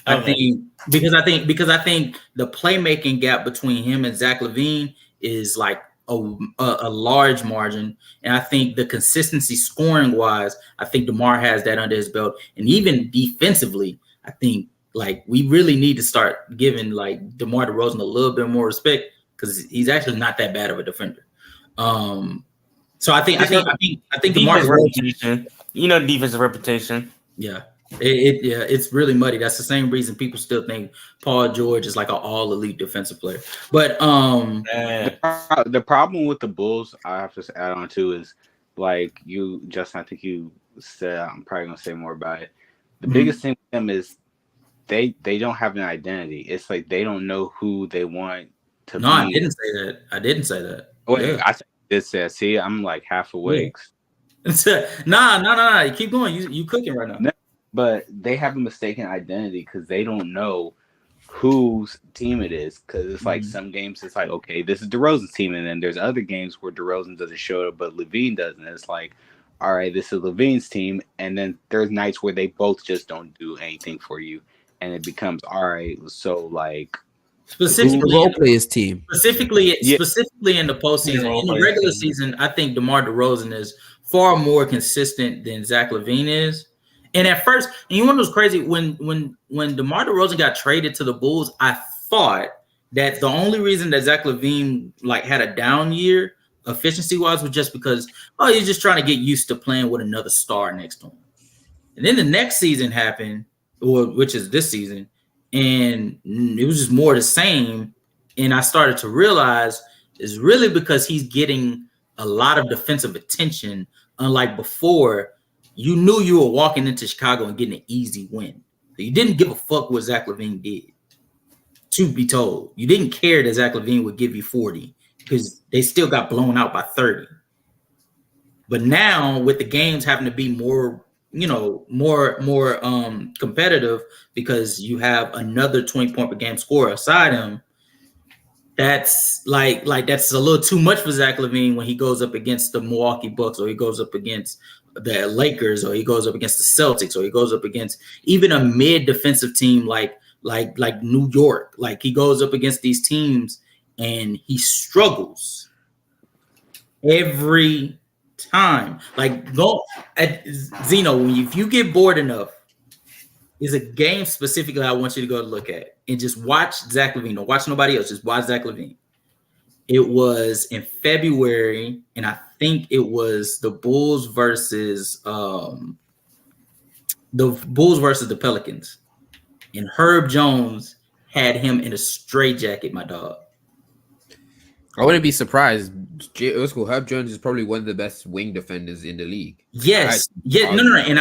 I think because I think the playmaking gap between him and Zach LaVine is like a large margin, and I think the consistency scoring wise, I think DeMar has that under his belt, and even defensively, I think like we really need to start giving like DeMar DeRozan a little bit more respect, because he's actually not that bad of a defender. So I think DeMar DeRozan, defensive reputation. Yeah. It's really muddy. That's the same reason people still think Paul George is like an all elite defensive player. But the problem with the Bulls, I have to add on to, is like you, Justin, I think you said, I'm probably gonna say more about it. The biggest thing with them is they don't have an identity. It's like they don't know who they want to be. No, I didn't say that. Wait, I did say. See, I'm like half awake. Nah. You keep going. You cooking right now. No, but they have a mistaken identity because they don't know whose team it is. Because it's like some games, it's like, okay, this is DeRozan's team, and then there's other games where DeRozan doesn't show up, but LaVine doesn't. It's like, all right, this is LaVine's team, and then there's nights where they both just don't do anything for you, and it becomes all right. So like. Specifically, role players team. Specifically in the postseason. In the regular season, I think DeMar DeRozan is far more consistent than Zach LaVine is. And at first, and you know what was crazy? When DeMar DeRozan got traded to the Bulls, I thought that the only reason that Zach LaVine like had a down year efficiency-wise was just because he's just trying to get used to playing with another star next to him. And then the next season happened, which is this season. And it was just more the same. And I started to realize it's really because he's getting a lot of defensive attention. Unlike before, you knew you were walking into Chicago and getting an easy win. So you didn't give a fuck what Zach LaVine did. Truth be told, you didn't care that Zach LaVine would give you 40 because they still got blown out by 30. But now with the games having to be more competitive because you have another 20-point per game scorer aside him, that's like that's a little too much for Zach LaVine when he goes up against the Milwaukee Bucks, or he goes up against the Lakers, or he goes up against the Celtics, or he goes up against even a mid defensive team like New York. Like he goes up against these teams and he struggles every time. Like, go at Zeno, if you get bored enough, is a game specifically I want you to go look at and just watch Zach LaVine. Don't watch nobody else. Just watch Zach LaVine. It was in February, and I think it was the Bulls versus the Pelicans. And Herb Jones had him in a straitjacket, my dog. I wouldn't be surprised. Herb Jones is probably one of the best wing defenders in the league. Yes, no. And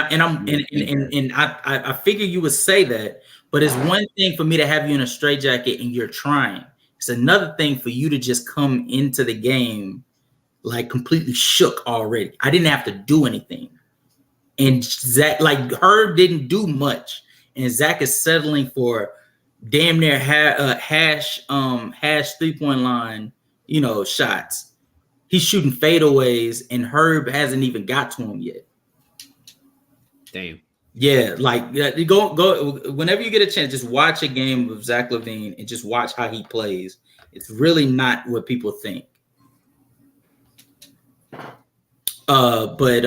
I figure you would say that, but it's one thing for me to have you in a straitjacket and you're trying. It's another thing for you to just come into the game like completely shook already. I didn't have to do anything, and Zach, like Herb, didn't do much, and Zach is settling for damn near hash 3-point line. Shots. He's shooting fadeaways, and Herb hasn't even got to him yet. Damn. Yeah, like go whenever you get a chance, just watch a game of Zach LaVine and just watch how he plays. It's really not what people think. But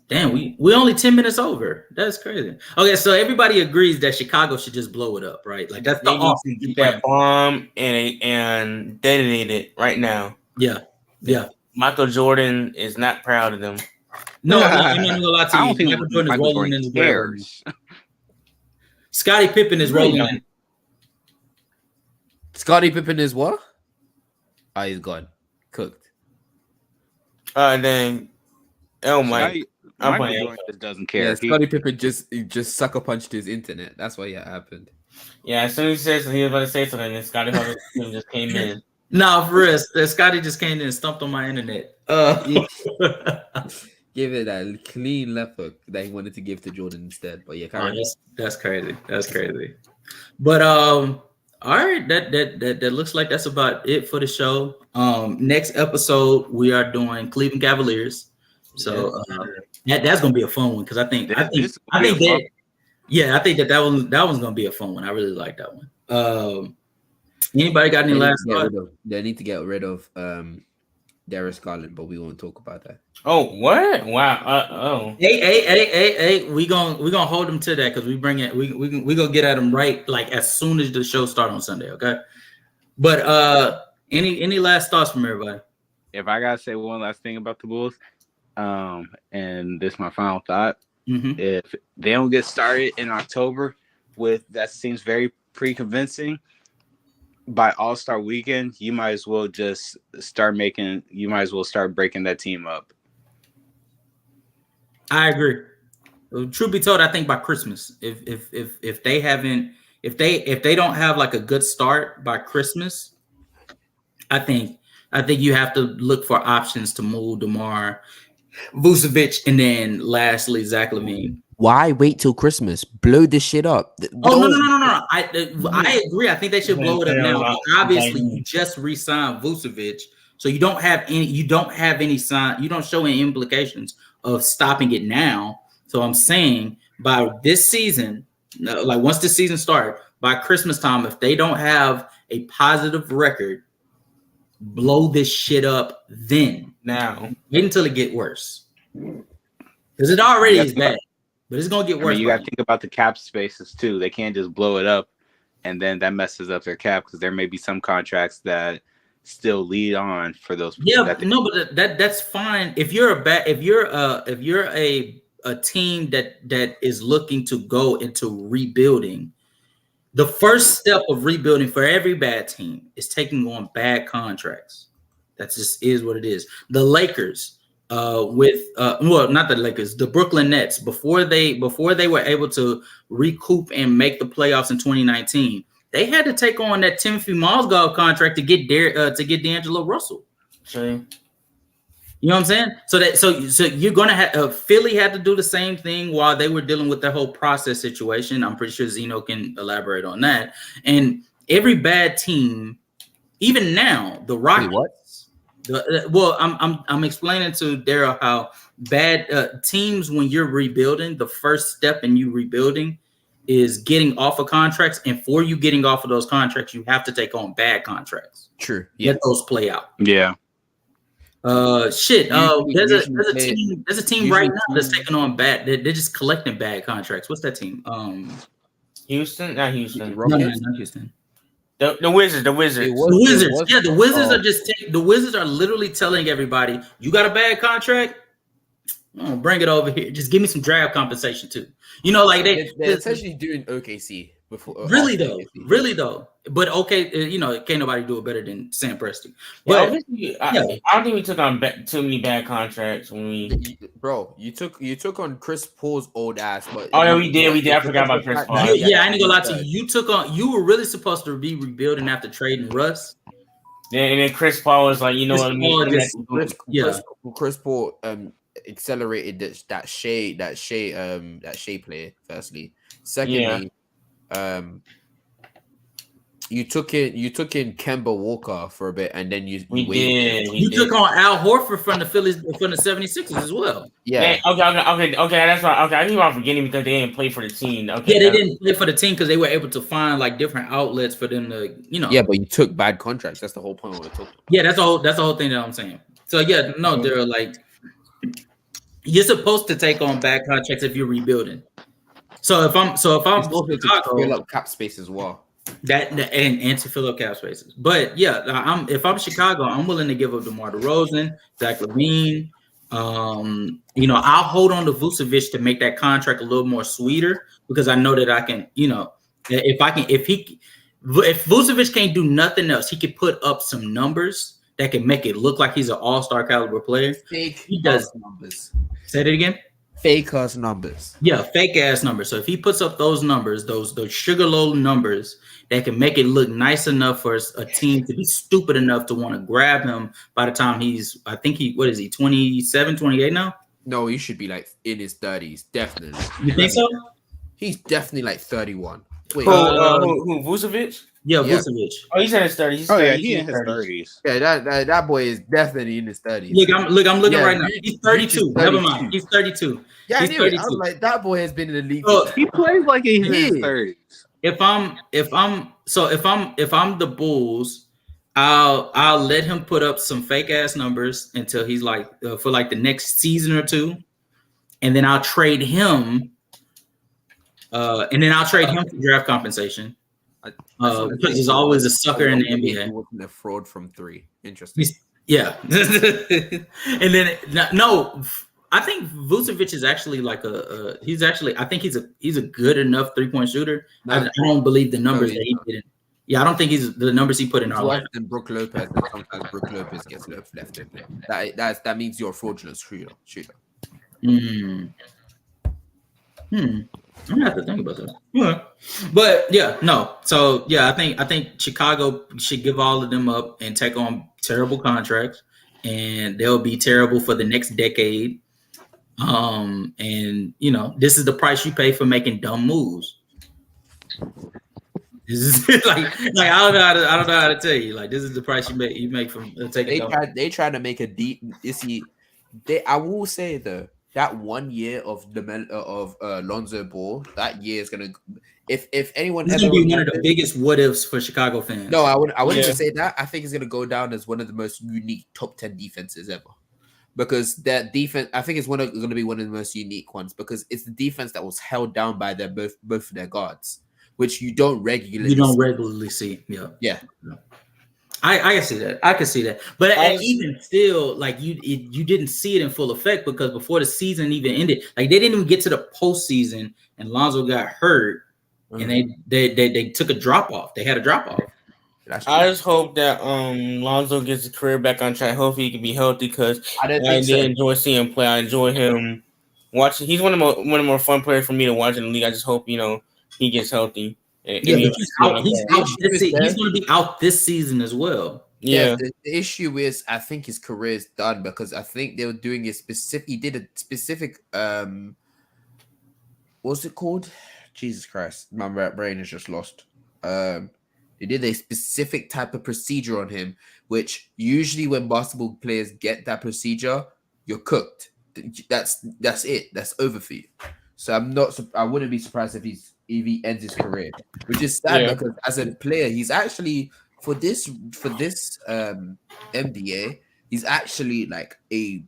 damn, we only 10 minutes over. That's crazy. Okay, so everybody agrees that Chicago should just blow it up, right? Like that's the awesome. Get that bomb and detonate it right now. Yeah. Michael Jordan is not proud of them. No, I'm not gonna lie to you. I don't think Michael Jordan is rolling in his cares. Scottie Pippen is rolling in. Scottie Pippen is what? He's gone. Cooked. Then Michael Jordan just doesn't care. Yeah, Scottie Pippen just sucker punched his internet. That's why it happened. Yeah, as soon as he said something, he was about to say something, and Scottie Pippen just came in. No, for real. Scottie just came in and stumped on my internet. Give it a clean left hook that he wanted to give to Jordan instead. But yeah, that's crazy. That's crazy. But all right, that looks like that's about it for the show. Next episode we are doing Cleveland Cavaliers. So that's gonna be a fun one because I think that one's gonna be a fun one. I really like that one. Anybody got any last thoughts? They need to get rid of Darius Garland, but we won't talk about that. Oh, what? Wow. Hey, we gonna hold them to that because we gonna get at them right like as soon as the show starts on Sunday. Okay. But any last thoughts from everybody? If I gotta say one last thing about the Bulls, and this is my final thought. Mm-hmm. If they don't get started in October with that seems very pre-convincing. By All-Star weekend, you might as well start breaking that team up. I agree. Truth be told, I think by Christmas, if they don't have like a good start by Christmas, I think you have to look for options to move DeMar, Vucevic, and then lastly Zach LaVine. Why wait till Christmas? Blow this shit up. No. I agree. I think they should blow it up now. But obviously, you just re-signed Vucevic, so you don't have any sign. You don't show any implications of stopping it now. So I'm saying by this season, like once the season starts, by Christmas time, if they don't have a positive record, blow this shit up then. Now, wait until it get worse because it already is bad. But it's gonna get worse. You got to think about the cap spaces too. They can't just blow it up, and then that messes up their cap because there may be some contracts that still lead on for those. Yeah, but that's fine. If you're a team that is looking to go into rebuilding, the first step of rebuilding for every bad team is taking on bad contracts. That just is what it is. The Lakers. Not the Lakers, the Brooklyn Nets, before they were able to recoup and make the playoffs in 2019, they had to take on that Timothy Mozgov contract to get D'Angelo Russell. True. You know what I'm saying? So you're gonna have Philly had to do the same thing while they were dealing with that whole process situation. I'm pretty sure Zeno can elaborate on that. And every bad team, even now, the Rockets. Wait, what? I'm explaining to Daryl how bad teams when you're rebuilding, the first step in you rebuilding is getting off of contracts, and for you getting off of those contracts, you have to take on bad contracts. True. Yeah. Let those play out. Yeah. Shit. There's Usually a team right now that's taking on bad. They're just collecting bad contracts. What's that team? Houston, not Houston. No, not Houston. The Wizards. The Wizards. The Wizards. Yeah, the Wizards are just the Wizards are literally telling everybody, you got a bad contract, bring it over here. Just give me some draft compensation too. You know, like they're essentially doing OKC before. Really though. But okay, you know, can't nobody do it better than Sam Presti. But But I don't think we took on too many bad contracts when we. Bro, you took on Chris Paul's old ass. But Oh yeah, we did. I forgot about Chris Paul. I ain't gonna lie to you. You were really supposed to be rebuilding after trading Russ. Yeah, and then Chris Paul was like, you know what I mean? Chris Paul accelerated that Shea player. Firstly, secondly, you took in Kemba Walker for a bit, and then you took on Al Horford from the 76ers as well. Yeah. Okay. That's right. Okay, I think I'm forgetting because they didn't play for the team. Okay. Yeah, they didn't play for the team because they were able to find like different outlets for them to, you know. Yeah, but you took bad contracts. That's the whole point of it. Yeah, that's the whole thing that I'm saying. So yeah, no, they're like, you're supposed to take on bad contracts if you're rebuilding. So if I'm Chicago, to fill up cap space as well. And to fill up cap spaces. But yeah, if I'm Chicago, I'm willing to give up DeMar DeRozan, Zach LaVine. You know, I'll hold on to Vucevic to make that contract a little more sweeter because I know that I can, you know, if Vucevic can't do nothing else, he can put up some numbers that can make it look like he's an all-star caliber player. He does numbers. Say it again. Fake ass numbers. Yeah, fake ass numbers. So if he puts up those numbers, those sugar low numbers that can make it look nice enough for a team to be stupid enough to want to grab him by the time I think what is he, 27, 28 now? No, he should be like in his 30s, definitely. You think so? He's definitely like 31. Wait, who Vucevic? Yeah, Vucevic. Oh, he's in his 30s. He's in his 30s. Yeah, that boy is definitely in his 30s. Look, I'm looking right now. He's 32. Never mind. He's 32. Yeah, he's 32. I was like, that boy has been in the league. He plays like he's in his 30s. If I'm the Bulls, I'll let him put up some fake ass numbers until he's like for like the next season or two, and then I'll trade him. For draft compensation. Because he's always a sucker in the NBA. He wasn't a fraud from three. Interesting. Yeah. And then no, I think Vucevic is actually like I think he's a good enough 3-point shooter. No, I don't believe the numbers that he did. Yeah, I don't think he's the numbers he put in our life. Than Brook Lopez, and sometimes Brook Lopez gets left in there. That means you're a fraudulent shooter. I'm gonna have to think about that. Yeah. But yeah, no. So yeah, I think Chicago should give all of them up and take on terrible contracts, and they'll be terrible for the next decade. And you know, this is the price you pay for making dumb moves. This is like I don't know how to tell you. Like this is the price you make from taking. They try to make a deep. I will say though. That 1 year of Lonzo Ball, that year is gonna. If anyone ever be one of the biggest what ifs for Chicago fans. No, I wouldn't just say that. I think it's gonna go down as one of the most unique top 10 defenses ever, because that defense, I think it's gonna be one of the most unique ones because it's the defense that was held down by both of their guards, which you don't regularly see. Yeah. I can see that. I can see that. But even still, like you didn't see it in full effect because before the season even ended, like they didn't even get to the postseason, and Lonzo got hurt, and they took a drop off. They had a drop off. I just hope that Lonzo gets his career back on track. Hopefully, he can be healthy because I did enjoy seeing him play. I enjoy him watching. He's one of the more fun players for me to watch in the league. I just hope he gets healthy. He's going to be out this season as well. Yeah, the issue is I think his career is done because I think they were doing a specific. He did a specific. What's it called? Jesus Christ, my brain is just lost. They did a specific type of procedure on him, which usually when basketball players get that procedure, you're cooked. That's it. That's over for you. So I wouldn't be surprised if he ends his career, which is sad because as a player, he's actually for this NBA, he's actually like a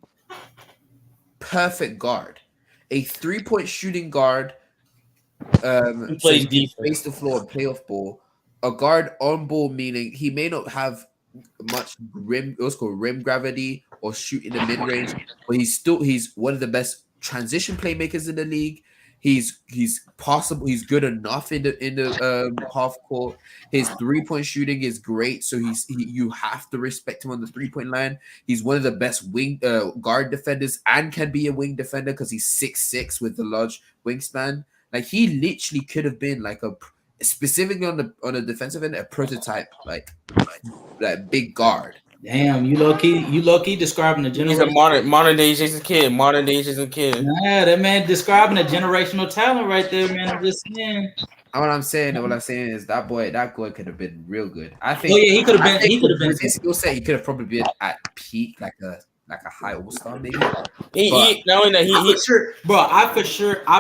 perfect guard, a 3-point shooting guard. He So plays he can defense. space the floor and play off ball. A guard on ball, meaning he may not have much what's called rim gravity or shoot in the mid range, but he's one of the best transition playmakers in the league. He's possible. He's good enough in the half court. His 3-point shooting is great, so you have to respect him on the 3-point line. He's one of the best wing guard defenders and can be a wing defender because he's 6'6" with the large wingspan. Like he literally could have been like specifically on a defensive end, a prototype like big guard. Damn, you low key describing the He's generation. a modern day Jason Kidd. Modern day Jason Kidd. Yeah, that man describing a generational talent right there, man. I'm just saying. What I'm saying is that boy could have been real good. I think. Oh yeah, he could have been. He could have been. With his skill set, he could have probably been at peak, like a high all-star maybe. I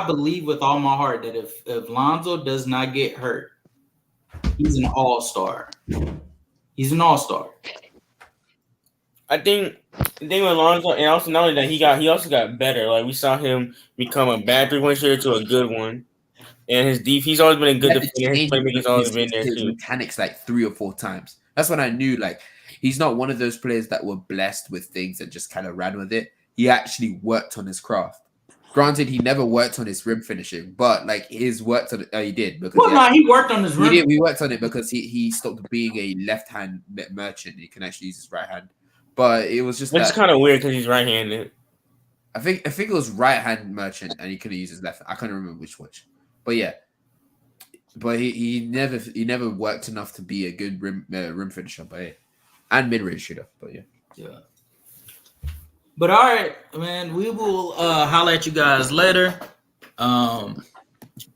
believe with all my heart that if Lonzo does not get hurt, he's an all-star. He's an all-star. I think with Lonzo, and also not only that, he also got better. Like we saw him become a bad 3-point shooter to a good one, and he's always been a good defender. His playmaker's always been there too. Mechanics like 3 or 4 times. That's when I knew like he's not one of those players that were blessed with things and just kind of ran with it. He actually worked on his craft. Granted, he never worked on his rim finishing, but like his worked on it. He did because he worked on his rim. We worked on it because he stopped being a left-hand merchant. He can actually use his right hand. But it was just Which is kind of weird because he's right-handed. I think it was right-hand merchant and he couldn't use his left. I can't remember which. But yeah. But he never worked enough to be a good rim finisher, and mid-range shooter. But yeah. But all right, man, we will holler at you guys later.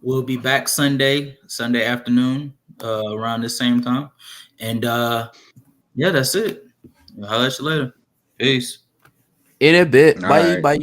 We'll be back Sunday afternoon around the same time. And yeah, that's it. I'll holler at you later. Peace. In a bit. All Bye. right. Bye.